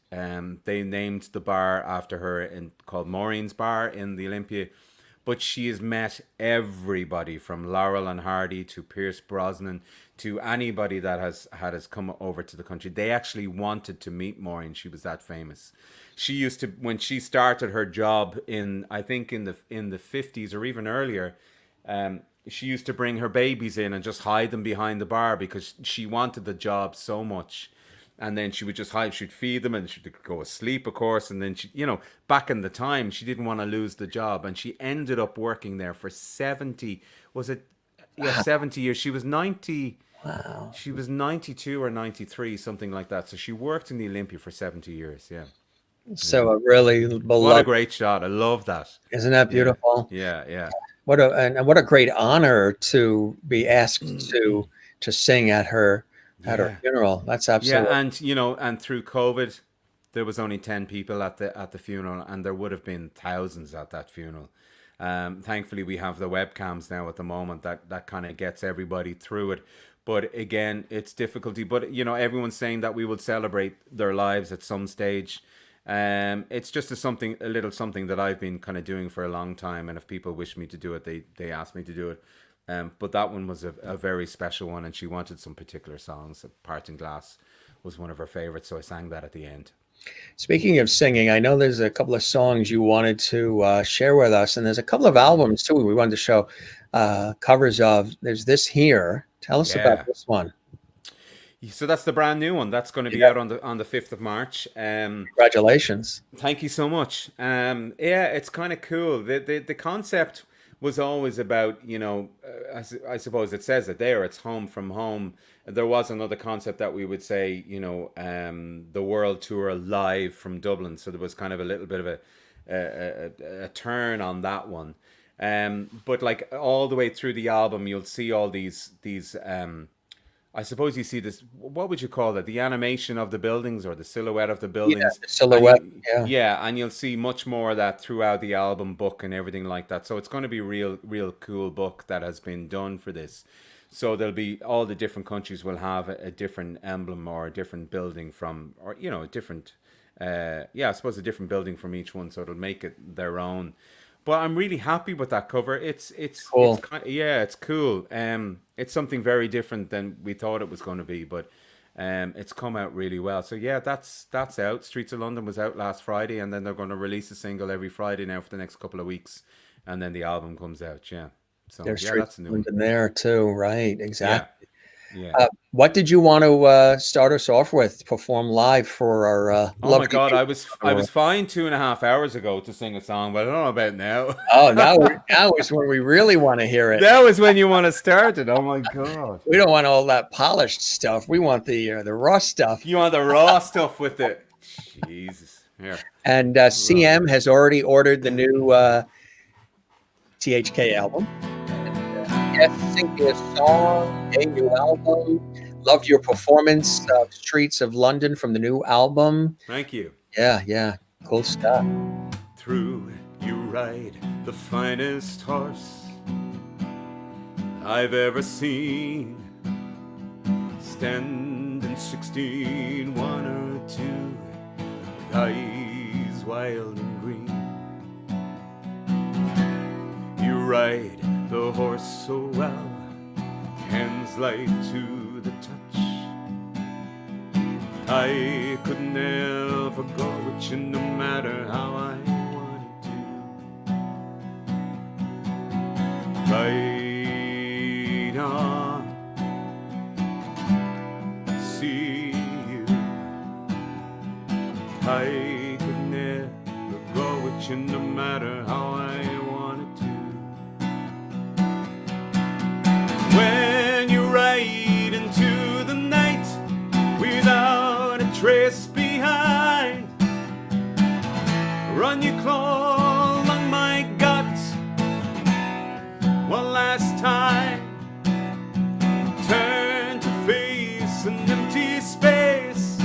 they named the bar after her called Maureen's Bar in the Olympia. But she has met everybody from Laurel and Hardy to Pierce Brosnan to anybody that has come over to the country. They actually wanted to meet Maureen. She was that famous. She used to, when she started her job I think in the 50s or even earlier, she used to bring her babies in and just hide them behind the bar because she wanted the job so much. And then she would just hide, she'd feed them and she'd go asleep, of course. And then back in the time, she didn't want to lose the job. And she ended up working there for 70 years. She was 90. Wow. She was 92 or 93, something like that. So she worked in the Olympia for 70 years. Yeah. So a really beloved. What a great shot. I love that. Isn't that beautiful? Yeah. What a great honor to be asked to sing at her funeral. That's absolutely. Yeah, and through COVID, there was only 10 people at the funeral, and there would have been thousands at that funeral. Thankfully, we have the webcams now at the moment that kind of gets everybody through it. But again, it's difficulty. But, you know, everyone's saying that we will celebrate their lives at some stage. It's just a little something that I've been kind of doing for a long time. And if people wish me to do it, they ask me to do it. But that one was a very special one. And she wanted some particular songs. Parting Glass was one of her favorites. So I sang that at the end. Speaking of singing, I know there's a couple of songs you wanted to share with us, and there's a couple of albums too we wanted to show covers of. There's this here. Tell us about this one. So that's the brand new one. That's going to be out on the 5th of March. Congratulations. Thank you so much. Yeah, it's kind of cool. The concept was always about, you know, I suppose it says it there, it's home from home. There was another concept that we would say, you know, the world tour live from Dublin. So there was kind of a little bit of a turn on that one. But like all the way through the album, you'll see all these I suppose you see this, what would you call it? The animation of the buildings or the silhouette of the buildings. Yeah, the silhouette. Yeah, and you'll see much more of that throughout the album book and everything like that. So it's going to be real cool book that has been done for this. So there'll be all the different countries will have a different emblem or a different building from, or, you know, a different, I suppose a different building from each one. So it'll make it their own. But I'm really happy with that cover. It's cool. It's cool. It's something very different than we thought it was going to be, but it's come out really well. So yeah, that's out. Streets of London was out last Friday, and then they're going to release a single every Friday now for the next couple of weeks, and then the album comes out. Yeah. So There's that's a new one. in there too, right? Exactly. Yeah. What did you want to start us off with? Perform live for our oh my God, I was fine 2.5 hours ago to sing a song, but I don't know about now. Oh, now is when we really want to hear it. That was when you want to start it. Oh my God. We don't want all that polished stuff. We want the raw stuff. You want the raw stuff with it. Jesus. Yeah. And CM has already ordered the new THK album. Yes, sing me a song, a new album. Loved your performance of Streets of London from the new album. Thank you. Yeah. Cool stuff. Through you ride the finest horse I've ever seen. Standing 16, 1 or 2, with eyes wild and green. You ride the horse so well, hands light to the touch. I could never go with you no matter how I wanted to. Ride on, see you. I could never go with you no matter how I wanted to. When you ride into the night without a trace behind, run your claw along my guts one last time. Turn to face an empty space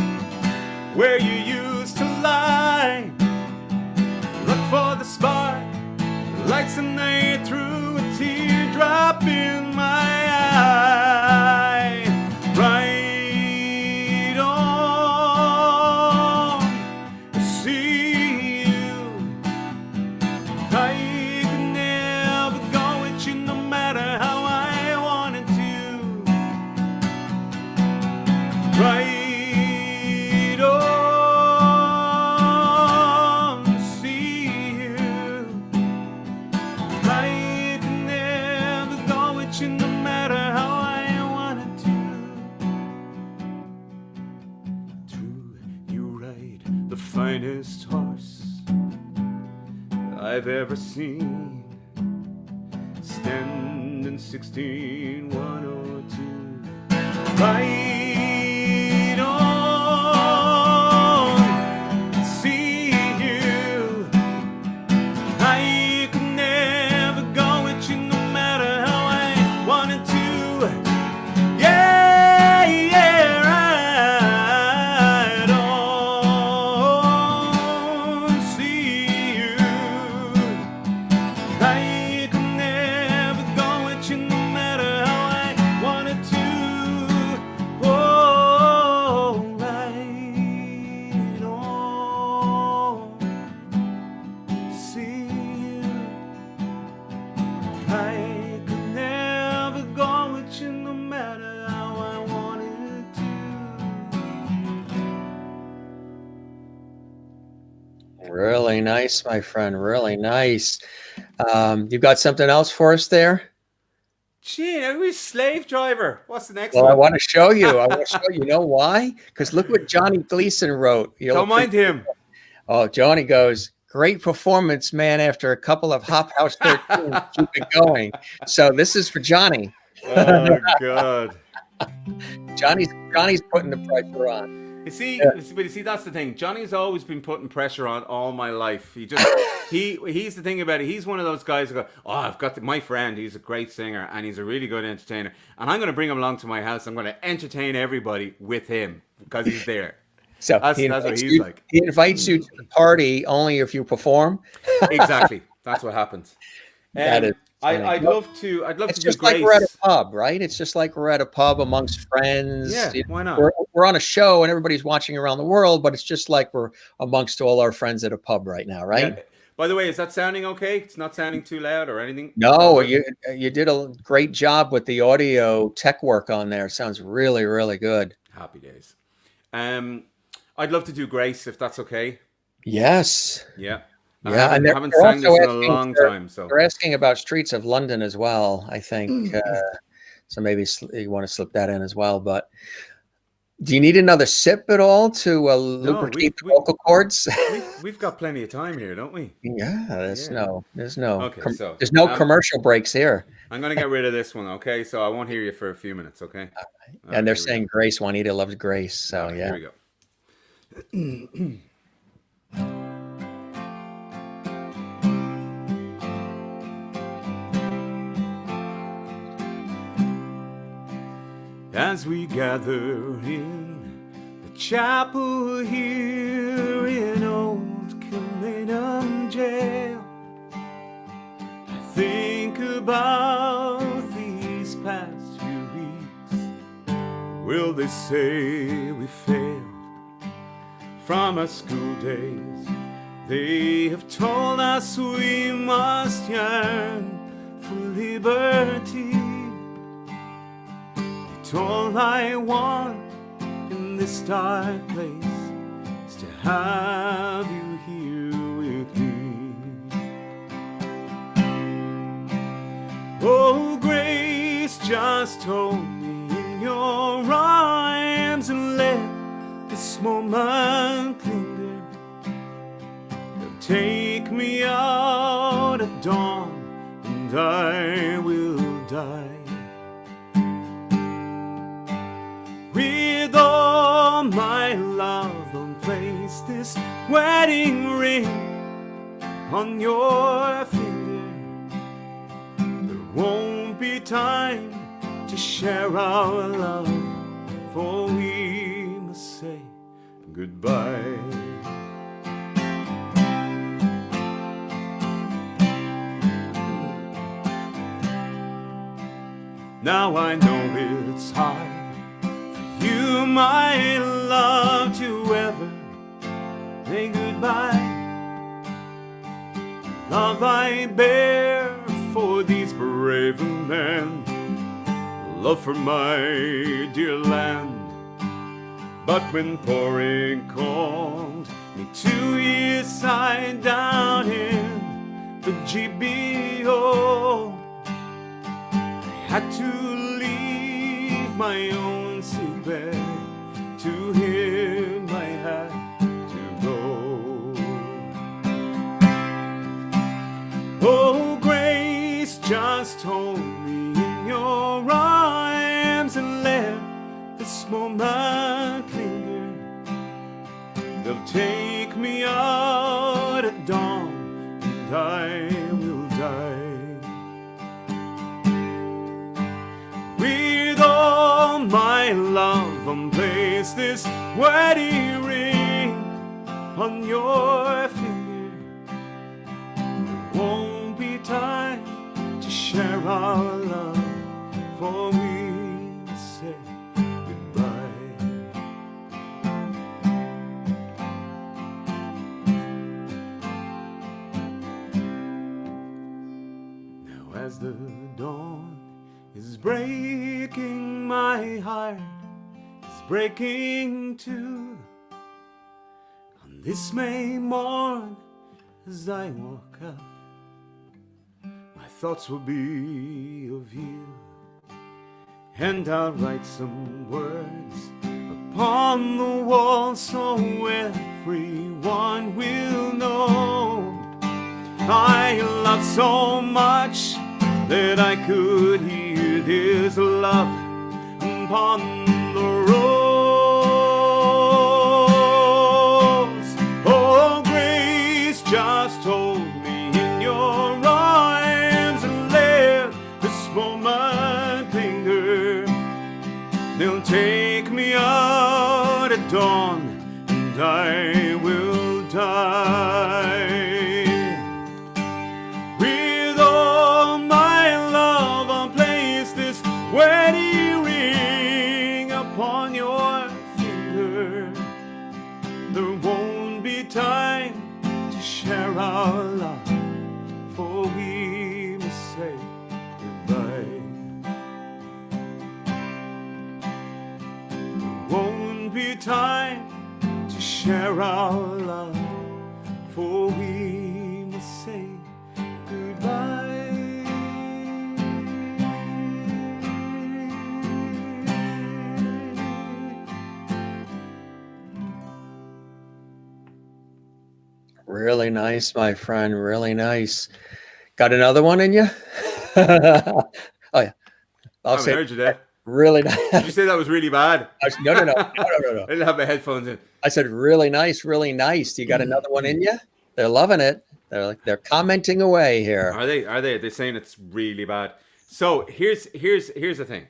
where you used to lie. Look for the spark, lights the night through a teardrop in my eye. Right on, see you. I could never go with you no matter how I wanted to. Right on, see you. I could never go with you no matter how I wanted to. Through you ride the finest horse I've ever seen. Standing 16, 1 or 2. Ride on, see you. I could never go with you no matter how I wanted to. Yeah, ride on, see you. I Really nice, my friend. Really nice. You've got something else for us there? Gee, now who's Slave Driver? What's the next Well, I one? want to show you. I want to show you. You know why? Because look what Johnny Gleason wrote. Don't mind him. Oh, Johnny goes, great performance, man, after a couple of Hop House 13. Keep it going. So this is for Johnny. Oh, God. Johnny's putting the pressure on. You see, that's the thing. Johnny's always been putting pressure on all my life. He's the thing about it. He's one of those guys who go, oh, I've got my friend. He's a great singer and he's a really good entertainer. And I'm going to bring him along to my house. I'm going to entertain everybody with him because he's there. So that's what he's like. He invites you to the party only if you perform. Exactly. That's what happens. That is. I'd love to It's do just Grace. like we're at a pub, right? It's just like we're at a pub amongst friends. Yeah, why not? We're on a show and everybody's watching around the world, but it's just like we're amongst all our friends at a pub right now, right? Yeah. By the way, is that sounding okay? It's not sounding too loud or anything? No, you did a great job with the audio tech work on there. It sounds really, really good. Happy days. I'd love to do Grace if that's okay. Yes. Yeah. Yeah, I haven't sang this in a long time. So they're asking about Streets of London as well, I think. So maybe you want to slip that in as well. But do you need another sip at all to lubricate the vocal cords? We've got plenty of time here, don't we? Yeah, there's no commercial breaks here. I'm going to get rid of this one, okay? So I won't hear you for a few minutes, okay? All right. And they're saying Grace. Juanita loves Grace. So, yeah. Here we go. As we gather in the chapel here in old Kilmainham jail, I think about these past few weeks. Will they say we failed from our school days? They have told us we must yearn for liberty. All I want in this dark place is to have you here with me. Oh, Grace, just hold me in your arms and let this moment linger. They'll take me out at dawn and I will die. With all my love, I'll place this wedding ring on your finger. There won't be time to share our love, for we must say goodbye. Now I know it's hard you, my love, to ever say goodbye. Love I bear for these brave men, love for my dear land. But when pouring called me to his side down in the GBO, I had to leave my own sick bed. To him I had to go. Oh, Grace, just hold me in your arms and let this moment linger. They'll take me out at dawn and I will die. With all my love, I'll place this wedding ring on your finger. There won't be time to share our love, for we say goodbye. Now as the dawn is breaking, my heart is breaking too. This May morn, as I walk out, my thoughts will be of you, and I'll write some words upon the wall so everyone will know I love so much that I could hear this love upon the rose. Oh, grace, just hold me in your arms and let this moment linger. They'll take me out at dawn and I will die. With all my love I'll place this wedding ring upon your finger. There won't be time to share our love, for we must say goodbye. Won't be time to share our love, for we must say goodbye. Really nice, my friend. Really nice. Got another one in you? Oh yeah. I I'll haven't say heard you there. really nice. Did you say that was really bad? No. I didn't have my headphones in. I said really nice, really nice. You got another one in you? They're loving it. They're commenting away here. Are they? They're saying it's really bad. So here's the thing.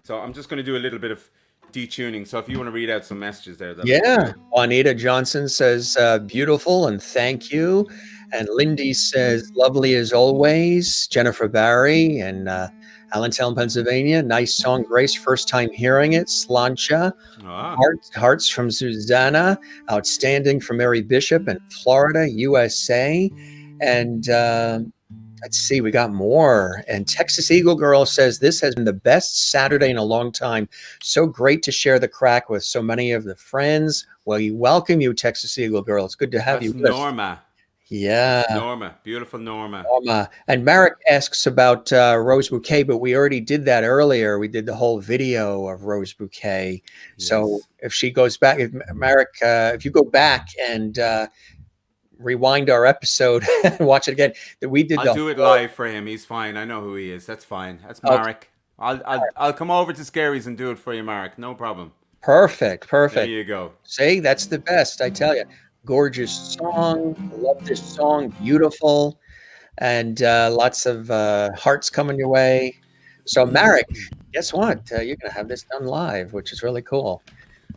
So I'm just going to do a little bit of detuning. So if you want to read out some messages there, that'd be Yeah. great. Juanita Johnson says beautiful and thank you. And Lindy says lovely as always. Jennifer Barry and Allentown, Pennsylvania. Nice song, Grace. First time hearing it. Slancha. Ah. Hearts from Susanna. Outstanding from Mary Bishop in Florida, USA. And let's see, we got more. And Texas Eagle Girl says, this has been the best Saturday in a long time. So great to share the crack with so many of the friends. Well, we welcome you, Texas Eagle Girl. It's good to have That's you with us. Norma. Yeah. Norma. Beautiful Norma. And Marek asks about Rose Bouquet, but we already did that earlier. We did the whole video of Rose Bouquet. So Yes. if she goes back, if Marek, if you go back and rewind our episode and watch it again, that we did. I'll do it live for him. He's fine. I know who he is. That's fine. That's Okay. Marek. I'll come over to Scary's and do it for you, Marek. No problem. Perfect. There you go. See, that's the best, I tell you. Gorgeous song. Love this song. Beautiful. And lots of hearts coming your way. So, Marek, guess what? You're going to have this done live, which is really cool.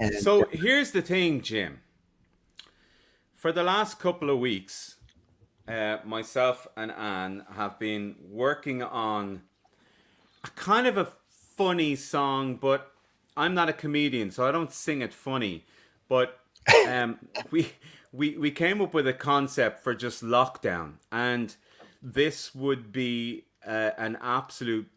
And So here's the thing, Jim. For the last couple of weeks, myself and Anne have been working on a kind of a funny song, but I'm not a comedian, so I don't sing it funny. But we came up with a concept for just lockdown, and this would be an absolute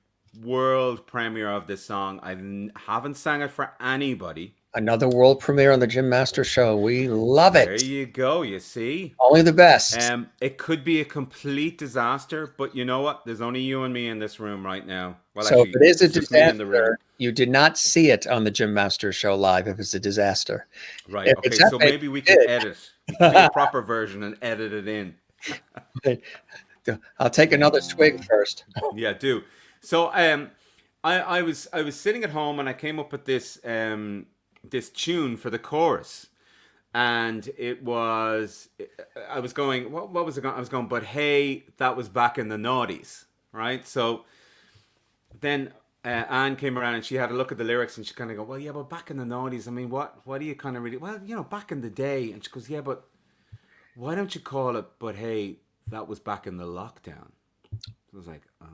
world premiere of this song. I haven't sang it for anybody. another world premiere on the Jim Master Show. We love There it. you go. You see. Only the best. It could be a complete disaster, but you know what? There's only you and me in this room right now. Well, So actually, if it is a it's just me in the room. disaster, you did not see it on the Jim Master Show live if it's a disaster. Right. If Okay. it's So happening, maybe we can edit. We can do a proper version and edit it in. I'll take another swig first. Yeah, do. So I was sitting at home and I came up with this this tune for the chorus, and it was I was going what was it going? I was going, but hey, that was back in the noughties, right? So then Anne came around and she had a look at the lyrics and she kind of go, well, yeah, but back in the noughties, I mean, what do you kind of really? Well, you know, back in the day, and she goes, yeah, but why don't you call it? But hey, that was back in the lockdown. I was like, oh.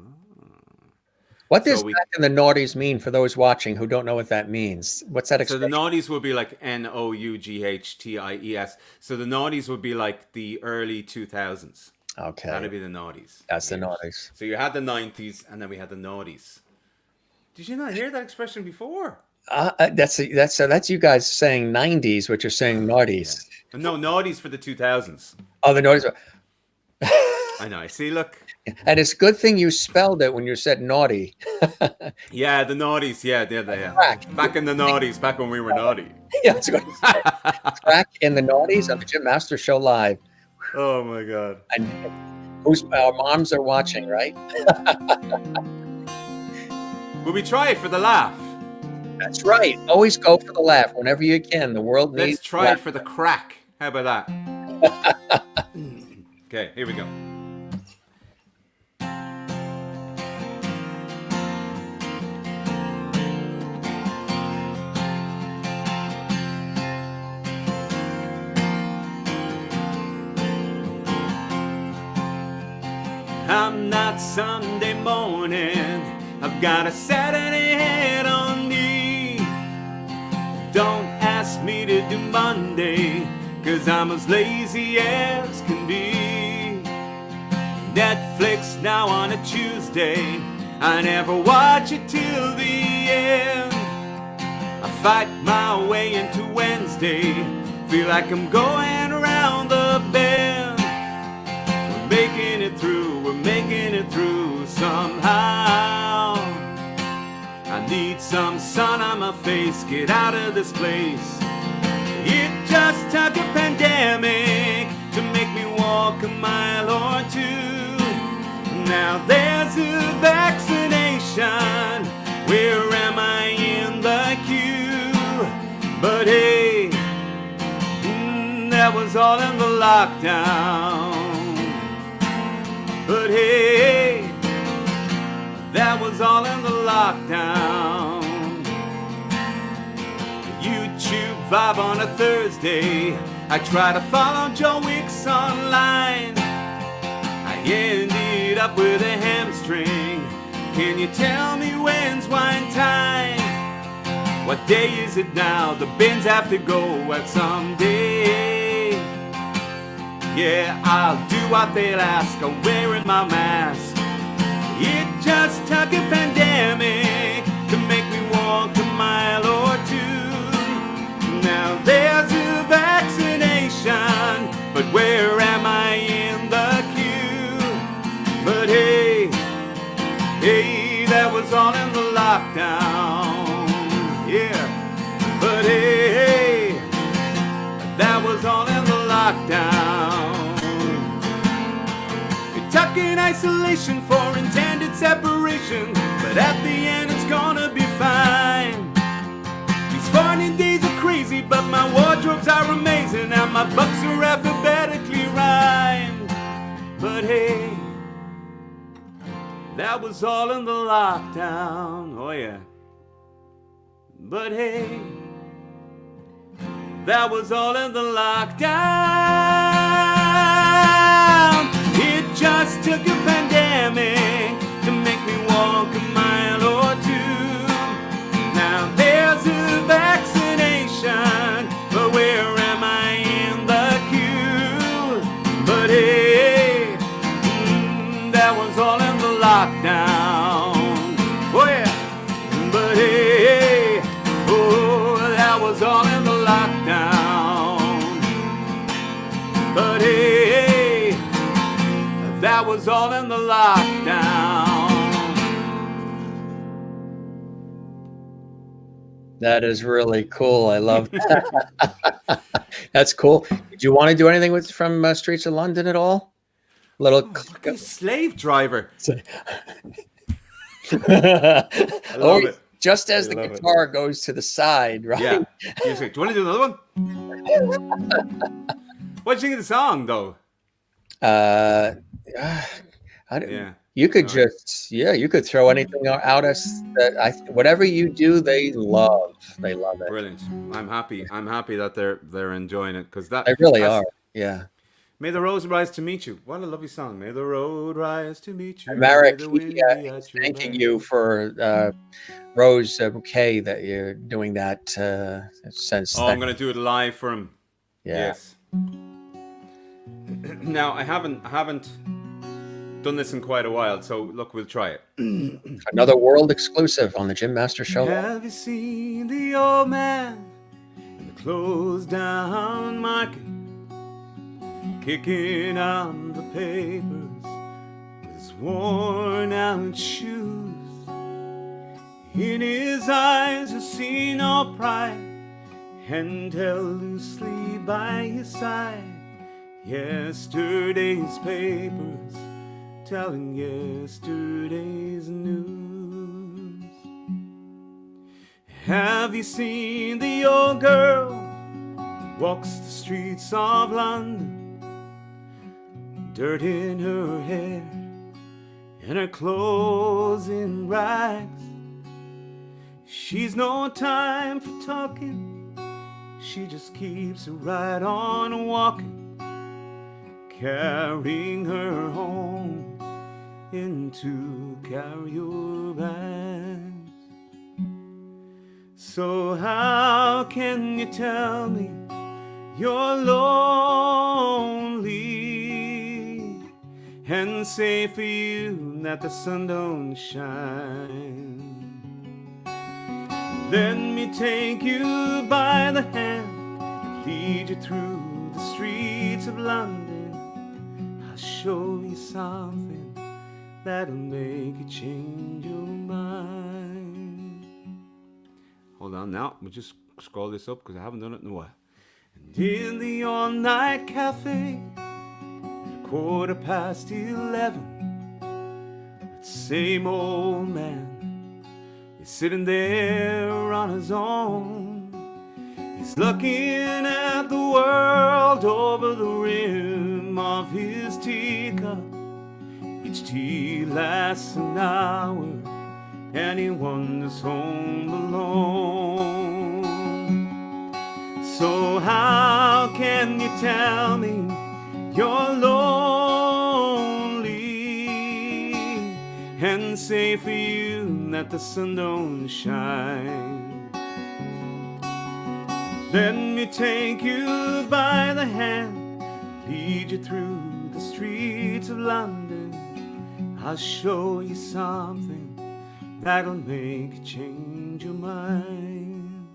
What does So we- back in the noughties mean for those watching who don't know what that means? What's that So the expression? noughties would be like NOUGHTIES. So the noughties would be like the early 2000s. Okay, That'd be the noughties. that's the noughties. So you had the 90s and then we had the noughties. Did you not hear that expression before? That's you guys saying 90s, but you're saying noughties. No, naughties for the 2000s. Oh, the naughties. I know. I see. Look. And it's a good thing you spelled it when you said naughty. Yeah, the naughties. Yeah. Crack. Back in the naughties, back when we were naughty. Yeah, that's what I said. Crack in the naughties on the Jim Master Show live. Oh my God. And our moms are watching, right? Will we try it for the laugh? That's right. Always go for the laugh whenever you can. The world needs. Let's try it for the crack. How about that? Okay, here we go. I'm not Sunday morning, I've got a Saturday head on me. Don't ask me to do Monday, 'cause I'm as lazy as can be. Netflix now on a Tuesday, I never watch it till the end. I fight my way into Wednesday, feel like I'm going around the bend. We're making it through somehow. I need some sun on my face, get out of this place. It just took a pandemic to make me walk a mile or two. Now there's a vaccination, where am I in the queue? But hey, that was all in the lockdown. But hey, that was all in the lockdown. YouTube vibe on a Thursday, I try to follow Joe Wicks online. I ended up with a hamstring. Can you tell me when's wine time? What day is it now? The bins have to go at some day. Yeah, I'll do what they'll ask, I'm wearing my mask. It just took a pandemic to make me walk a mile or two. Now there's a vaccination, but where am I in the queue? But hey, that was all in the lockdown. Yeah, but hey, that was all in the lockdown. Tuck in isolation for intended separation, but at the end it's gonna be fine. These 14 days are crazy, but my wardrobes are amazing, and my books are alphabetically rhymed. But hey, that was all in the lockdown. Oh yeah. But hey, that was all in the lockdown. It just took a pandemic to make me walk a mile or two. Now there's a vaccination, but where am I in the queue? But hey, that was all in the lockdown. Oh yeah. But hey, oh, that was all in the lockdown. But hey, that was all in the lockdown. That is really cool. I love that. That's cool. Did you want to do anything from Streets of London at all? Little Slave driver. I love it. Just as I the love guitar goes to the side, right? Yeah. Do you want to do another one? What do you think of the song, though? You could you could throw anything out us that whatever you do, they love it. Brilliant. I'm happy that they're enjoying it, because They really are. Yeah. May the road rise to meet you. What a lovely song. May the road rise to meet you. Marek, May the wind be at your thanking back. you for Rose Bouquet that you're doing that since. I'm going to do it live for him. Yeah. Yes. Now, I haven't done this in quite a while, so look, we'll try it. Another world exclusive on the Jim Master Show. Have you seen the old man in the closed down market? kicking on the papers with his worn out shoes. In his eyes you see no pride, and held loosely by his side. Yesterday's papers telling yesterday's news. Have you seen the old girl walks the streets of London? Dirt in her hair and her clothes in rags. She's no time for talking, she just keeps right on walking, carrying her home into carrier bags. So how can you tell me you're lonely and say for you that the sun don't shine? Let me take you by the hand and lead you through the streets of London. I'll show you something that'll make you change your mind. Hold on now, we'll just scroll this up because I haven't done it in a while. And in the all-night cafe at 11:15, that same old man is sitting there on his own. He's looking at the world over the rim of his teacup. Each tea lasts an hour, and he wanders home alone. So how can you tell me you're lonely and say for you that the sun don't shine? Let me take you by the hand, lead you through the streets of London. I'll show you something that'll make you change your mind.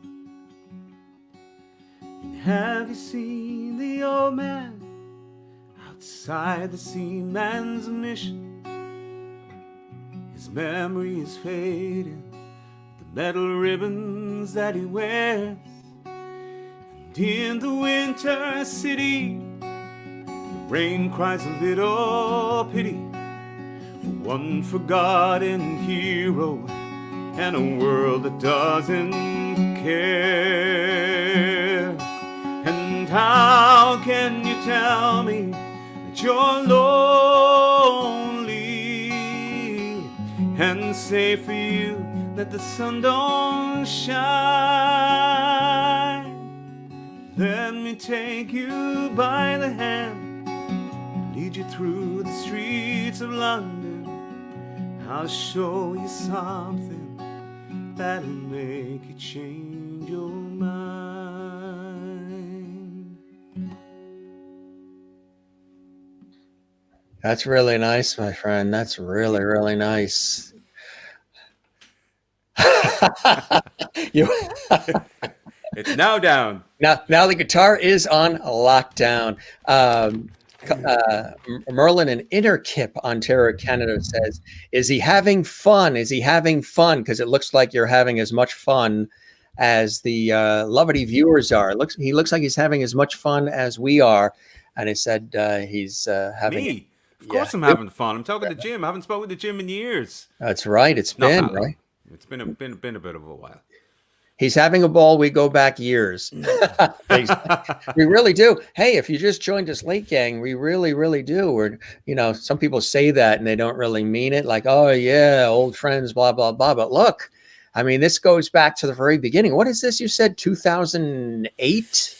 And have you seen the old man outside the seaman's mission? His memory is fading, the metal ribbons that he wears. And in the winter city, the rain cries a little pity for one forgotten hero and a world that doesn't care. And how can you tell me that you're lonely and say for you that the sun don't shine? Let me take you by the hand, lead you through the streets of London. I'll show you something that'll make you change your mind. That's really nice, my friend. That's really, really nice. You It's now down. now the guitar is on lockdown. Merlin in Innerkip, Ontario, Canada says, is he having fun? Is he having fun? Because it looks like you're having as much fun as the lovely viewers are. He looks like he's having as much fun as we are. And he said he's having... Me? Of course I'm having fun. I'm talking to Jim. I haven't spoken to Jim in years. That's right. It's Not been, that long. right? It's been a bit of a while. He's having a ball. We go back years. We really do. Hey, if you just joined us late, gang, we really, really do. We're, some people say that and they don't really mean it. Like, oh yeah, old friends, blah, blah, blah. But look, I mean, this goes back to the very beginning. What is this? You said 2008?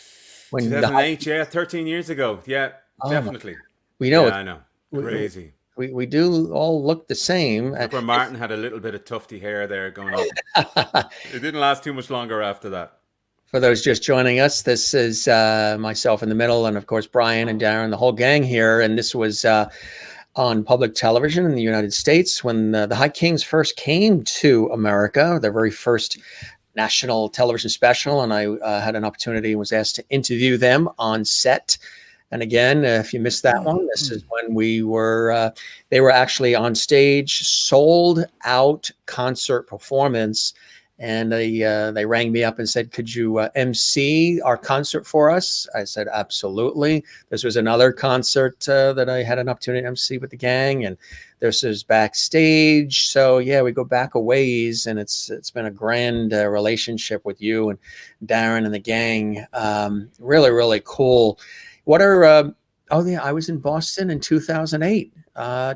2008, yeah, 13 years ago. Yeah, definitely. We know. Yeah, I know. Crazy. We do all look the same. Look where Martin had a little bit of tufty hair there going on. It didn't last too much longer after that. For those just joining us, this is myself in the middle, and of course Brian and Darren, the whole gang here. And this was on public television in the United States when the High Kings first came to America, their very first national television special. And I had an opportunity, was asked to interview them on set. And again, if you missed that one, this is when they were actually on stage, sold out concert performance. And they rang me up and said, could you MC our concert for us? I said, absolutely. This was another concert that I had an opportunity to MC with the gang. And this is backstage. So yeah, we go back a ways, and it's been a grand relationship with you and Darren and the gang. Really, really cool. What are, oh yeah, I was in Boston in 2008.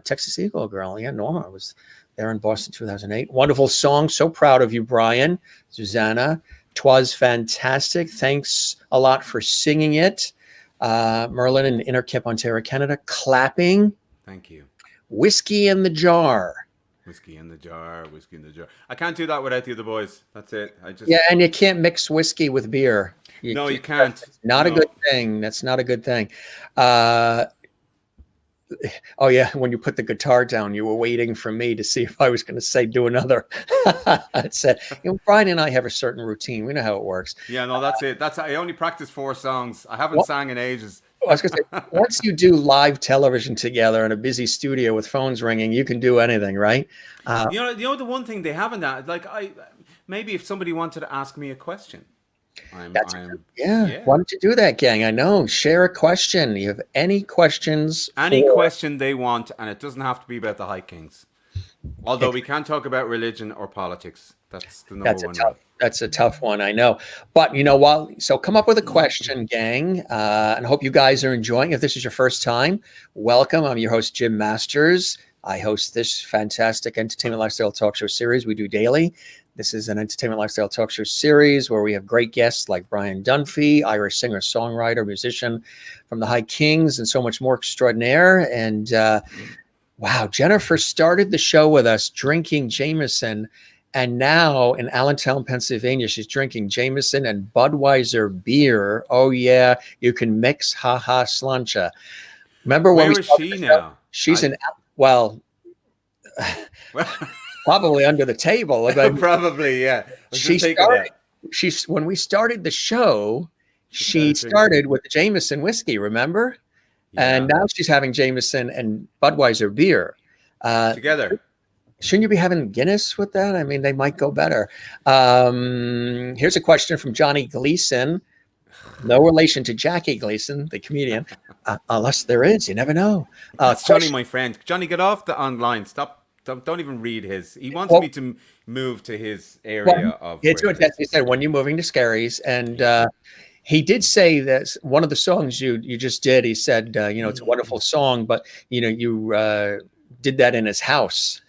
Texas Eagle Girl. Yeah, Norma was there in Boston 2008. Wonderful song. So proud of you, Brian. Susanna. 'Twas fantastic. Thanks a lot for singing it. Merlin in Innerkip, Ontario, Canada. Clapping. Thank you. Whiskey in the Jar. Whiskey in the jar, whiskey in the jar. I can't do that without the other boys. That's it. Yeah, and you can't mix whiskey with beer. No, you can't. Not a good thing. That's not a good thing. Oh yeah, when you put the guitar down, you were waiting for me to see if I was going to say do another. That's it. Brian and I have a certain routine. We know how it works. Yeah, no, that's it. I only practiced 4 songs. I haven't sang in ages. I was going to say, once you do live television together in a busy studio with phones ringing, you can do anything, right? You know, the one thing they haven't done, maybe if somebody wanted to ask me a question. Yeah. Why don't you do that, gang? I know. Share a question. You have any questions? Any question they want, and it doesn't have to be about the High Kings. Although we can't talk about religion or politics. That's the number one. That's a tough one, I know. But so come up with a question, gang, and hope you guys are enjoying. If this is your first time, welcome. I'm your host, Jim Masters. I host this fantastic entertainment lifestyle talk show series we do daily. This is an entertainment lifestyle talk show series where we have great guests like Brian Dunphy, Irish singer-songwriter, musician from the High Kings, and so much more extraordinaire. And wow, Jennifer started the show with us drinking Jameson, and now in Allentown, Pennsylvania, she's drinking Jameson and Budweiser beer. Oh yeah, you can mix slancha. Remember when Where is she now? She's probably under the table. Probably, yeah. When we started the show, she started with the Jameson whiskey, remember? Yeah. And now she's having Jameson and Budweiser beer. Together. Shouldn't you be having Guinness with that? I mean, they might go better. Here's a question from Johnny Gleason. No relation to Jackie Gleason, the comedian. Unless there is, you never know. That's Johnny, my friend. Johnny, get off the online. Stop. Don't even read his. He wants me to move to his area of. It's what he said when you're moving to Scary's, and he did say that one of the songs you just did. He said, it's a wonderful song, but you did that in his house.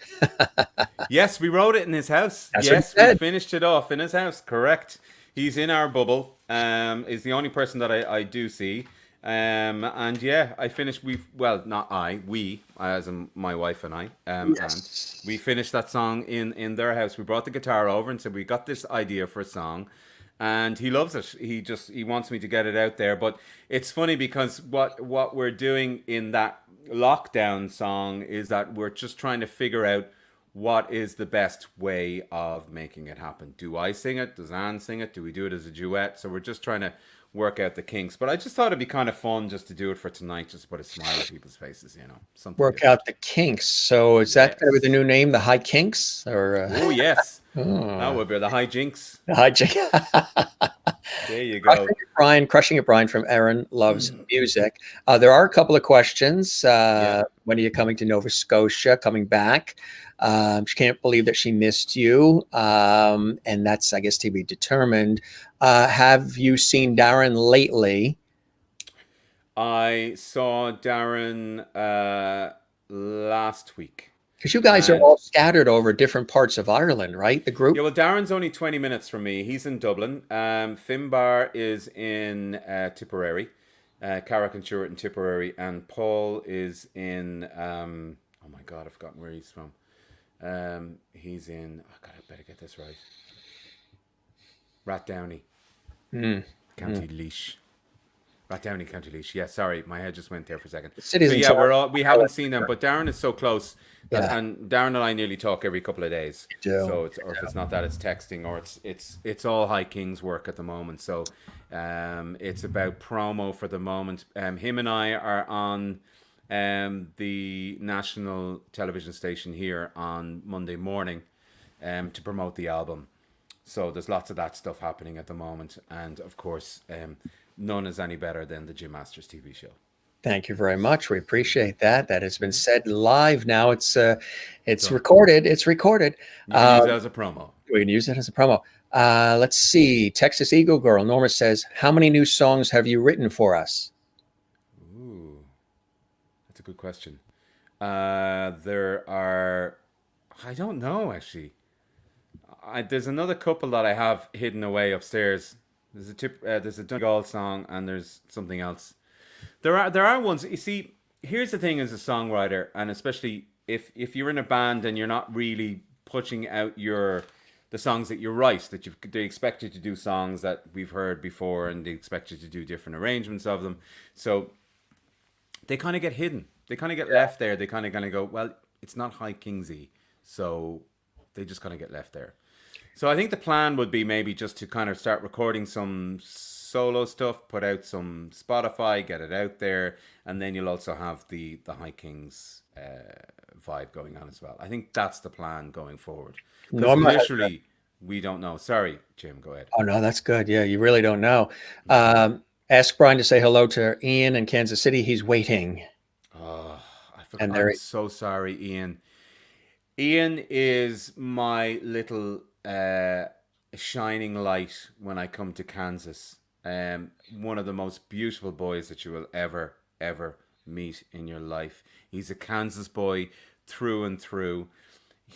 Yes, we wrote it in his house. Yes, we finished it off in his house. Correct. He's in our bubble. Is the only person that I do see. And yeah, I finished. We, as in my wife and I, and we finished that song in their house. We brought the guitar over and said we got this idea for a song, and he loves it. He wants me to get it out there. But it's funny because what we're doing in that lockdown song is that we're just trying to figure out what is the best way of making it happen. Do I sing it? Does Anne sing it? Do we do it as a duet? So we're just trying to work out the kinks. But I just thought it'd be kind of fun just to do it for tonight, just to put a smile on people's faces, something. Work out the kinks. So is that going to be the new name, the High Kinks? Or oh yes, that would be the High Jinks. The High Jinks. There you go. Crushing it, Brian from Aaron Loves Music. There are a couple of questions. When are you coming to Nova Scotia? Coming back? She can't believe that she missed you, and that's, I guess, to be determined. Have you seen Darren lately? I saw Darren last week. Because you guys are all scattered over different parts of Ireland, right? The group? Yeah, well, Darren's only 20 minutes from me. He's in Dublin. Finbar is in Tipperary. Criac and Stewart in Tipperary. And Paul is in, oh my God, I've forgotten where he's from. He's in, I better get this right. Rathdowney. County Laois. Downey, County Laois. Yeah, sorry, my head just went there for a second. Cities So and yeah, towns. we haven't seen them, but Darren is so close. Yeah. And Darren and I nearly talk every couple of days. do. So it's, or if it's not that, it's texting, or it's all High Kings work at the moment. So it's about promo for the moment. Him and I are on the national television station here on Monday morning to promote the album. So there's lots of that stuff happening at the moment, and of course, none is any better than the Jim Masters TV show. Thank you very much. We appreciate that. That has been said live now. It's recorded. It's recorded. You can use it as a promo. We can use it as a promo. Let's see. Texas Eagle Girl Norma says, "How many new songs have you written for us?" Ooh, that's a good question. There are, I don't know actually. There's another couple that I have hidden away upstairs. There's a Donegal song, and there's something else. There are ones. You see, here's the thing as a songwriter, and especially if you're in a band and you're not really pushing out the songs that you write, that they expect you to do songs that we've heard before, and they expect you to do different arrangements of them. So they kind of get hidden. They kind of get left there. They kind of go, well, it's not High Kingsy, so they just kind of get left there. So I think the plan would be maybe just to kind of start recording some solo stuff, put out some Spotify, get it out there, and then you'll also have the High Kings vibe going on as well. I think that's the plan going forward. Because literally, we don't know. Sorry, Jim, go ahead. Oh, no, that's good. Yeah, you really don't know. Ask Brian to say hello to Ian in Kansas City. He's waiting. Oh, I forgot. I'm so sorry, Ian. Ian is my little shining light when I come to Kansas. One of the most beautiful boys that you will ever meet in your life. He's a Kansas boy through and through.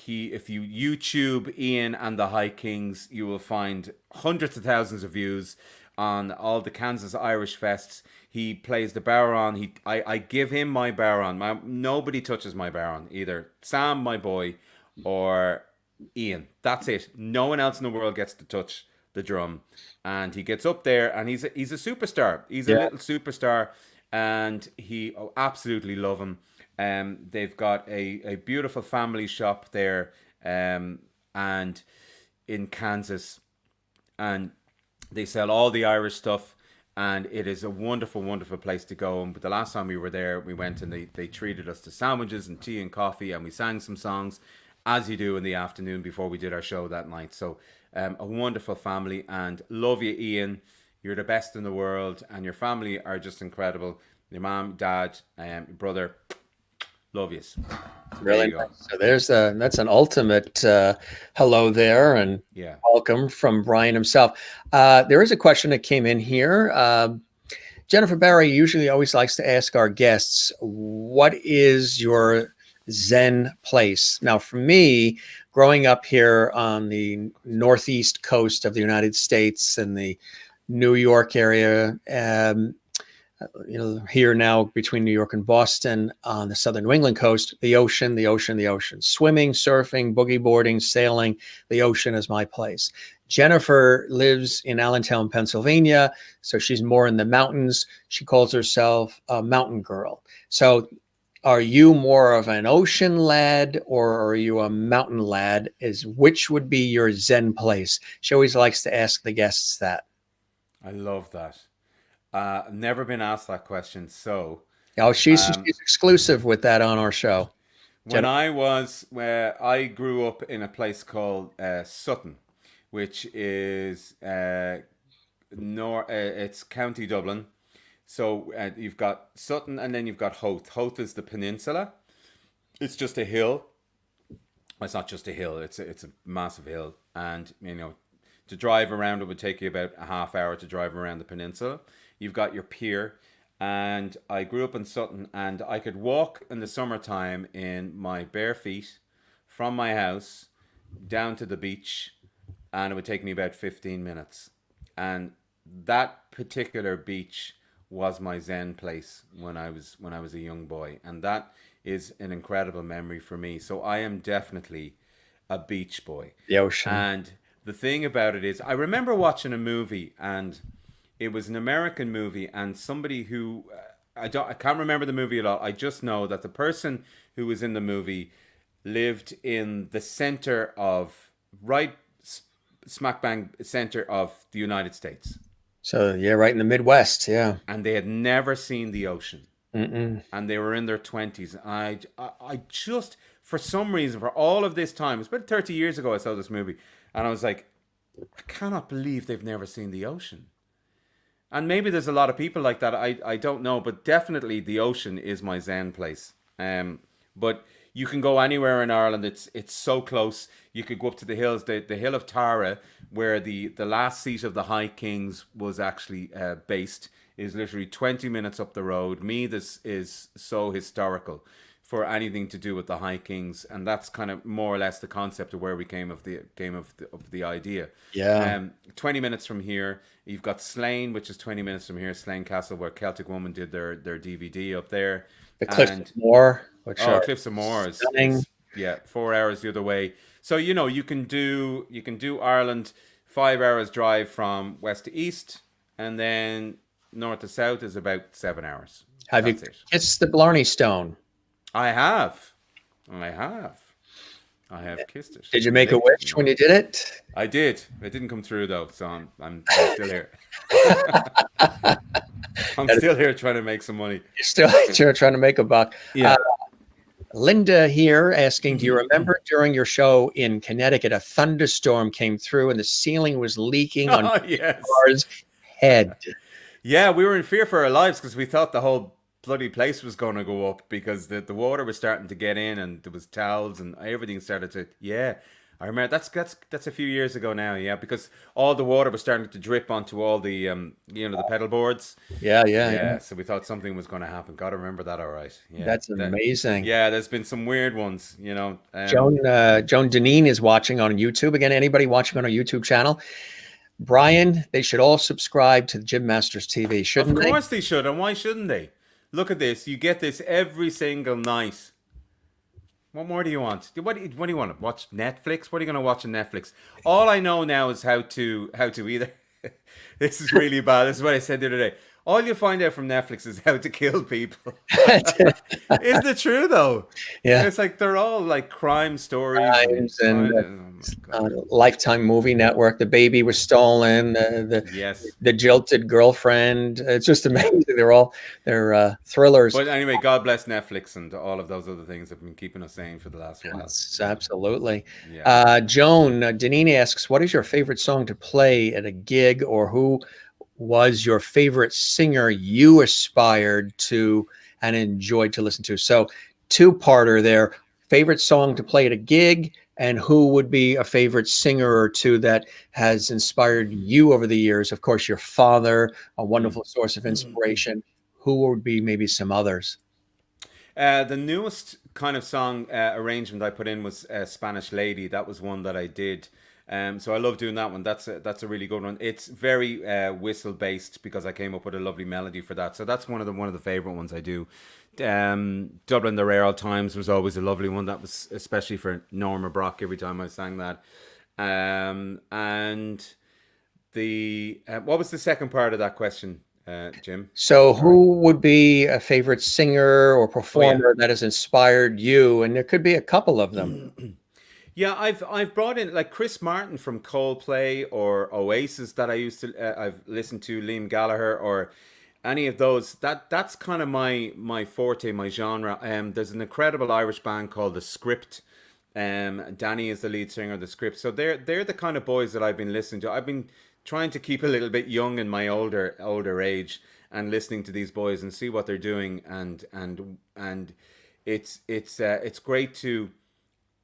If you YouTube Ian and the High Kings, you will find hundreds of thousands of views on all the Kansas Irish fests. He plays the baron. I give him my baron. Nobody touches my baron, either Sam, my boy, or Ian. That's it. No one else in the world gets to touch the drum, and he gets up there, and he's a superstar. He's a little superstar, and absolutely love him. They've got a beautiful family shop there, and in Kansas, and they sell all the Irish stuff, and it is a wonderful, wonderful place to go. And the last time we were there, we went and they treated us to sandwiches and tea and coffee, and we sang some songs, as you do in the afternoon before we did our show that night. So a wonderful family, and love you, Ian. You're the best in the world, and your family are just incredible. Your mom, dad, brother, love yous. Really nice. So that's an ultimate hello there, and welcome from Brian himself. There is a question that came in here. Jennifer Barry usually always likes to ask our guests, what is your Zen place? Now, for me, growing up here on the northeast coast of the United States and the New York area, here now between New York and Boston on the southern New England coast, the ocean, swimming, surfing, boogie boarding, sailing. The ocean is my place. Jennifer lives in Allentown, Pennsylvania, so she's more in the mountains. She calls herself a mountain girl. So are you more of an ocean lad, or are you a mountain lad? Which would be your Zen place? She always likes to ask the guests that. I love that. Never been asked that question. So, she's exclusive with that on our show. When I grew up in a place called Sutton, which is it's County Dublin. So you've got Sutton, and then you've got Howth. Howth is the peninsula. It's just a hill. It's not just a hill. It's a massive hill, and to drive around it would take you about a half hour to drive around the peninsula. You've got your pier, and I grew up in Sutton, and I could walk in the summertime in my bare feet from my house down to the beach, and it would take me about 15 minutes. And that particular beach was my Zen place when I was a young boy, and that is an incredible memory for me. So I am definitely a beach boy. The ocean. And the thing about it is, I remember watching a movie, and It was an American movie, and somebody who I can't remember the movie at all. I just know that the person who was in the movie lived in the center of smack bang center of the United States, So yeah, right in the Midwest. Yeah. and they had never seen the ocean, Mm-mm. and they were in their 20s. I just, for some reason, for all of this time, it's about 30 years ago I saw this movie, and I was like, I cannot believe they've never seen the ocean. And maybe there's a lot of people like that. I don't know, but definitely the ocean is my zen place. But you can go anywhere in Ireland. It's so close. You could go up to the hills, the hill of Tara, where the last seat of the High Kings was actually based, is literally 20 minutes up the road. This is so historical for anything to do with the High Kings, and that's kind of more or less the concept of where we came of the idea. Yeah. 20 minutes from here, you've got Slane, which is 20 minutes from here, Slane Castle, where Celtic Woman did their DVD up there. The Cliffs of Moher, which Oh, are Cliffs of Moher stunning. is 4 hours the other way. So you can do Ireland, 5 hours drive from west to east, and then north to south is about 7 hours. Have you That's it. kissed the Blarney Stone? I have kissed it. Did you make a wish when you did it? I did. It didn't come through though, so I'm still here. I'm still here trying to make some money. You're trying to make a buck. Yeah. Linda here asking, do you remember during your show in Connecticut, a thunderstorm came through and the ceiling was leaking on Oh, yes. Bar's head? Yeah, we were in fear for our lives because we thought the whole bloody place was going to go up because the water was starting to get in, and there was towels and everything started to. Yeah, I remember that's a few years ago now. Yeah, because all the water was starting to drip onto all the the pedal boards. Yeah. So we thought something was going to happen. Got to remember that, all right. Yeah, That's amazing. Yeah, there's been some weird ones. Joan Deneen is watching on YouTube. Again, anybody watching on our YouTube channel, Brian, they should all subscribe to the Jim Masters TV, shouldn't Of they? course they should, and why shouldn't they? Look at this. You get this every single night. What more do you want? What do you want to watch? Netflix? What are you going to watch on Netflix? All I know now is how to either. This is really bad. This is what I said the other day. All you find out from Netflix is how to kill people. Isn't it true though? Yeah. It's like they're all like crime stories. Crimes and oh my God. Lifetime Movie Network. The baby was stolen. Yes. The jilted girlfriend. It's just amazing. They're thrillers. But anyway, God bless Netflix and all of those other things that have been keeping us sane for the last while. Yes, absolutely. Yeah. Joan Deneen asks, what is your favorite song to play at a gig, or who was your favorite singer you aspired to and enjoyed to listen to? So two-parter there. Favorite song to play at a gig, and who would be a favorite singer or two that has inspired you over the years? Of course, your father, a wonderful source of inspiration. Who would be maybe some others? The newest kind of song arrangement I put in was Spanish Lady. That was one that I did. So I love doing that one. That's a really good one. It's very whistle based because I came up with a lovely melody for that. So that's one of the favorite ones I do. Dublin the Rare Old Times was always a lovely one. That was especially for Norma Brock every time I sang that. And the what was the second part of that question, Jim? So who would be a favorite singer or performer that has inspired you? And there could be a couple of them. Yeah, I've brought in like Chris Martin from Coldplay or Oasis that I used to I've listened to, Liam Gallagher or any of those. That's kind of my forte, my genre. There's an incredible Irish band called The Script. Danny is the lead singer of The Script. So they're the kind of boys that I've been listening to. I've been trying to keep a little bit young in my older age and listening to these boys and see what they're doing, and it's great to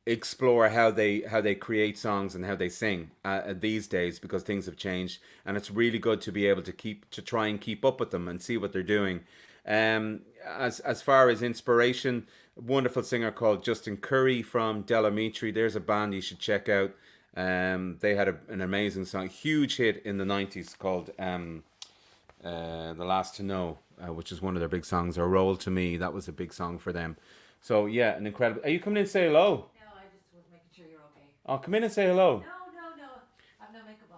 explore how they create songs and how they sing these days, because things have changed, and it's really good to be able to try and keep up with them and see what they're doing. As far as inspiration, a wonderful singer called Justin Curry from Delamitri. There's a band you should check out. They had an amazing song, huge hit in the 90s called The Last to Know, which is one of their big songs, or Roll to Me. That was a big song for them. So yeah, an incredible. Are you coming in to say hello? Sure you're okay. Oh, come in and say hello. No. I've no makeup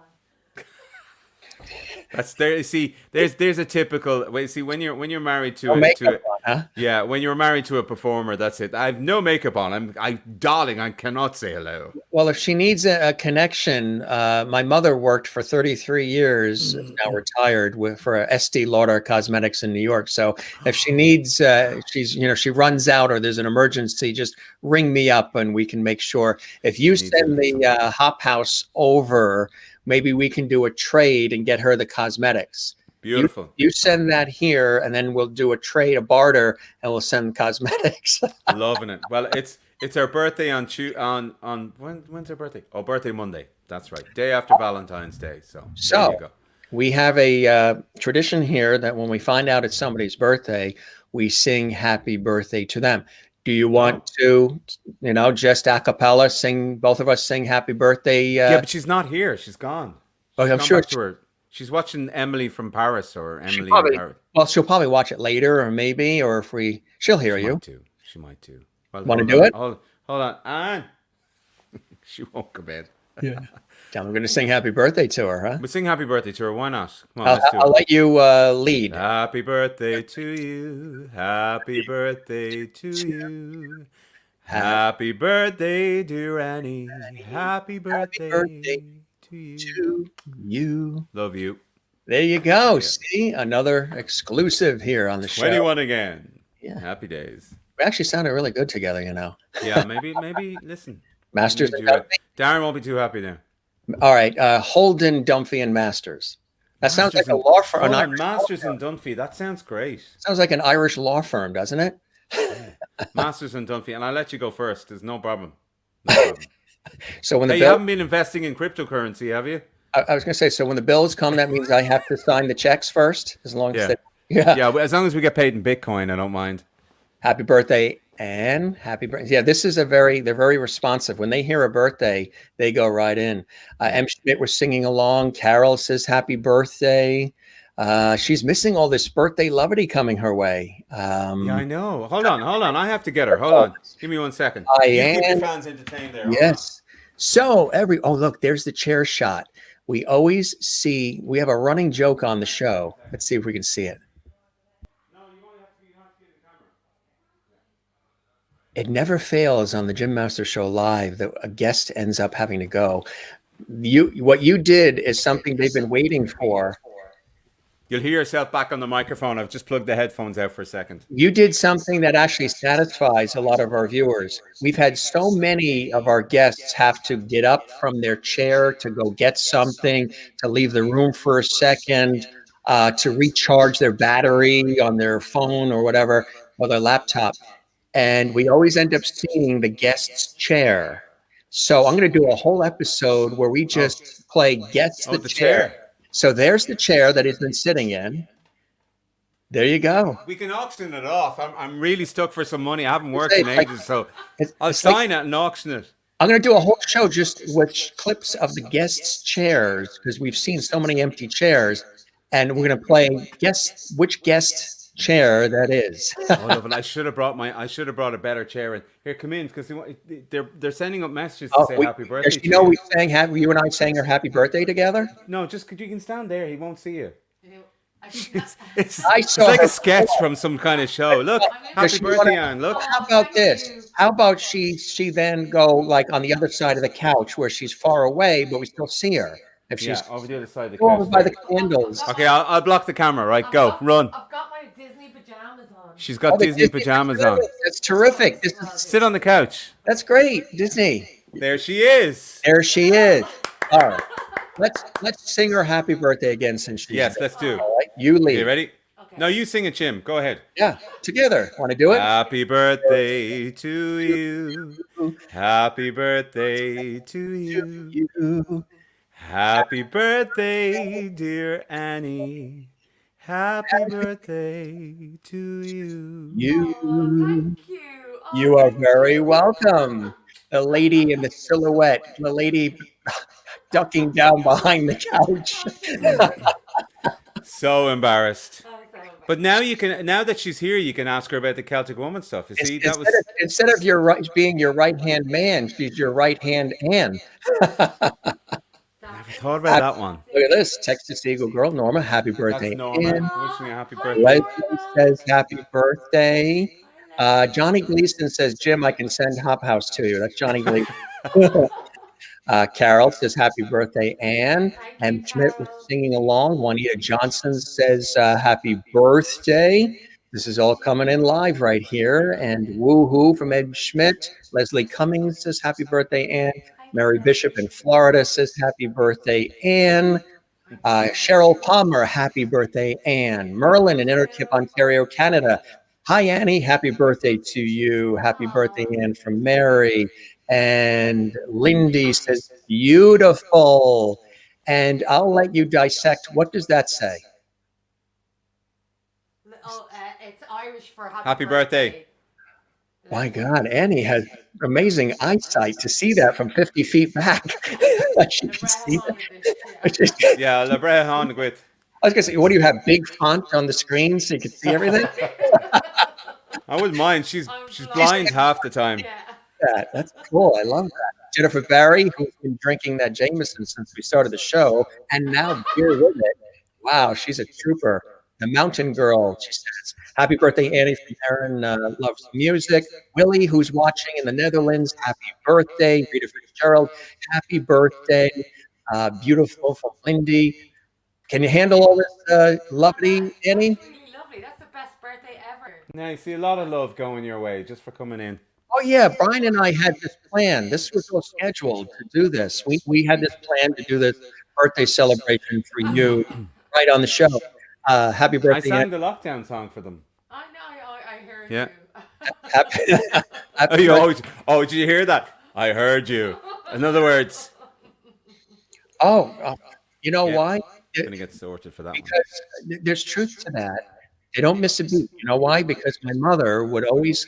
That's there. See, there's a typical. Wait, see, when you're married to No a, makeup on, huh? yeah, when you're married to a performer, that's it. I have no makeup on. Darling, I cannot say hello. Well, if she needs a connection, my mother worked for 33 years, is now retired for Estee Lauder Cosmetics in New York. So if she needs, she runs out or there's an emergency, just ring me up and we can make sure. If you send the Hop House over, maybe we can do a trade and get her the cosmetics. Beautiful. You send that here, and then we'll do a trade, a barter, and we'll send cosmetics. Loving it. Well, it's her birthday on when's her birthday? Oh, birthday Monday. That's right. Day after Valentine's Day. So there you go. We have a tradition here that when we find out it's somebody's birthday, we sing happy birthday to them. Do you want to, just a cappella sing, both of us sing happy birthday? Yeah, but she's not here. She's gone. I'm sure she's watching Emily from Paris or Emily in Paris. Well, she'll probably watch it later or maybe, or she'll hear you. She might too. Well, want to do it? Hold on. Anne. She won't come in. Yeah. I'm going to sing happy birthday to her, huh? We sing happy birthday to her. Why not? Come on, I'll let you lead. Happy birthday to you. Happy birthday to you. Happy birthday, dear Annie. Happy birthday to you. Love you. There you go. Yeah. See, another exclusive here on the show. 21 again. Yeah. Happy days. We actually sounded really good together, Yeah, maybe, listen. Masters and Dunphy? Darren won't be too happy now. All right. Holden, Dunphy, and Masters. That sounds like a law firm. Masters and Dunphy. That sounds great. Sounds like an Irish law firm, doesn't it? Yeah. Masters and Dunphy. And I'll let you go first. There's no problem. So when you haven't been investing in cryptocurrency, have you? I was going to say, so when the bills come, that means I have to sign the checks first, as long as as long as we get paid in Bitcoin, I don't mind. Happy birthday, Anne. Happy birthday. Yeah, this is they're very responsive. When they hear a birthday, they go right in. M. Schmidt was singing along. Carol says happy birthday. She's missing all this birthday levity coming her way. Yeah, I know. Hold on. I have to get her. Hold on. Give me 1 second. Keep your fans entertained there. Yes. So look, there's the chair shot. We have a running joke on the show. Let's see if we can see it. It never fails on the Jim Master Show Live that a guest ends up having to go. What you did is something they've been waiting for. You'll hear yourself back on the microphone. I've just plugged the headphones out for a second. You did something that actually satisfies a lot of our viewers. We've had so many of our guests have to get up from their chair to go get something, to leave the room for a second, to recharge their battery on their phone or whatever, or their laptop. And we always end up seeing the guest's chair. So I'm going to do a whole episode where we just play Guess the Chair. So there's the chair that he's been sitting in. There you go. We can auction it off. I'm really stuck for some money. I haven't worked in ages, so I'll sign it and auction it. I'm going to do a whole show just with clips of the guests' chairs, because we've seen so many empty chairs. And we're going to play guess which guest chair that is. Oh, but I should have brought a better chair in. Here, come in, because they're sending up messages to say happy birthday. We sang you and I sang her happy birthday together. No, just you can stand there. He won't see you. It's like a sketch from some kind of show. Look, happy birthday, Anne. Look. How about this? How about she then go like on the other side of the couch where she's far away, but we still see her. If she's over the other side of the couch. Over by the candles. Okay, I'll block the camera. Right, go, run. I've got my Disney pajamas on. She's got Disney pajamas on. That's terrific. Sit on the couch. That's great, Disney. There she is. There she is. All right. Let's sing her happy birthday again since she's Yes, let's do. All right, you lead. You ready? Okay. No, you sing it, Jim. Go ahead. Yeah, together. Want to do it? Happy birthday to you. Happy birthday to you. Happy birthday, dear Annie. Happy birthday to you. Thank you. You are very welcome. The lady in the silhouette, the lady ducking down behind the couch. So embarrassed. But now now that she's here, you can ask her about the Celtic Woman stuff. You see, instead of being your right hand man, she's your right hand Anne. thought about that one. Look at this. Texas Eagle girl, Norma. Happy birthday. That's Norma. Ann. Wishing you a happy Hi, birthday. Leslie Norma. says happy birthday. I love Johnny you. Gleason says, Jim, I can send Hop House to you. That's Johnny Gleason. Carol says, happy birthday, Anne. Thank you, And Schmidt was Carol. singing along. Juanita Johnson says, happy birthday. This is all coming in live right here. And woohoo from Ed Schmidt. Leslie Cummings says, happy birthday, Anne. Thank Mary you. Bishop in Florida says, happy birthday, Anne. Cheryl Palmer, happy birthday, Anne. Merlin in Innerkip, Ontario, Canada. Hi, Annie. Happy birthday to you. Happy birthday, Anne, from Mary. And Lindy says, beautiful. And I'll let you dissect. What does that say? Oh, it's Irish for Happy birthday. My God, Annie has amazing eyesight to see that from 50 feet back. She can see that. Yeah, La Brea on the grid. I was going to say, what do you have? Big font on the screen so you can see everything? I wouldn't mind. She's I'm blind half the time. Yeah. That's cool. I love that. Jennifer Barry, who's been drinking that Jameson since we started the show, and now beer with it. Wow, she's a trooper. The Mountain Girl, she says. Happy birthday, Annie from Aaron. Loves music. Willie, who's watching in the Netherlands. Happy birthday. Rita Fitzgerald, happy birthday. Beautiful from Lindy. Can you handle all this lovely, Annie? That's really lovely. That's the best birthday ever. Now you see a lot of love going your way just for coming in. Oh yeah, Brian and I had this plan. This was all scheduled to do this. We had this plan to do this birthday celebration for you right on the show. Happy I birthday! sang the lockdown song for them. I know. I heard Yeah. you. Happy Did you hear that? I heard you. In other words, you know Yeah. why? I'm gonna get sorted for that one. Because there's truth to that. They don't miss a beat. You know why? Because my mother would always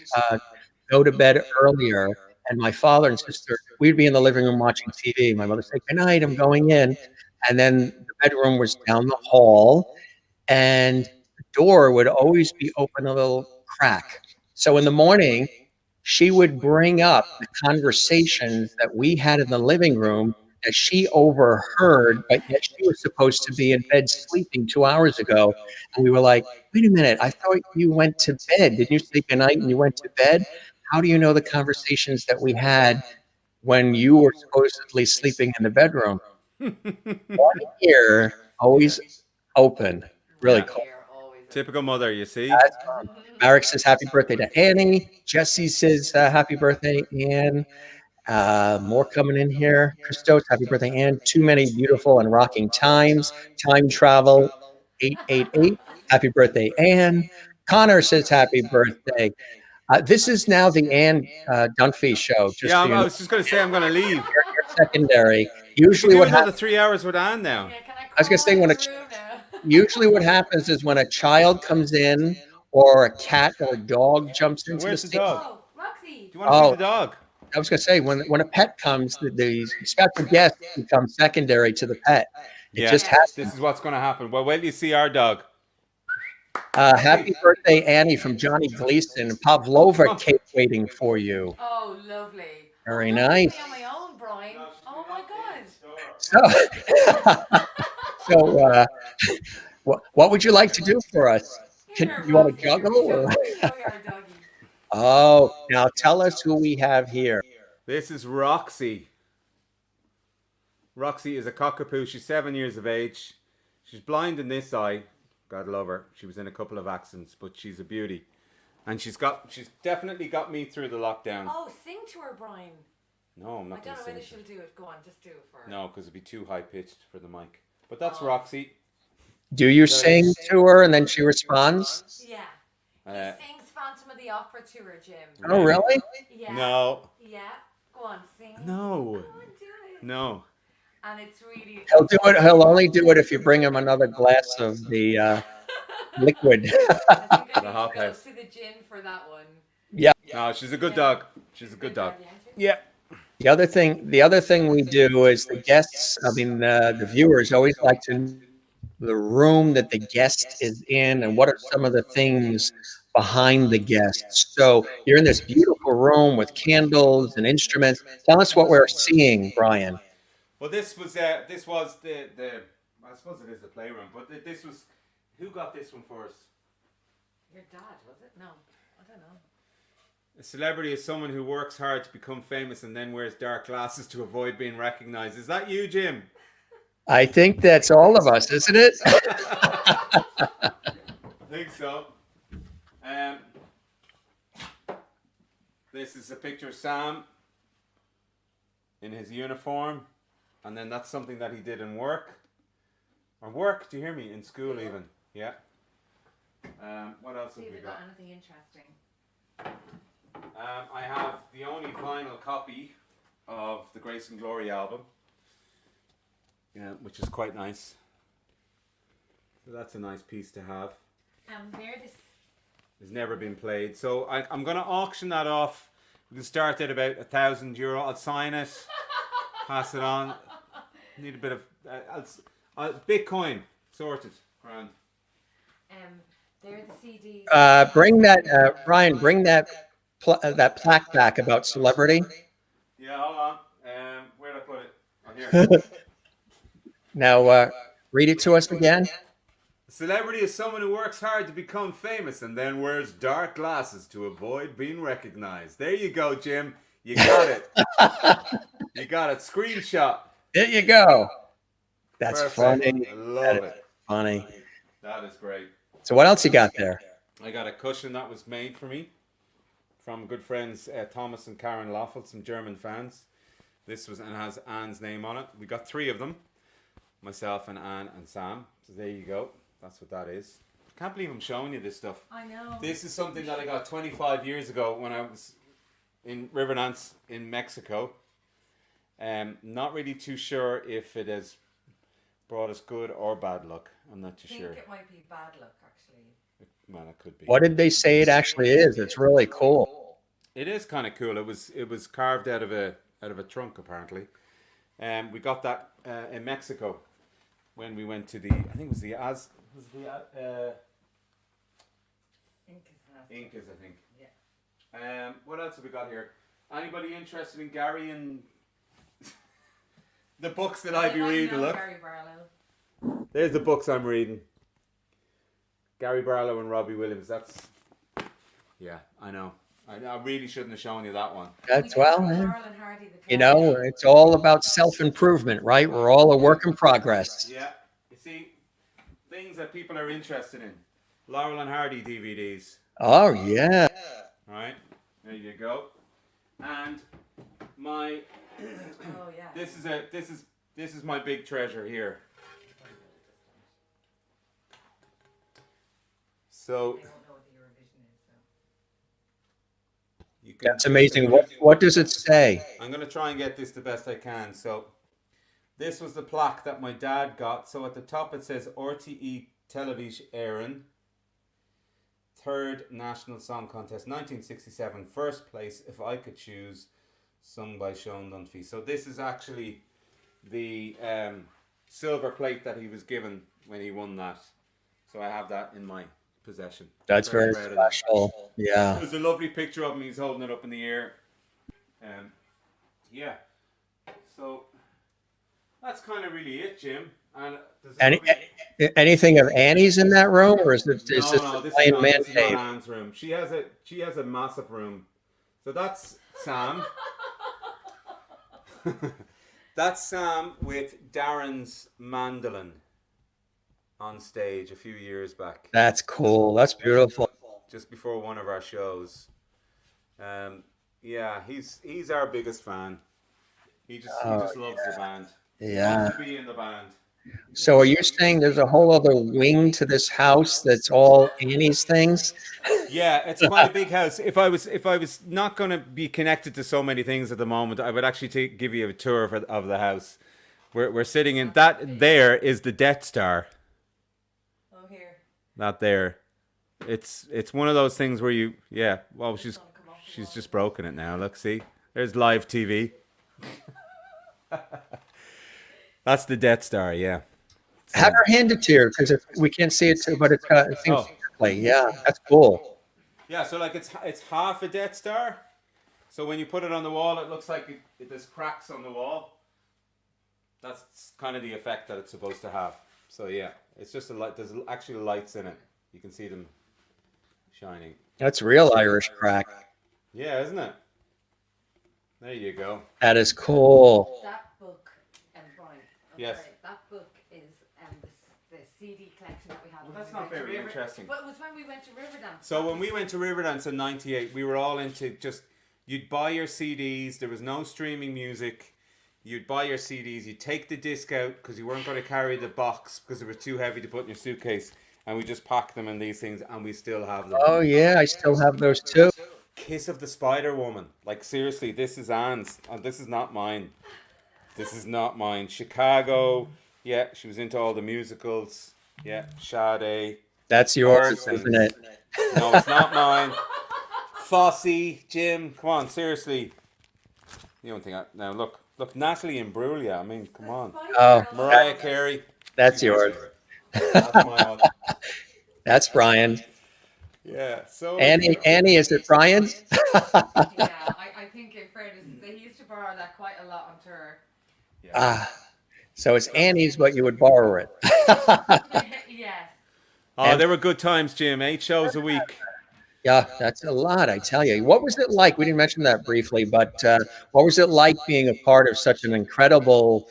go to bed earlier, and my father and sister, we'd be in the living room watching TV. My mother said, "Good night, I'm going in," and then the bedroom was down the hall, and the door would always be open a little crack. So in the morning, she would bring up the conversations that we had in the living room that she overheard, but yet she was supposed to be in bed sleeping 2 hours ago. And we were like, wait a minute, I thought you went to bed. Didn't you say goodnight and you went to bed? How do you know the conversations that we had when you were supposedly sleeping in the bedroom? One ear always open. Really cool. You're always Typical mother, you see. That's fun. Marek says happy birthday to Annie. Jesse says happy birthday, Anne. More coming in here. Christos, happy birthday, Anne. Too many beautiful and rocking times. Time travel 888. Happy birthday, Anne. Connor says happy birthday. This is now the Anne Dunphy show. Just Yeah, so you I know. was just going to say I'm going to leave. You're secondary. Usually Do what another happens. 3 hours with Anne now. Yeah, can I was gonna say, when now? Usually what happens is when a child comes in or a cat or a dog jumps into Where's the the scene. dog? Oh, Roxy. Do you want to Oh. see the dog? I was going to say, when a pet comes, the special guest becomes secondary to the pet. It just happens. This is what's going to happen. Well, wait till you see our dog. Happy birthday, Annie, from Johnny Gleason. Pavlova cake waiting for you. Oh, lovely. Very I'm nice. on my own, Brian. Oh my God. So, what would you like to do for us? You want to juggle? Or? Show your doggy. Oh, now tell us who we have here. This is Roxy. Roxy is a cockapoo. She's 7 years of age. She's blind in this eye. God love her. She was in a couple of accidents, but she's a beauty. And she's definitely got me through the lockdown. Oh, sing to her, Brian. No, I'm I not don't going know to whether sing. she'll do it. Go on, just do it for her. No, because it'd be too high pitched for the mic. But that's Oh. Roxy. Do you sing to her and then she responds? Yeah. Uh, He sings Phantom of the Opera to her, Jim. Oh, really? Yeah. No. Yeah. Go on, sing. No. Go on, do it. No. And it's really. He'll do it. He'll only do it if you bring him another glass of the liquid. I think I need The hot to go house. to the gin for that one. No, she's a good dog. She's a good dog. Yeah. The other thing we do is the guests. I mean, the viewers always like to know the room that the guest is in and what are some of the things behind the guest. So you're in this beautiful room with candles and instruments. Tell us what we're seeing, Brian. Well, this was the I suppose it is the playroom, but this was, who got this one for us? Your dad, was it? No, I don't know. A celebrity is someone who works hard to become famous and then wears dark glasses to avoid being recognized. Is that you, Jim? I think that's all of us, isn't it? I think so. This is a picture of Sam in his uniform, and then that's something that he did in work. Or work, do you hear me? In school even. Yeah. What else See have if we they got? got anything interesting. I have the only vinyl copy of the Grace and Glory album. Yeah, which is quite nice. So that's a nice piece to have. There this. It's never been played. So I'm going to auction that off. We can start at about €1,000. I'll sign it, pass it on. Need a bit of Bitcoin sorted. Grand. They're the CDs. Bring that, Brian. Bring that that plaque back about celebrity. Yeah, hold on. Where'd I put it? Oh, here. Now, read it to us again. A celebrity is someone who works hard to become famous and then wears dark glasses to avoid being recognized. There you go, Jim. You got it. You got it. Screenshot. There you go. That's Perfect. funny. I love it. Funny. That is great. So what else you got there? I got a cushion that was made for me from good friends Thomas and Karen Loffel, some German fans. This was and has Anne's name on it. We got 3 of them. Myself and Anne and Sam. So there you go. That's what that is. Can't believe I'm showing you this stuff. I know. This is something that I got 25 years ago when I was in Riverdance in Mexico. Not really too sure if it has brought us good or bad luck. I'm not too I think sure. it might be bad luck, actually. Well, it could be. What did they say it actually is? It's really cool. It is kind of cool. It was carved out of a trunk apparently. We got that in Mexico when we went to the Incas, I think. Yeah. What else have we got here? Anybody interested in Gary and the books that I'd be reading? Look, Gary Barlow. there's the books I'm reading. Gary Barlow and Robbie Williams. That's, yeah, I know. I really shouldn't have shown you that one. That's Laurel well, and Hardy, the you know, it's all about self-improvement, right? We're all a work in progress. Yeah, you see, things that people are interested in. Laurel and Hardy DVDs. Oh yeah. Right, there you go. And my Oh yeah. this is my big treasure here. So I don't know what the Eurovision is. So. you can, That's amazing. What does it say? I'm going to try and get this the best I can. So this was the plaque that my dad got. So at the top it says RTE Television Éireann, 3rd National Song Contest, 1967, first place, If I Could Choose, sung by Sean Dunphy. So this is actually the silver plate that he was given when he won that. So I have that in my possession. That's very proud of that. special. Yeah. There's a lovely picture of him. He's holding it up in the air. Yeah. So that's kind of really it, Jim. And Anything of Annie's in that room, or is it no, this this the plain man is not cave? Anne's room. She has a massive room. So that's Sam. That's Sam with Darren's mandolin on stage a few years back. That's cool. That's beautiful. Just before one of our shows. Yeah, he's our biggest fan. He just loves the band. Yeah. Wants to be in the band. So are you saying there's a whole other wing to this house that's all Annie's things? Yeah, it's quite a big house. If I was not going to be connected to so many things at the moment, I would actually give you a tour of the house. We're sitting in that. There is the Death Star. Oh, here. Not there. It's one of those things where you well she's just broken it now. Look, see, there's live TV. That's the Death Star, yeah. Have her hand it to you, because we can't see it, but it's got things. Yeah, that's cool. Yeah, so like it's half a Death Star. So when you put it on the wall, it looks like there's cracks on the wall. That's kind of the effect that it's supposed to have. So yeah, it's just a light. There's actually lights in it. You can see them shining. That's real Irish crack. Yeah, isn't it? There you go. That is cool. That book, Brian. Yes. Sorry, that book is the CD collection that we had. Well, when that's we not went to very interesting. But it was when we went to Riverdance. So when we went to Riverdance in '98, we were all into just, you'd buy your CDs. There was no streaming music. You'd buy your CDs. You'd take the disc out because you weren't going to carry the box because they were too heavy to put in your suitcase. And we just packed them in these things, and we still have them. Oh yeah, I still have those too. Kiss of the Spider Woman. Like, seriously, this is Anne's. And this is not mine. This is not mine. Chicago. Yeah, she was into all the musicals. Yeah, Sade. That's yours, Awesome. isn't it? No, it's not mine. Fosse, Jim. Come on, seriously. You don't think now look, Natalie Imbruglia. I mean, come on. Oh, Mariah Carey. that's yours. That's my one. That's Brian. Yeah. So Annie, is it Brian? Yeah, I think in fairness, they used to borrow that quite a lot on tour. Ah, so it's Annie's, but you would borrow it. Yes. Oh, there were good times, Jim. 8 shows a week. Yeah, that's a lot, I tell you. What was it like? We didn't mention that briefly, but what was it like being a part of such an incredible,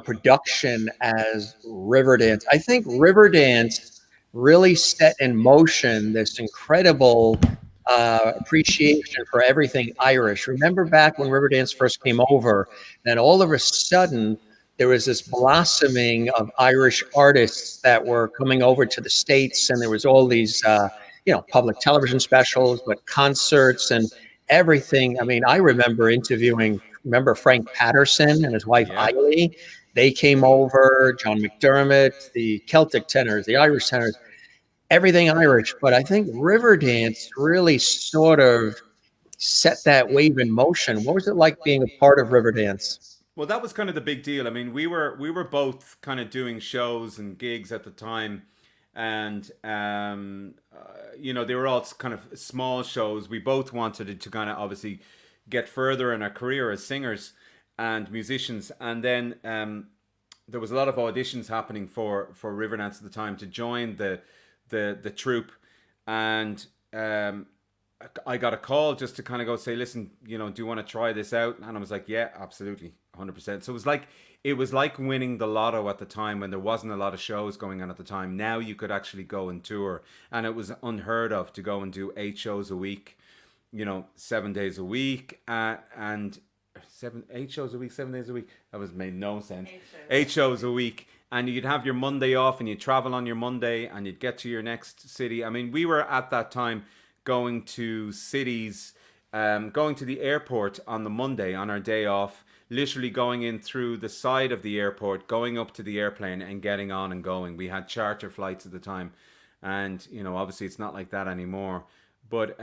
production as Riverdance? I think Riverdance really set in motion this incredible appreciation for everything Irish. Remember back when Riverdance first came over, and all of a sudden there was this blossoming of Irish artists that were coming over to the States, and there was all these public television specials, but concerts and everything. I mean, I remember remember Frank Patterson and his wife Eiley? They came over, John McDermott, the Celtic tenors, the Irish tenors, everything Irish. But I think Riverdance really sort of set that wave in motion. What was it like being a part of Riverdance? Well, that was kind of the big deal. I mean, we were both kind of doing shows and gigs at the time, and they were all kind of small shows. We both wanted to kind of obviously get further in our career as singers and musicians, and then there was a lot of auditions happening for Riverdance at the time to join the troupe, and I got a call just to kind of go say, listen, do you want to try this out? And I was like, yeah, absolutely, 100%. So it was like winning the lotto at the time when there wasn't a lot of shows going on at the time. Now you could actually go and tour, and it was unheard of to go and do 8 shows a week, 7 days a week, and 8 shows a week, 7 days a week. That made no sense. 8 shows a week. And you'd have your Monday off, and you'd travel on your Monday, and you'd get to your next city. I mean, we were at that time going to cities, going to the airport on the Monday on our day off, literally going in through the side of the airport, going up to the airplane and getting on and going. We had charter flights at the time, and obviously it's not like that anymore. But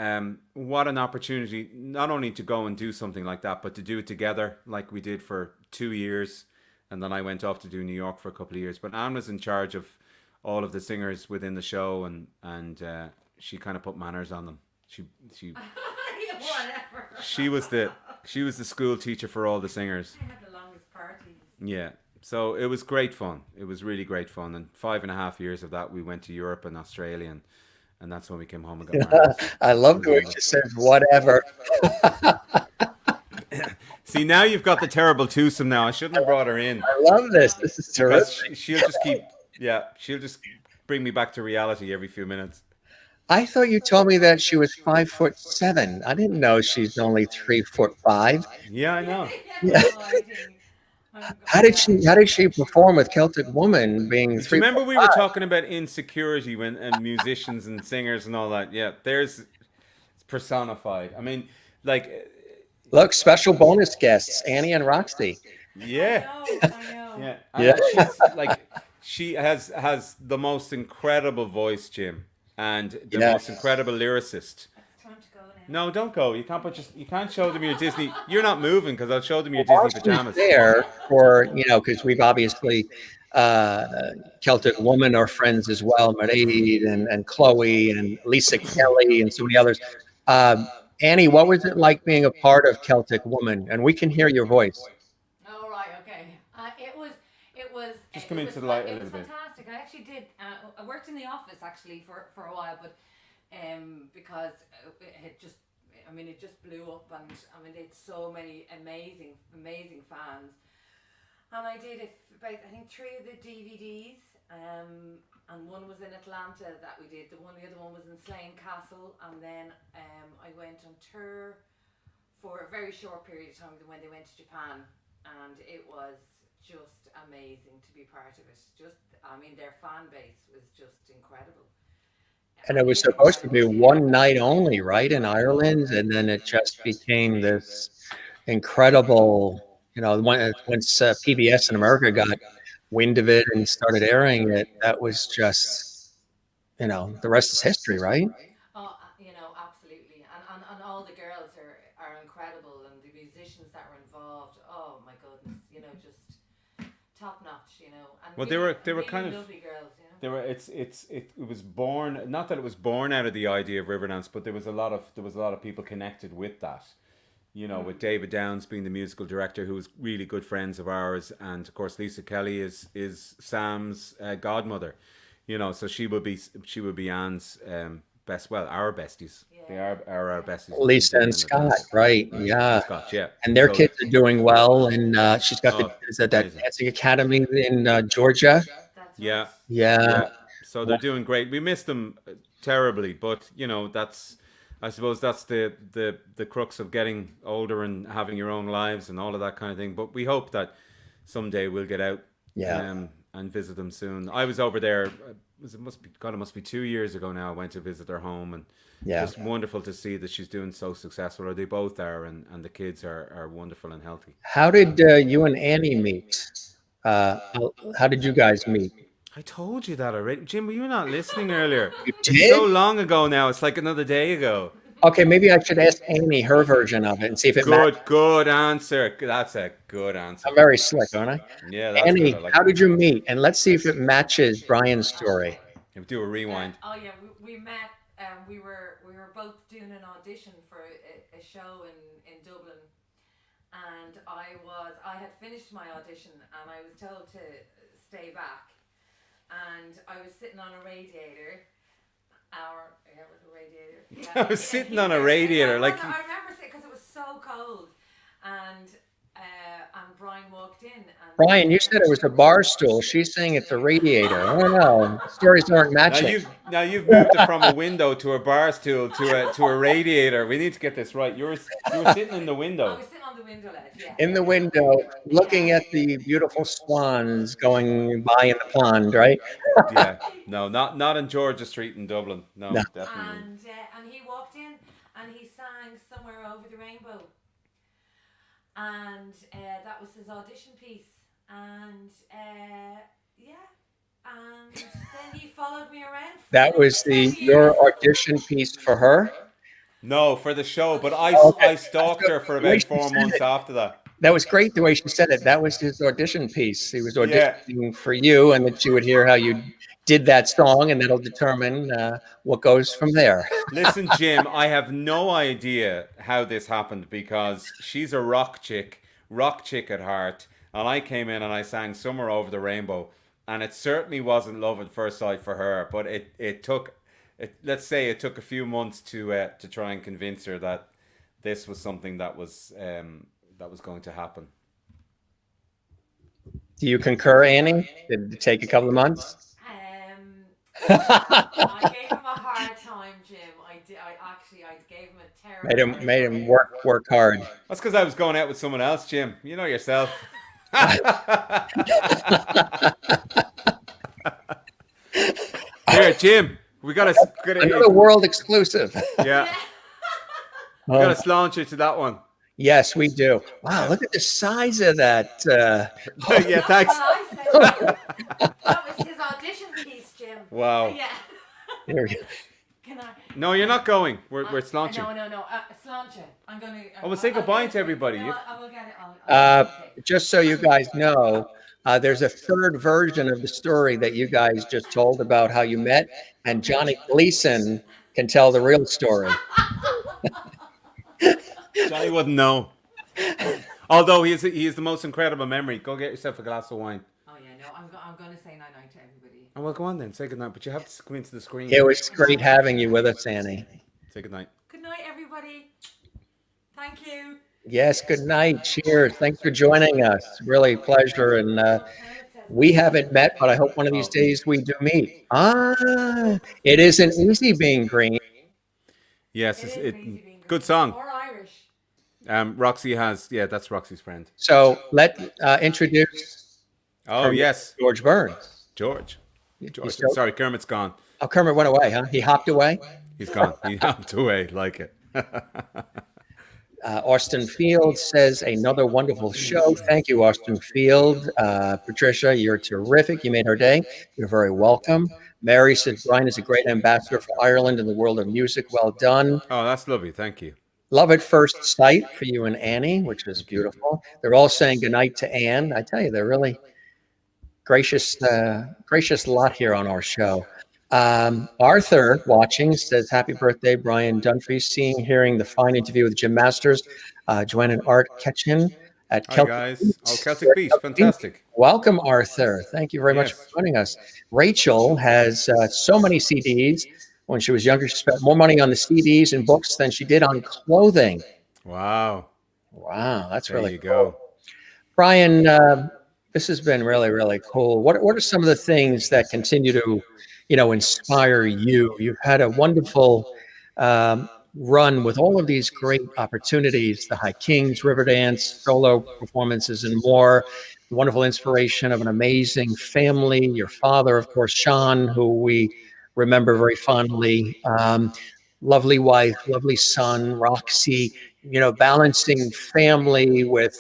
what an opportunity, not only to go and do something like that, but to do it together like we did for 2 years. And then I went off to do New York for a couple of years. But Anne was in charge of all of the singers within the show, and she kind of put manners on them. She Whatever. she was the school teacher for all the singers. I had the longest parties. Yeah. So it was great fun. It was really great fun. And 5.5 years of that, we went to Europe and Australia, and that's when we came home and got married. I love the way she says whatever. See, now you've got the terrible twosome now. I shouldn't have brought her in. I love this. This is terrific. She'll just bring me back to reality every few minutes. I thought you told me that she was 5'7". I didn't know she's only 3'5". Yeah, I know. How did she perform with Celtic Woman being 3'5"? Remember we were talking about insecurity and musicians and singers and all that. Yeah, it's personified. I mean, like, look, special bonus guests, Annie and Roxy. Yeah. I know. Yeah. Yeah. She has the most incredible voice, Jim, and the most incredible lyricist. It's time to go now. No, don't go. You can't show them your Disney. You're not moving because I'll show them your Disney pajamas. There for because we've obviously Celtic Woman are friends as well, Mairead and Chloe and Lisa Kelly and so many others. Annie, what was it like being a part of Celtic Woman? And we can hear your voice. Oh, right, okay. It was Just come It into was the light a it little was bit. fantastic. I actually did. I worked in the office actually for a while, but because it just, I mean, it just blew up, and I mean, they had so many amazing fans. And I did about, I think, 3 of the DVDs, and one was in Atlanta that we did. The other one was in Slane Castle, and then I went on tour for a very short period of time when they went to Japan, and it was just amazing to be part of it. Just, I mean, their fan base was just incredible. And it was supposed to be one night only, right, in Ireland, and then it just became this incredible, once PBS in America got wind of it and started airing it, that was just, the rest is history, right? Oh, absolutely, and all the girls are incredible, and the musicians that were involved. Oh my goodness, just top notch, And Well, really, they were really kind of lovely girls, They were. It was born. Not that it was born out of the idea of Riverdance, but there was a lot of people connected with that. With David Downs being the musical director, who was really good friends of ours, and of course Lisa Kelly is Sam's godmother. So she would be Anne's our besties. Yeah. They are our besties. Lisa and Scott, right? Yeah. Scott, yeah. And their So- kids are doing well, and she's got Oh, that amazing. dancing academy in Georgia. That's Yeah. right. Yeah. So they're doing great. We miss them terribly, but I suppose that's the crux of getting older and having your own lives and all of that kind of thing. But we hope that someday we'll get out and visit them soon. I was over there. It must be 2 years ago now. I went to visit their home, and just wonderful to see that she's doing so successful. Or they both are, and the kids are wonderful and healthy. How did you and Annie meet? How did you guys meet? I told you that already. Jim, were you not listening earlier? did? It's so long ago now. It's like another day ago. Okay, maybe I should ask Annie her version of it and see if it matches. Good answer. That's a good answer. I'm very slick, aren't I? Yeah, that's Annie, good. I like how it. did you meet? And let's see if it matches Brian's story. Do a rewind. Oh yeah, we met. We were both doing an audition for a show in Dublin, and I had finished my audition, and I was told to stay back, and I was sitting on a radiator. I was sitting on a radiator, like. I remember because it was so cold, and Brian walked in. And Brian, you said it was a bar stool. She's saying it's a radiator. I don't know. Stories aren't matching. Now you've moved it from a window to a bar stool to a radiator. We need to get this right. You were sitting in the I window. was sitting on the window ledge. Yeah. In the window, looking at the beautiful swans going by in the pond, right? Yeah. No, not in Georgia Street in Dublin. No. Definitely. And he walked in and he sang Somewhere Over the Rainbow. And that was his audition piece. And and then he followed me around. That was your audition piece for her? No, for the show, but I stalked her for about 4 months after that. That was great the way she said it. That was his audition piece. He was auditioning for you, and that she would hear how you did that song, and that'll determine what goes from there. Listen, Jim, I have no idea how this happened because she's a rock chick at heart, and I came in and I sang Somewhere Over the Rainbow, and it certainly wasn't love at first sight for her, but it took a few months to try and convince her that this was something that was going to happen. Do you concur, Annie? Did it take a couple of months? I gave him a hard time, Jim. I gave him a terrible. Made him work hard. That's because I was going out with someone else, Jim. You know yourself. Here, Jim. We got Another world exclusive. Yeah. We got to slant you to that one. Yes, we do. Wow, look at the size of that. Yeah, thanks. That was his audition piece, Jim. Wow. Yeah. There we go. Can I? No, you're not going. We're slanting. No. Slant you. I'm going to. Oh, well, say goodbye to everybody. No, I will get it. Just so you guys know, there's a third version of the story that you guys just told about how you met, and Johnny Gleason can tell the real story. Johnny wouldn't know. Although he is the most incredible memory. Go get yourself a glass of wine. Oh yeah, No, I'm going to say night-night to everybody. Oh, well, go on then. Say goodnight. But you have to come into the screen. It was great having you with us, Annie. Say goodnight. Good night, everybody. Thank you. Yes, good night. Cheers. Thanks for joining us. Really pleasure. And we haven't met, but I hope one of these days we do meet. It isn't easy being green. Yes, It is it easy being green. good song. Or Irish. Roxy has, that's Roxy's friend. So let introduce Oh, yes. George Burns. George. still- Sorry, Kermit's gone. Oh, Kermit went away, huh? He hopped away. He's gone. He hopped away. Like it. Austin Field says, another wonderful show. Thank you, Austin Field. Patricia, you're terrific. You made her day. You're very welcome. Mary says, Brian is a great ambassador for Ireland in the world of music. Well done. Oh, that's lovely. Thank you. Love at first sight for you and Annie, which was beautiful. They're all saying goodnight to Anne. I tell you, they're really gracious lot here on our show. Arthur watching says, happy birthday, Brian Dunphy. Hearing the fine interview with Jim Masters, Joanne and Art Ketchin at Hi, Celtic guys. Beach. Oh, Celtic Beach. Fantastic. Welcome, Arthur. Thank you very much Yes. for joining us. Rachel has so many CDs. When she was younger, she spent more money on the CDs and books than she did on clothing. Wow. Wow, that's There really you cool. go. Brian, this has been really, really cool. What are some of the things that continue to, inspire you? You've had a wonderful run with all of these great opportunities, the High Kings, Riverdance, solo performances, and more. The wonderful inspiration of an amazing family. Your father, of course, Sean, who we remember very fondly. Lovely wife, lovely son, Roxy. Balancing family with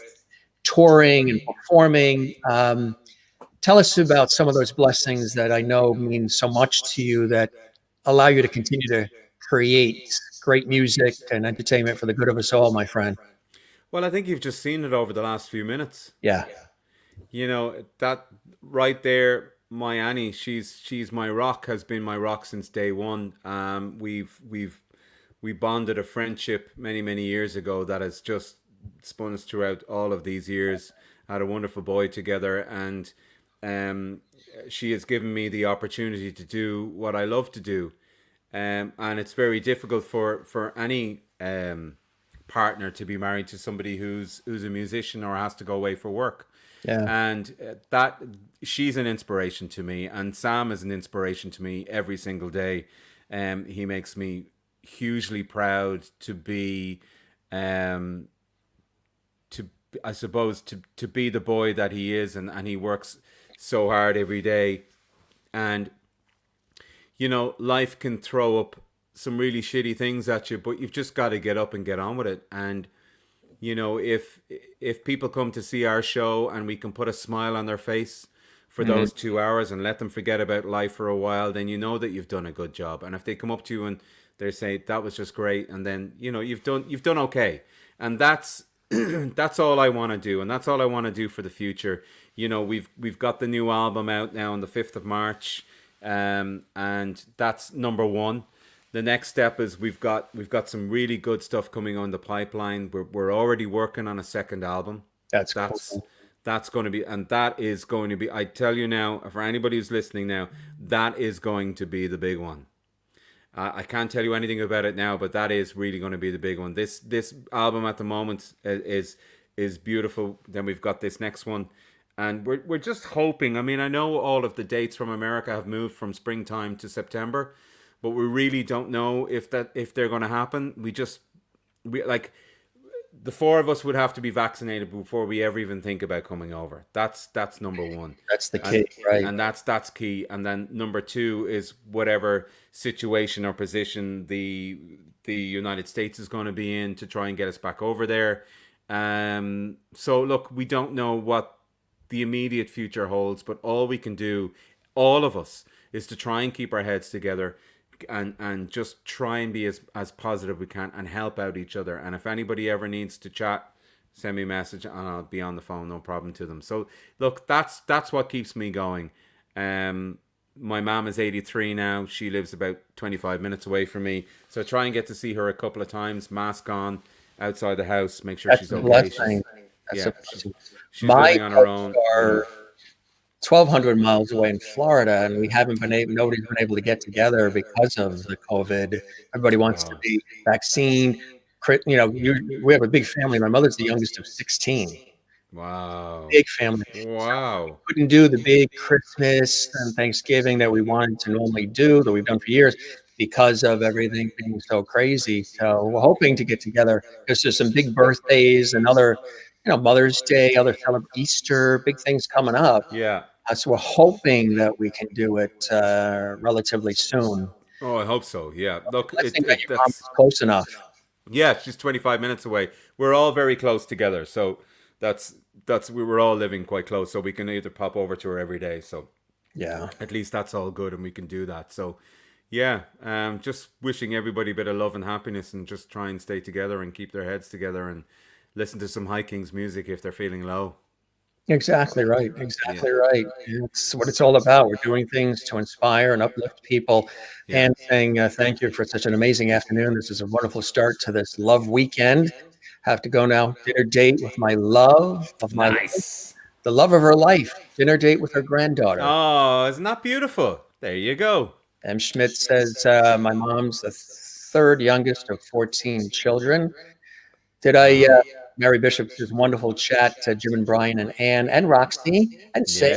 touring and performing. Tell us about some of those blessings that I know mean so much to you that allow you to continue to create great music and entertainment for the good of us all, my friend. Well, I think you've just seen it over the last few minutes. Yeah. That right there, my Annie, she's my rock, has been my rock since day one. We bonded a friendship many, many years ago that has just spun us throughout all of these years. Had a wonderful boy together, and she has given me the opportunity to do what I love to do. And it's very difficult for any partner to be married to somebody who's a musician or has to go away for work. Yeah. And that she's an inspiration to me, and Sam is an inspiration to me every single day. He makes me hugely proud to be, I suppose, to be the boy that he is, and he works so hard every day. And life can throw up some really shitty things at you, but you've just got to get up and get on with it. And if people come to see our show and we can put a smile on their face for those 2 hours and let them forget about life for a while, then you know that you've done a good job. And if they come up to you and they say that was just great, and then you've done okay. And that's that's all I want to do, and that's all I want to do for the future. We've got the new album out now on the 5th of March, and that's number one. The next step is we've got some really good stuff coming on the pipeline. We're already working on a second album. That's cool. That's going to be, and that is going to be, I tell you now, for anybody who's listening now, that is going to be the big one. I can't tell you anything about it now, but that is really going to be the big one. This album at the moment is beautiful. Then we've got this next one, and we're just hoping. I mean, I know all of the dates from America have moved from springtime to September, but we really don't know if they're going to happen. The four of us would have to be vaccinated before we ever even think about coming over. That's number one. That's the key, right? And that's key. And then number two is whatever situation or position the United States is going to be in to try and get us back over there. So look, we don't know what the immediate future holds, but all we can do, all of us, is to try and keep our heads together and just try and be as positive we can and help out each other. And if anybody ever needs to chat, send me a message and I'll be on the phone, no problem to them. So look, that's what keeps me going. My mom is 83 now. She lives about 25 minutes away from me, so I try and get to see her a couple of times, mask on, outside the house, make sure That's she's a okay. blessing. She's My living on her folks own. are 1,200 miles away in Florida, and we haven't been able, nobody's been able to get together because of the COVID. Everybody wants to be vaccinated. You know, we have a big family. My mother's the youngest of 16. Wow. Big family. Wow. So couldn't do the big Christmas and Thanksgiving that we wanted to normally do, that we've done for years, because of everything being so crazy. So we're hoping to get together. There's some big birthdays and other, you know, Mother's Day, other Easter, big things coming up. Yeah. So we're hoping that we can do it relatively soon. Oh, I hope so. Yeah. Look, Your mom is close enough. Yeah, she's 25 minutes away. We're all very close together, so we were all living quite close, so we can either pop over to her every day. So yeah, at least that's all good, and we can do that. So yeah, just wishing everybody a bit of love and happiness, and just try and stay together and keep their heads together and listen to some High Kings music if they're feeling low. Exactly right. Exactly right. It's what it's all about. We're doing things to inspire and uplift people, and saying thank you for such an amazing afternoon. This is a wonderful start to this love weekend. Have to go now. Dinner date with my love of my life, the love of her life. Dinner date with her granddaughter. Oh, isn't that beautiful? There you go. M. Schmidt says my mom's the third youngest of 14 children. Did I? Mary Bishop says wonderful chat to Jim and Brian and Ann and Roxy and Sam.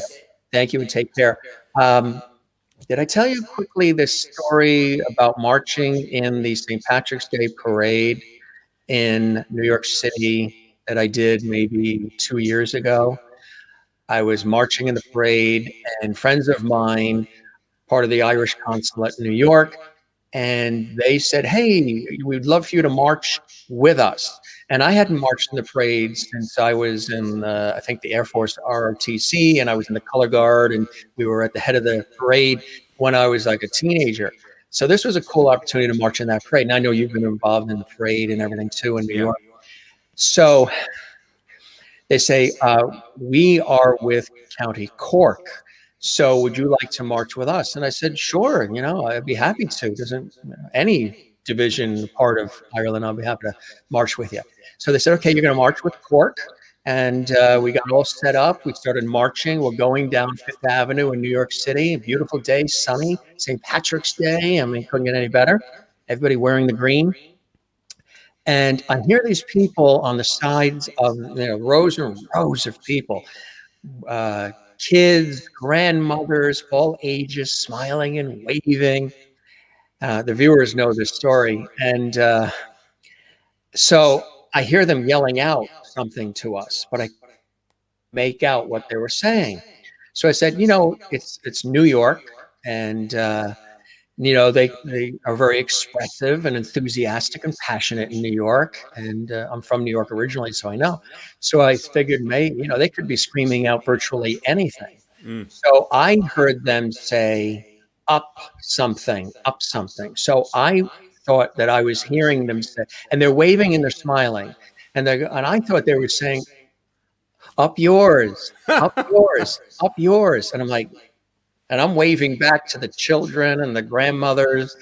Thank you and take care. Did I tell you quickly this story about marching in the St. Patrick's Day parade in New York City that I did maybe 2 years ago? I was marching in the parade, and friends of mine, part of the Irish consulate in New York, and they said, hey, we'd love for you to march with us. And I hadn't marched in the parade since I was in, I think, the Air Force ROTC, and I was in the color guard, and we were at the head of the parade when I was like a teenager. So this was a cool opportunity to march in that parade. And I know you've been involved in the parade and everything too in New York. So they say, we are with County Cork. So would you like to march with us? And I said, sure, you know, I'd be happy to. Any division part of Ireland, I'll be happy to march with you. So they said, okay, you're going to march with Cork. And we got all set up. We started marching. We're going down Fifth Avenue in New York City. A beautiful day, sunny, St. Patrick's Day. I mean, couldn't get any better. Everybody wearing the green. And I hear these people on the sides of, you know, rows and rows of people, kids, grandmothers, all ages, smiling and waving. The viewers know this story. And so I hear them yelling out something to us, but I make out what they were saying. So I said, you know, it's New York, and you know, they are very expressive and enthusiastic and passionate in New York. And I'm from New York originally, so I know. So I figured, you know, they could be screaming out virtually anything. So I heard them say, up something, up something. So I thought that I was hearing them say, and they're waving and they're smiling. And I thought they were saying, up yours, up yours, up yours. And I'm like, and I'm waving back to the children and the grandmothers.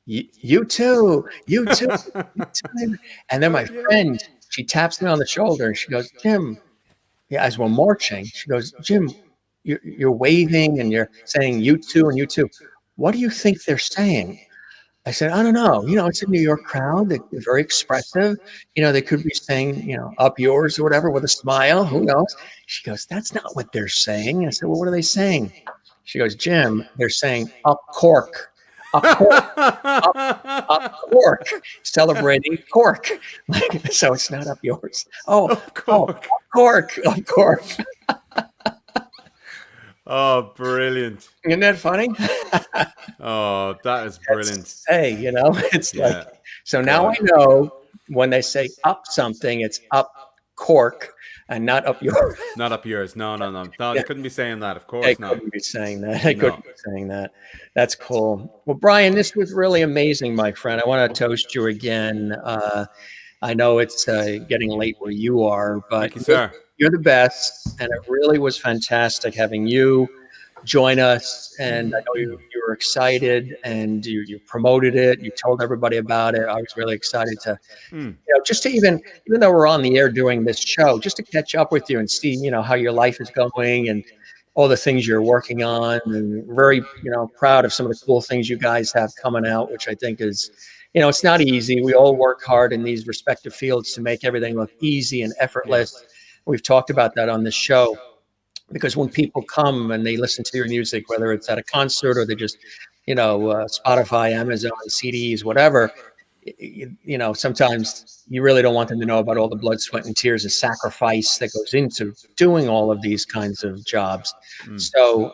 You too, you too, you too. And then my friend, she taps me on the shoulder and she goes, Jim, as we're marching, she goes, Jim, you're waving and you're saying you too and you too. What do you think they're saying? I said, I don't know. You know, it's a New York crowd. They're very expressive. You know, they could be saying, you know, up yours or whatever with a smile. Who knows? She goes, that's not what they're saying. I said, well, what are they saying? She goes, Jim, they're saying up Cork. Up Cork. up Cork. Celebrating Cork. So it's not up yours. Up Cork. Up Cork. Oh, brilliant. Isn't that funny? Oh, that is brilliant. Hey, you know, it's like, so now I know when they say up something, it's up Cork and not up yours. Not up yours. No. They couldn't be saying that, of course. They couldn't be saying that. They couldn't be saying that. That's cool. Well, Brian, this was really amazing, my friend. I want to toast you again. I know it's getting late where you are, but thank you, sir. You're the best, and it really was fantastic having you join us. And I know you were excited, and you promoted it. You told everybody about it. I was really excited to, you know, just to even though we're on the air doing this show, just to catch up with you and see, you know, how your life is going, and all the things you're working on, and very, proud of some of the cool things you guys have coming out, which I think is, it's not easy. We all work hard in these respective fields to make everything look easy and effortless. We've talked about that on this show, because when people come and they listen to your music, whether it's at a concert or they just, Spotify, Amazon, CDs, whatever, sometimes you really don't want them to know about all the blood, sweat, and tears and sacrifice that goes into doing all of these kinds of jobs. So,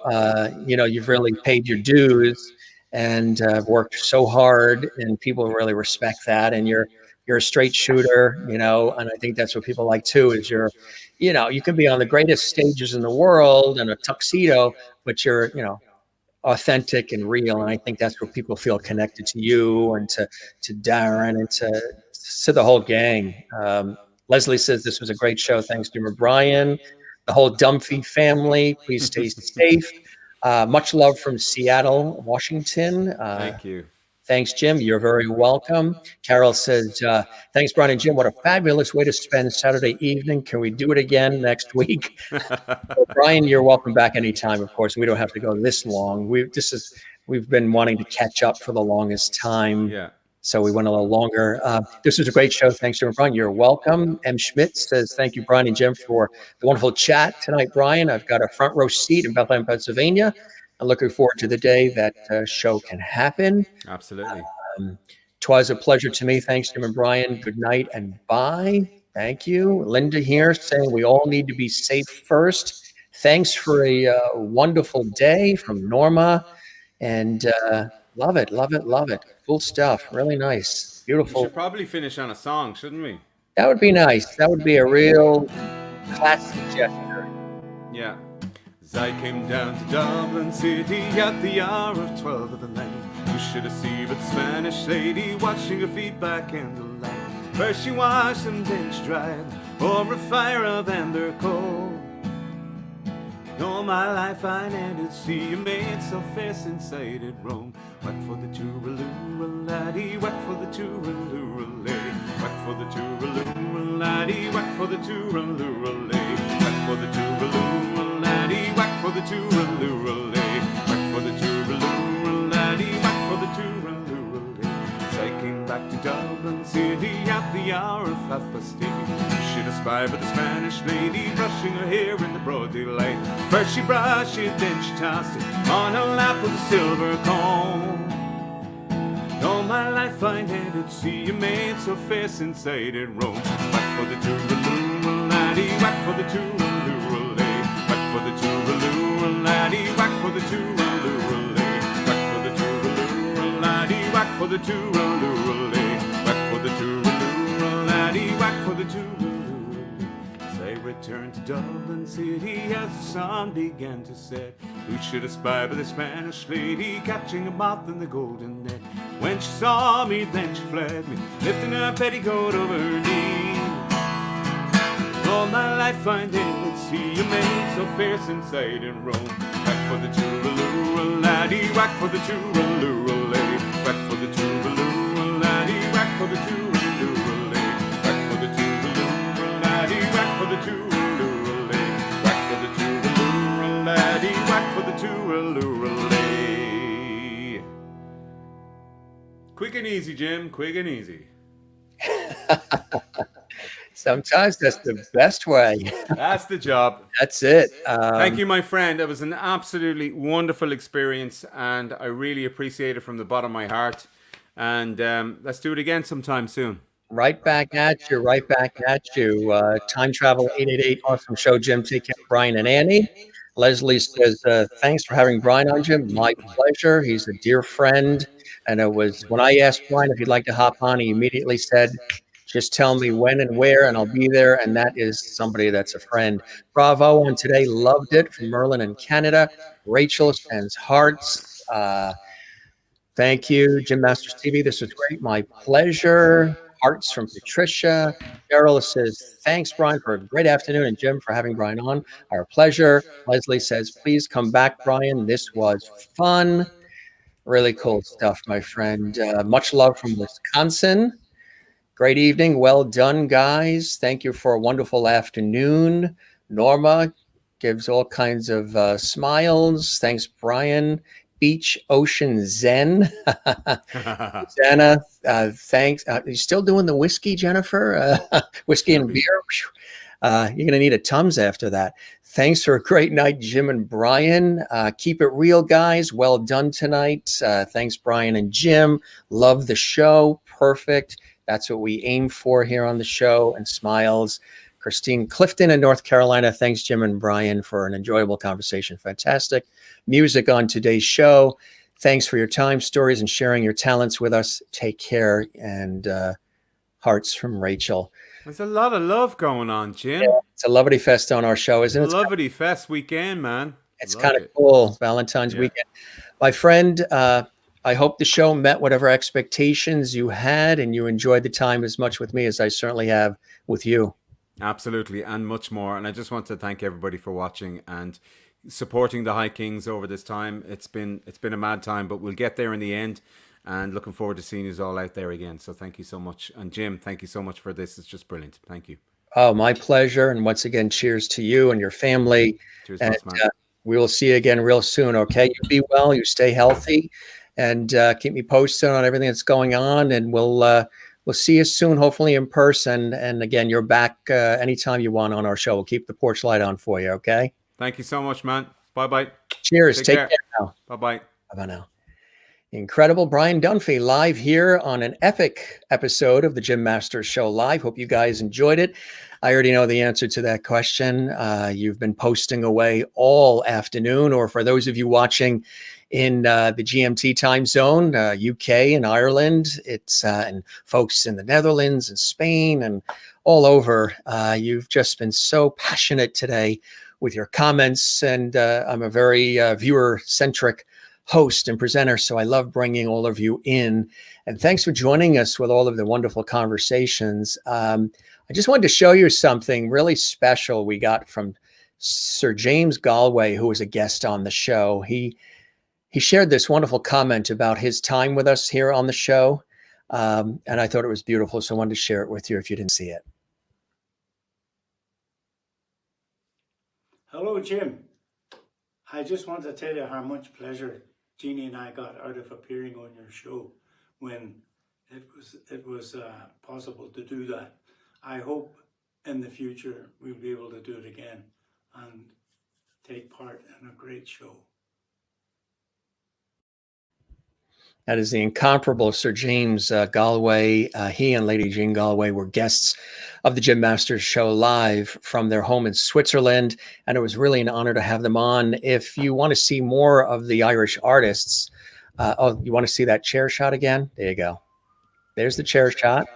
you've really paid your dues and worked so hard, and people really respect that. And you're a straight shooter, and I think that's what people like too, is you can be on the greatest stages in the world in a tuxedo, but you're, authentic and real. And I think that's where people feel connected to you and to Darren and to the whole gang. Leslie says this was a great show. Thanks to Brian, the whole Dunphy family. Please stay safe. Much love from Seattle, Washington. Thank you. Thanks, Jim. You're very welcome. Carol says, thanks, Brian and Jim. What a fabulous way to spend Saturday evening. Can we do it again next week? Well, Brian, you're welcome back anytime, of course. We don't have to go this long. We've been wanting to catch up for the longest time. Yeah. So we went a little longer. This was a great show. Thanks to Brian. You're welcome. M. Schmidt says, thank you, Brian and Jim, for the wonderful chat tonight, Brian. I've got a front row seat in Bethlehem, Pennsylvania. I'm looking forward to the day that show can happen. Absolutely. 'Twas a pleasure to me. Thanks, Jim and Brian. Good night and bye. Thank you. Linda here saying we all need to be safe first. Thanks for a wonderful day from Norma. And love it, love it, love it. Cool stuff. Really nice. We Beautiful. should probably finish on a song, shouldn't we? That would be nice. That would be a real classic gesture. Yeah. As I came down to Dublin City at the hour of 12 of the night, who should I see but the Spanish lady washing her feet back in the light. First she washed them, then she dried over a fire of amber coal. All my life I never see a maid so fair since I did roam. Whack for the tooraloo laddie, whack for the tooraloo lay, whack for the tooraloo laddie, whack for the tooraloo lay, whack for the tooraloo laddie, whack for the tooraloo lay, whack for the tooraloo laddie, whack for the tooraloo lay. As I came back to Dublin City at the hour of 8:30, should have spied by the Spanish lady brushing her hair in the broad daylight. First she brushed it, then she tossed it on her lap with a silver comb. All my life I never see a maid so fair since I did roam. Whack for the tooraloo laddie, whack for the tooraloo lay, whack for the tooraloo laddie, whack for the tooraloo lay, whack for the tooraloo laddie, whack for the tooraloo lay, whack for the tooraloo laddie, whack for the tooraloo. I returned to Dublin City as the sun began to set. Who should have spied by the Spanish lady catching a moth in the golden net? When she saw me, then she fled me, lifting her petticoat over her knee. All my life I didn't see a maid so fair since I did roam. Whack for the tooraloo laddie, whack for the tooraloo lay, whack for the tooraloo laddie, whack for the tooraloo lay, whack for the tooraloo laddie, whack for the tooraloo lay, whack for the tooraloo laddie, whack for the tooraloo lay. Quick and easy, Jim. Quick and easy. Sometimes that's the best way. That's the job. That's it. Thank you, my friend. It was an absolutely wonderful experience, and I really appreciate it from the bottom of my heart. And let's do it again sometime soon. Right back at you. Right back at you. Time Travel 888. Awesome show, Jim. Take care of Brian and Annie. Leslie says, thanks for having Brian on, Jim. My pleasure. He's a dear friend. And it was when I asked Brian if he'd like to hop on, he immediately said, just tell me when and where, and I'll be there. And that is somebody that's a friend. Bravo on today. Loved it from Merlin in Canada. Rachel sends hearts. Thank you, Jim Masters TV. This was great. My pleasure. Hearts from Patricia. Cheryl says, thanks, Brian, for a great afternoon, and Jim for having Brian on. Our pleasure. Leslie says, please come back, Brian. This was fun. Really cool stuff, my friend. Much love from Wisconsin. Great evening. Well done, guys. Thank you for a wonderful afternoon. Norma, gives all kinds of smiles. Thanks, Brian. Beach, ocean, zen. Jenna, thanks. You still doing the whiskey, Jennifer? Whiskey and beer? You're going to need a Tums after that. Thanks for a great night, Jim and Brian. Keep it real, guys. Well done tonight. Thanks, Brian and Jim. Love the show. Perfect. That's what we aim for here on the show. And smiles. Christine Clifton in North Carolina. Thanks, Jim and Brian, for an enjoyable conversation. Fantastic music on today's show. Thanks for your time, stories, and sharing your talents with us. Take care. And hearts from Rachel. There's a lot of love going on, Jim. Yeah, it's a Lovity Fest on our show, isn't it? Lovity Fest weekend, man. It's kind of cool. Valentine's weekend. My friend, I hope the show met whatever expectations you had and you enjoyed the time as much with me as I certainly have with you. Absolutely, and much more. And I just want to thank everybody for watching and supporting the High Kings over this time. It's been a mad time, but we'll get there in the end. And looking forward to seeing you all out there again. So thank you so much. And Jim, thank you so much for this. It's just brilliant. Thank you. Oh, my pleasure. And once again, cheers to you and your family. Cheers, and man. We will see you again real soon. Okay. You be well, you stay healthy, and keep me posted on everything that's going on. And we'll see you soon, hopefully in person. And again, you're back anytime you want on our show. We'll keep the porch light on for you. Okay. Thank you so much, man. Bye-bye. Cheers. Take care now. Bye-bye. Bye-bye now. Incredible Brian Dunphy live here on an epic episode of the Jim Masters Show Live. Hope you guys enjoyed it. I already know the answer to that question. You've been posting away all afternoon, or for those of you watching in the GMT time zone, UK and Ireland, it's and folks in the Netherlands and Spain and all over. You've just been so passionate today with your comments, and I'm a very viewer-centric host and presenter, so I love bringing all of you in. And thanks for joining us with all of the wonderful conversations. I just wanted to show you something really special we got from Sir James Galway, who was a guest on the show. He shared this wonderful comment about his time with us here on the show, and I thought it was beautiful, so I wanted to share it with you if you didn't see it. Hello, Jim. I just want to tell you how much pleasure Jeannie and I got out of appearing on your show when it was possible to do that. I hope in the future we'll be able to do it again and take part in a great show. That is the incomparable Sir James Galway. He and Lady Jean Galway were guests of the Jim Masters Show Live from their home in Switzerland, and it was really an honor to have them on. If you want to see more of the Irish artists, you want to see that chair shot again? There you go. There's the chair shot.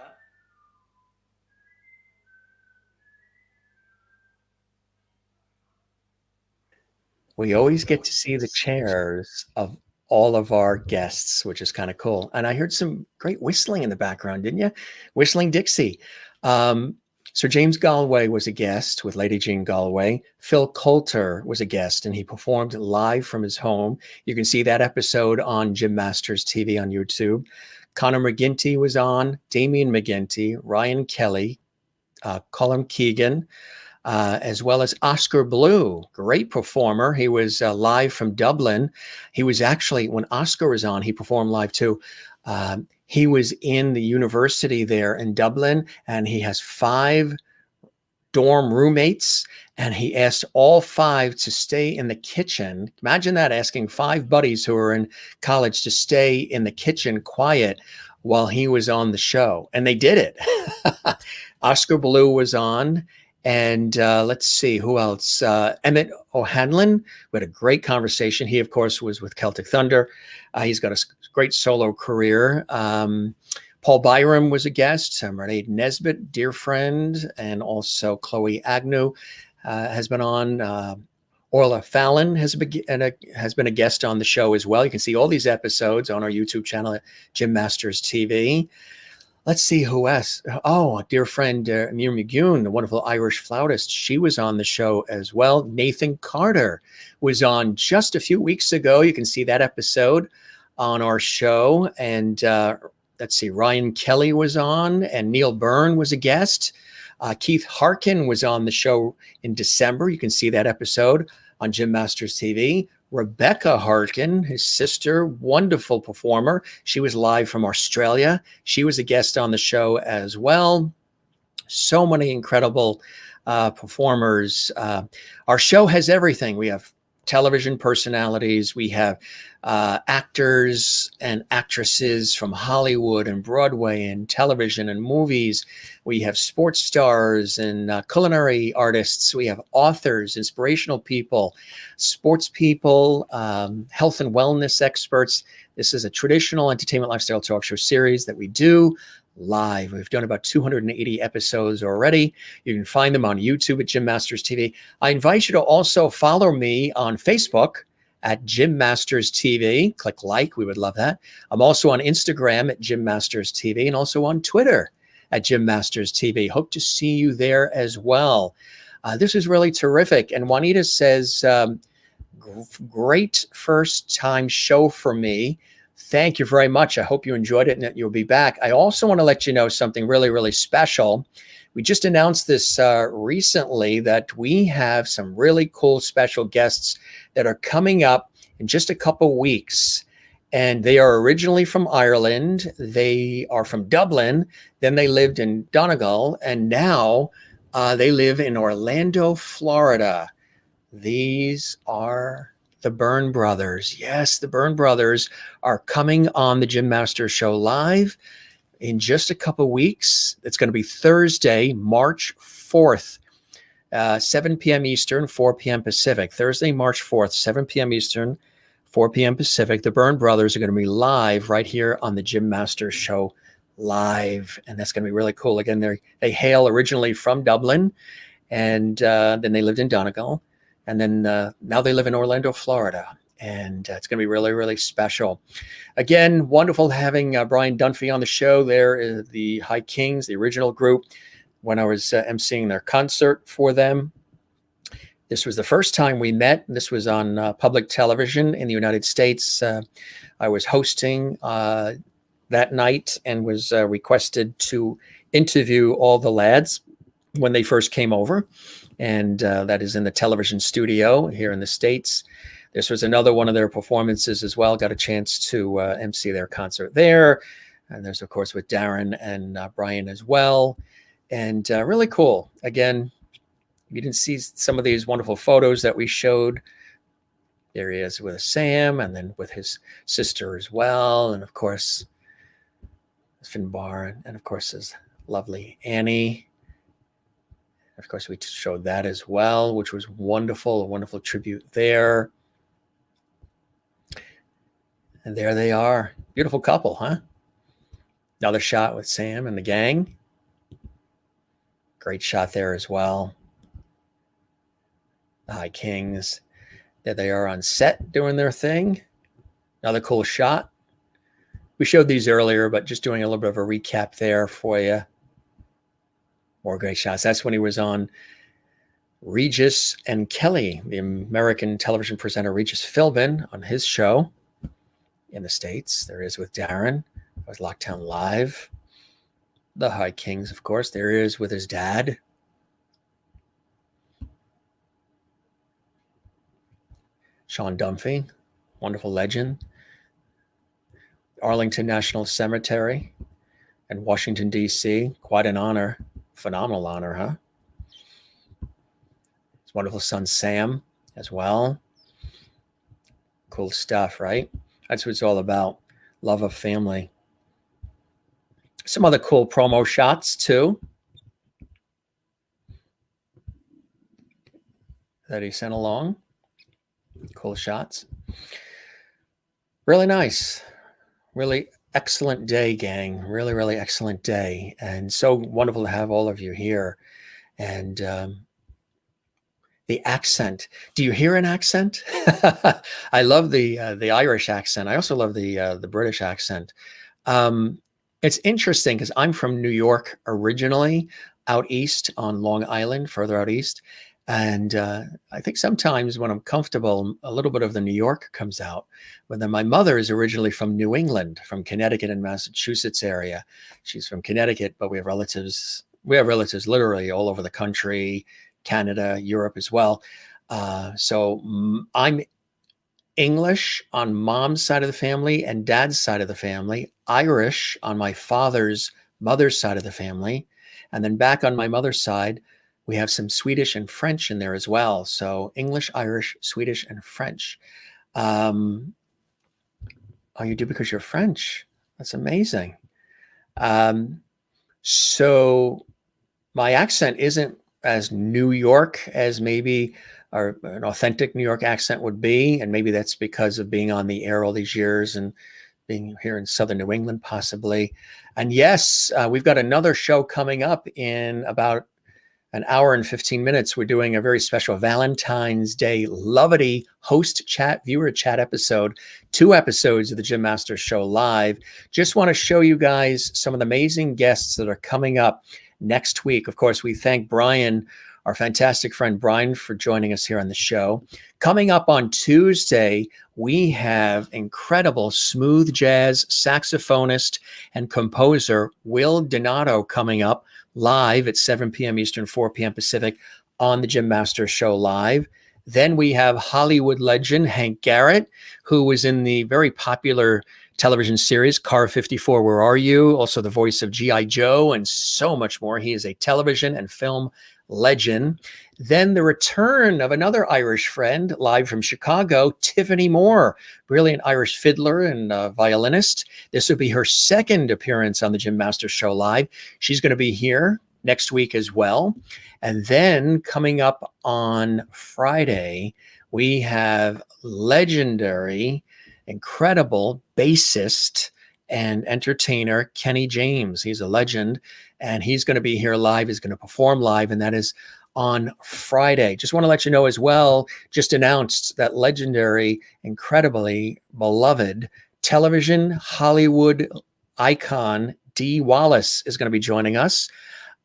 We always get to see the chairs of all of our guests, which is kind of cool. And I heard some great whistling in the background, didn't you? Whistling Dixie. Sir James Galway was a guest with Lady Jean Galway. Phil Coulter was a guest, and he performed live from his home. You can see that episode on Jim Masters TV on YouTube. Conor McGinty was on, Damien McGinty, Ryan Kelly, Colin Keegan, as well as Oscar Blue, great performer. He was live from Dublin. He was actually, when Oscar was on, he performed live too. He was in the university there in Dublin, and he has 5 dorm roommates, and he asked all 5 to stay in the kitchen. Imagine that, asking 5 buddies who are in college to stay in the kitchen quiet while he was on the show. And they did it. Oscar Blue was on. And let's see, who else? Emmett O'Hanlon. We had a great conversation. He, of course, was with Celtic Thunder. He's got a great solo career. Paul Byram was a guest. Renee Nesbitt, dear friend, and also Chloe Agnew has been on. Orla Fallon has been a guest on the show as well. You can see all these episodes on our YouTube channel at Jim Masters TV. Let's see who else. Oh, a dear friend, Amir McGoon, the wonderful Irish flautist. She was on the show as well. Nathan Carter was on just a few weeks ago. You can see that episode on our show. And let's see, Ryan Kelly was on, and Neil Byrne was a guest. Keith Harkin was on the show in December. You can see that episode on Jim Masters TV. Rebecca Harkin, his sister, wonderful performer. She was live from Australia. She was a guest on the show as well. So many incredible performers. Our show has everything. We have television personalities. We have actors and actresses from Hollywood and Broadway and television and movies. We have sports stars and culinary artists. We have authors, inspirational people, sports people, health and wellness experts. This is a traditional entertainment lifestyle talk show series that we do live. We've done about 280 episodes already. You can find them on YouTube at Jim Masters TV. I invite you to also follow me on Facebook at Jim Masters TV. Click like, we would love that. I'm also on Instagram at Jim Masters TV and also on Twitter at Jim Masters TV. Hope to see you there as well. This is really terrific. And Juanita says, great first time show for me. Thank you very much. I hope you enjoyed it and that you'll be back. I also want to let you know something really, really special. We just announced this recently that we have some really cool special guests that are coming up in just a couple weeks. And they are originally from Ireland. They are from Dublin. Then they lived in Donegal. And now they live in Orlando, Florida. These are the Byrne Brothers. Yes, the Byrne Brothers are coming on the Jim Masters Show live in just a couple weeks. It's going to be Thursday, March 4th, 7 p.m. Eastern, 4 p.m. Pacific. Thursday, March 4th, 7 p.m. Eastern, 4 p.m. Pacific. The Byrne Brothers are going to be live right here on the Jim Masters Show live. And that's going to be really cool. Again, they hail originally from Dublin, and then they lived in Donegal. And then now they live in Orlando, Florida. And it's going to be really, really special. Again, wonderful having Brian Dunphy on the show. There, the High Kings, the original group, when I was emceeing their concert for them. This was the first time we met. This was on public television in the United States. I was hosting that night and was requested to interview all the lads when they first came over. And that is in the television studio here in the States. This was another one of their performances as well. Got a chance to MC their concert there. And there's, of course, with Darren and Brian as well. And really cool. Again, you didn't see some of these wonderful photos that we showed. There he is with Sam and then with his sister as well. And, of course, Finbar and, of course, his lovely Annie. Of course, we showed that as well, which was wonderful, a wonderful tribute there. And there they are. Beautiful couple, huh? Another shot with Sam and the gang. Great shot there as well. The High Kings. There they are on set doing their thing. Another cool shot. We showed these earlier, but just doing a little bit of a recap there for you. More great shots. That's when he was on Regis and Kelly, the American television presenter Regis Philbin, on his show in the States. There he is with Darren. That was Lockdown Live. The High Kings, of course. There he is with his dad. Sean Dunphy, wonderful legend. Arlington National Cemetery and Washington, D.C. Quite an honor. Phenomenal honor, huh? His wonderful son, Sam, as well. Cool stuff, right? That's what it's all about. Love of family. Some other cool promo shots, too, that he sent along. Cool shots. Really nice. Really excellent day, gang. Really, really excellent day. And so wonderful to have all of you here. And the accent. Do you hear an accent? I love the Irish accent. I also love the British accent. It's interesting because I'm from New York originally, out east on Long Island, further out east. And I think sometimes when I'm comfortable, a little bit of the New York comes out. But then my mother is originally from New England, from Connecticut and Massachusetts area. She's from Connecticut, but we have relatives we have relatives literally all over the country, Canada, Europe as well. So I'm English on mom's side of the family and dad's side of the family, Irish on my mother's side of the family. And then back on my mother's side, we have some Swedish and French in there as well. So English, Irish, Swedish, and French. Oh, you do because you're French. That's amazing. So my accent isn't as New York as maybe an authentic New York accent would be. And maybe that's because of being on the air all these years and being here in Southern New England, possibly. And yes, we've got another show coming up in about an hour and 15 minutes. We're doing a very special Valentine's Day Lovity host chat, viewer chat episode, 2 episodes of the Jim Masters Show live. Just want to show you guys some of the amazing guests that are coming up next week. Of course, we thank Brian, our fantastic friend Brian, for joining us here on the show. Coming up on Tuesday, we have incredible smooth jazz saxophonist and composer Will Donato coming up live at 7 p.m. Eastern, 4 p.m. Pacific on the Jim Masters Show live. Then we have Hollywood legend Hank Garrett, who was in the very popular television series Car 54, Where Are You? Also the voice of G.I. Joe and so much more. He is a television and film legend. Then the return of another Irish friend live from Chicago, Tiffany Moore, brilliant Irish fiddler and violinist. This will be her second appearance on the Jim Masters Show live. She's going to be here next week as well. And then coming up on Friday, we have legendary, incredible bassist and entertainer Kenny James. He's a legend, and he's going to be here live. He's going to perform live, and that is on Friday. Just want to let you know as well, just announced that legendary, incredibly beloved television Hollywood icon Dee Wallace is going to be joining us,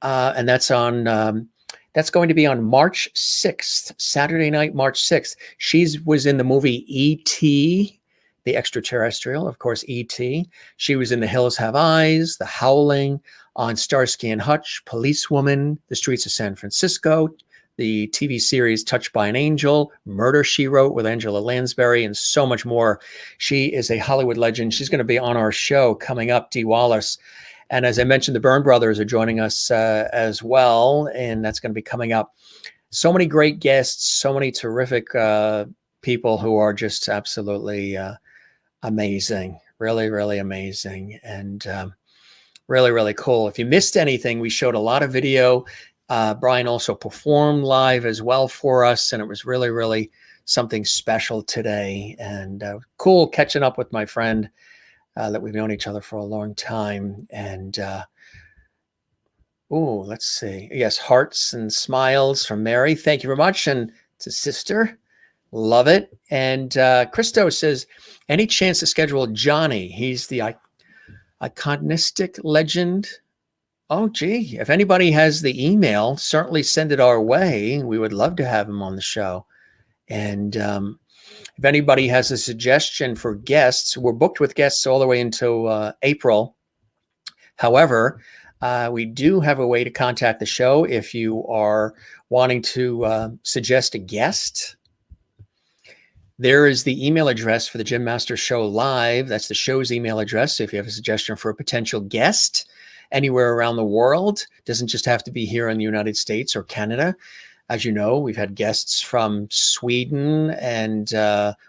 and that's going to be on March 6th, Saturday night, March 6th. She was in the movie E.T., the extraterrestrial, of course, E.T. She was in The Hills Have Eyes, The Howling, on Starsky and Hutch, Policewoman, The Streets of San Francisco, the TV series Touched by an Angel, Murder, She Wrote with Angela Lansbury, and so much more. She is a Hollywood legend. She's going to be on our show coming up, Dee Wallace. And as I mentioned, the Byrne Brothers are joining us as well, and that's going to be coming up. So many great guests, so many terrific people who are just absolutely amazing, really, really amazing, and really, really cool. If you missed anything, we showed a lot of video. Brian also performed live as well for us, and it was really, really something special today. And cool catching up with my friend that we've known each other for a long time. And let's see. Yes, hearts and smiles from Mary. Thank you very much. And to sister, love it. And Christo says, any chance to schedule Johnny? He's the iconistic legend. Oh, gee, if anybody has the email, certainly send it our way. We would love to have him on the show. And if anybody has a suggestion for guests, we're booked with guests all the way until April. However, we do have a way to contact the show if you are wanting to suggest a guest. There is the email address for the Jim Masters Show live. That's the show's email address. So if you have a suggestion for a potential guest anywhere around the world, doesn't just have to be here in the United States or Canada. As you know, we've had guests from Sweden and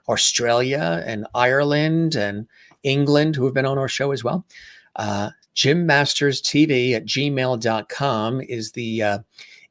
Australia and Ireland and England who have been on our show as well. JimMastersTV@gmail.com is the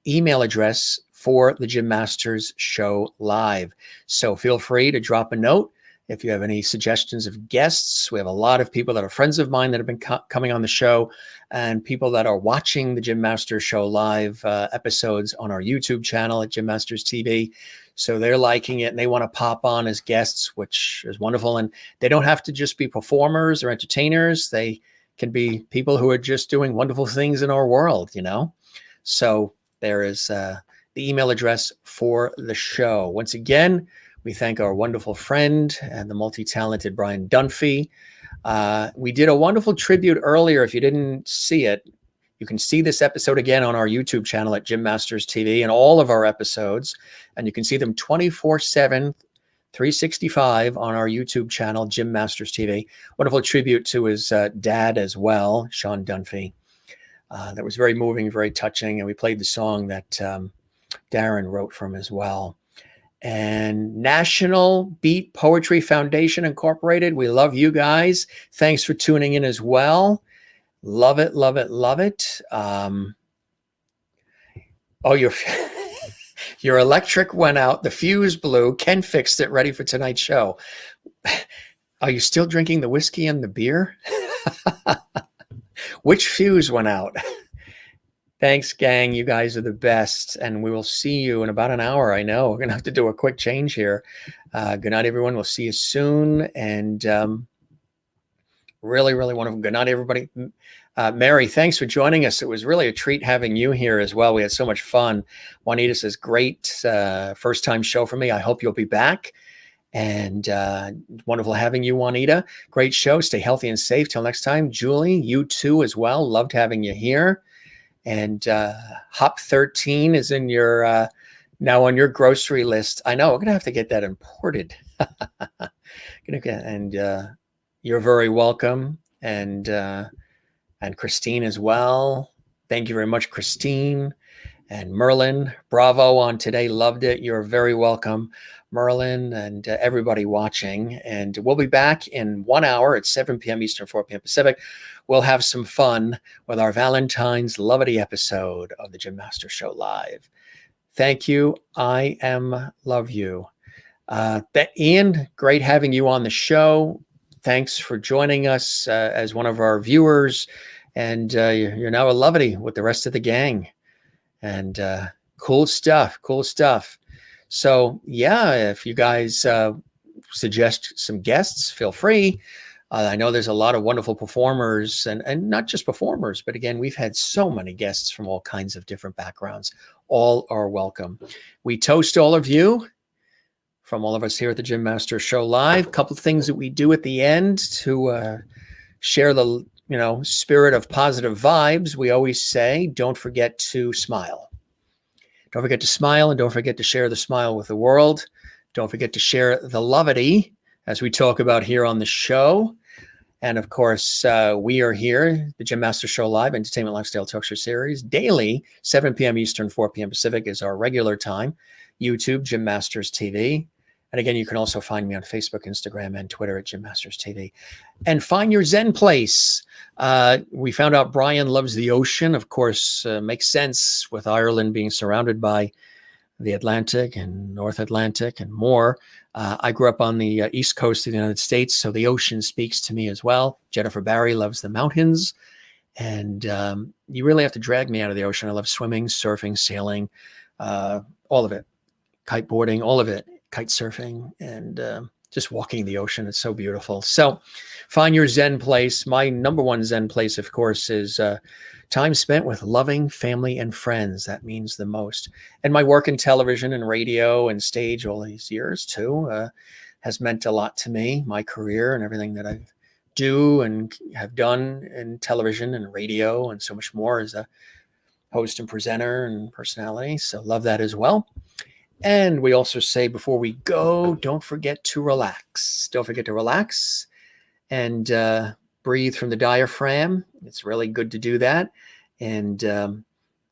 email address for the Jim Masters Show live. So feel free to drop a note if you have any suggestions of guests. We have a lot of people that are friends of mine that have been coming on the show, and people that are watching the Jim Masters Show live episodes on our YouTube channel at Jim Masters TV. So they're liking it and they want to pop on as guests, which is wonderful. And they don't have to just be performers or entertainers. They can be people who are just doing wonderful things in our world, you know? So there is the email address for the show. Once again, we thank our wonderful friend and the multi-talented Brian Dunphy. We did a wonderful tribute earlier. If you didn't see it, You can see this episode again on our YouTube channel at Jim Masters TV and all of our episodes. And you can see them 24/7, 365 on our YouTube channel, Jim Masters TV. Wonderful tribute to his dad as well, Sean Dunphy. That was very moving, very touching. And we played the song that Darren wrote from as well. And National Beat Poetry Foundation Incorporated. We love you guys. Thanks for tuning in as well. Love it, love it, love it. Oh, your electric went out. The fuse blew. Ken fixed it. Ready for tonight's show. Are you still drinking the whiskey and the beer? Which fuse went out? Thanks, gang. You guys are the best. And we will see you in about an hour. I know we're going to have to do a quick change here. Good night, everyone. We'll see you soon. And really, really wonderful. Good night, everybody. Mary, thanks for joining us. It was really a treat having you here as well. We had so much fun. Juanita says, great first time show for me. I hope you'll be back. And wonderful having you, Juanita. Great show. Stay healthy and safe. Till next time. Julie, you too as well. Loved having you here. And Hop 13 is in your now on your grocery list. I know we're gonna have to get that imported. And you're very welcome. And Christine as well. Thank you very much, Christine. And Merlin, bravo on today. Loved it. You're very welcome, Merlin, and everybody watching. And we'll be back in 1 hour at 7 p.m. Eastern, 4 p.m. Pacific. We'll have some fun with our Valentine's Lovity episode of the Jim Masters Show Live. Thank you. I love you. Ian, great having you on the show. Thanks for joining us as one of our viewers. And you're now a Lovity with the rest of the gang. And cool stuff, cool stuff. So, yeah, if you guys suggest some guests, feel free. I know there's a lot of wonderful performers and not just performers, but again, we've had so many guests from all kinds of different backgrounds. All are welcome. We toast all of you from all of us here at the Jim Masters Show Live. A couple of things that we do at the end to share the spirit of positive vibes. We always say, don't forget to smile. Don't forget to smile, and don't forget to share the smile with the world. Don't forget to share the Lovity, as we talk about here on the show. And of course, we are here, the Jim Masters Show Live, Entertainment Lifestyle Talk Show Series, daily, 7 p.m. Eastern, 4 p.m. Pacific is our regular time. YouTube, Jim Masters TV. And again, you can also find me on Facebook, Instagram, and Twitter at Jim Masters TV. And find your Zen place. We found out Brian loves the ocean. Of course, makes sense with Ireland being surrounded by the Atlantic and North Atlantic and more. I grew up on the East Coast of the United States, so the ocean speaks to me as well. Jennifer Barry loves the mountains. And you really have to drag me out of the ocean. I love swimming, surfing, sailing, all of it. Kiteboarding, all of it. Kite surfing and just walking the ocean. It's so beautiful. So find your Zen place. My number one Zen place, of course, is time spent with loving family and friends. That means the most. And my work in television and radio and stage all these years too has meant a lot to me. My career and everything that I do and have done in television and radio and so much more as a host and presenter and personality. So love that as well. And we also say before we go, don't forget to relax. Don't forget to relax and breathe from the diaphragm. It's really good to do that. And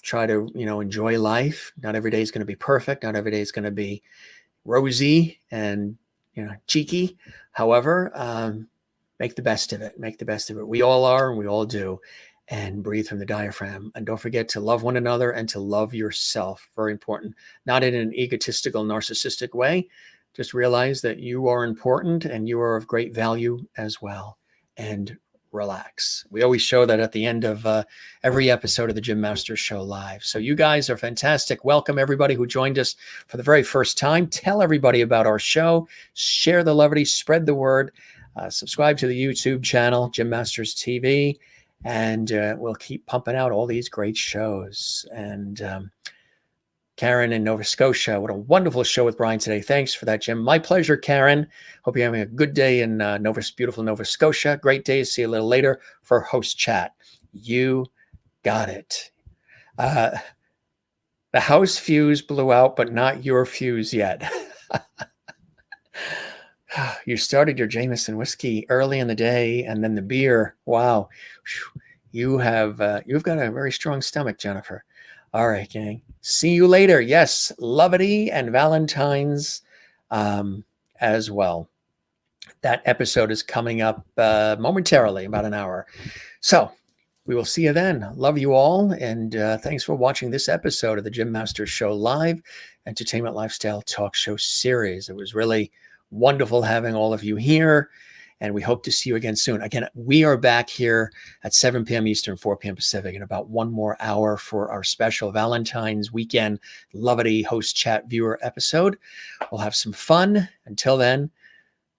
try to, enjoy life. Not every day is going to be perfect. Not every day is going to be rosy and, cheeky. However, make the best of it. Make the best of it. We all are and we all do. And breathe from the diaphragm. And don't forget to love one another and to love yourself. Very important. Not in an egotistical, narcissistic way. Just realize that you are important and you are of great value as well. And relax. We always show that at the end of every episode of the Jim Masters Show Live. So you guys are fantastic. Welcome everybody who joined us for the very first time. Tell everybody about our show. Share the Lovity. Spread the word. Subscribe to the YouTube channel, Jim Masters TV. And we'll keep pumping out all these great shows. And Karen in Nova Scotia, what a wonderful show with Brian today. Thanks for that, Jim. My pleasure, Karen. Hope you're having a good day in beautiful Nova Scotia. Great day. See you a little later for host chat. You Got it. The house fuse blew out, but not your fuse yet. You started your Jameson whiskey early in the day, and then the beer. Wow, you've got a very strong stomach, Jennifer. All right, gang. See you later. Yes, Lovity and Valentine's as well. That episode is coming up momentarily, about an hour. So we will see you then. Love you all, and thanks for watching this episode of the Jim Masters Show Live Entertainment Lifestyle Talk Show Series. It was really wonderful having all of you here, and we hope to see you again soon. Again, we are back here at 7 p.m. Eastern, 4 p.m. Pacific in about one more hour for our special Valentine's weekend Lovity host chat viewer episode. We'll have some fun. Until then,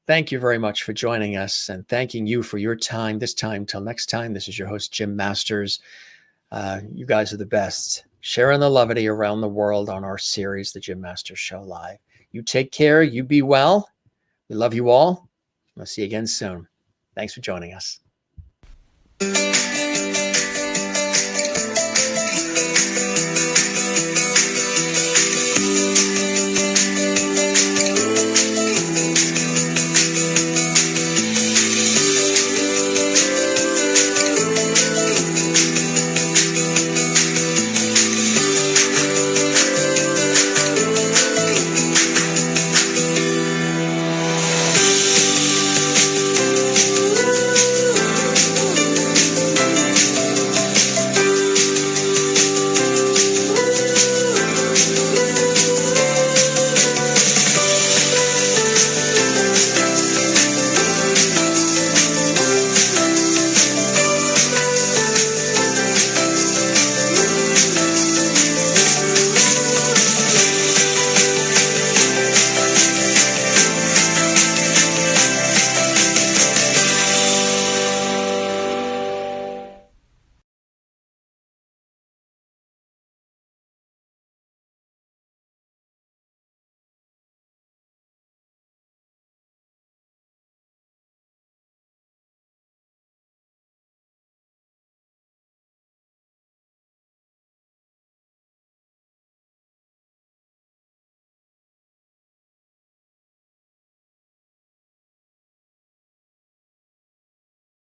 thank you very much for joining us, and thanking you for your time this time. Till next time, this is your host, Jim Masters. You guys are the best. Sharing the Lovity around the world on our series, The Jim Masters Show Live. You take care. You be well. We love you all. We'll see you again soon. Thanks for joining us.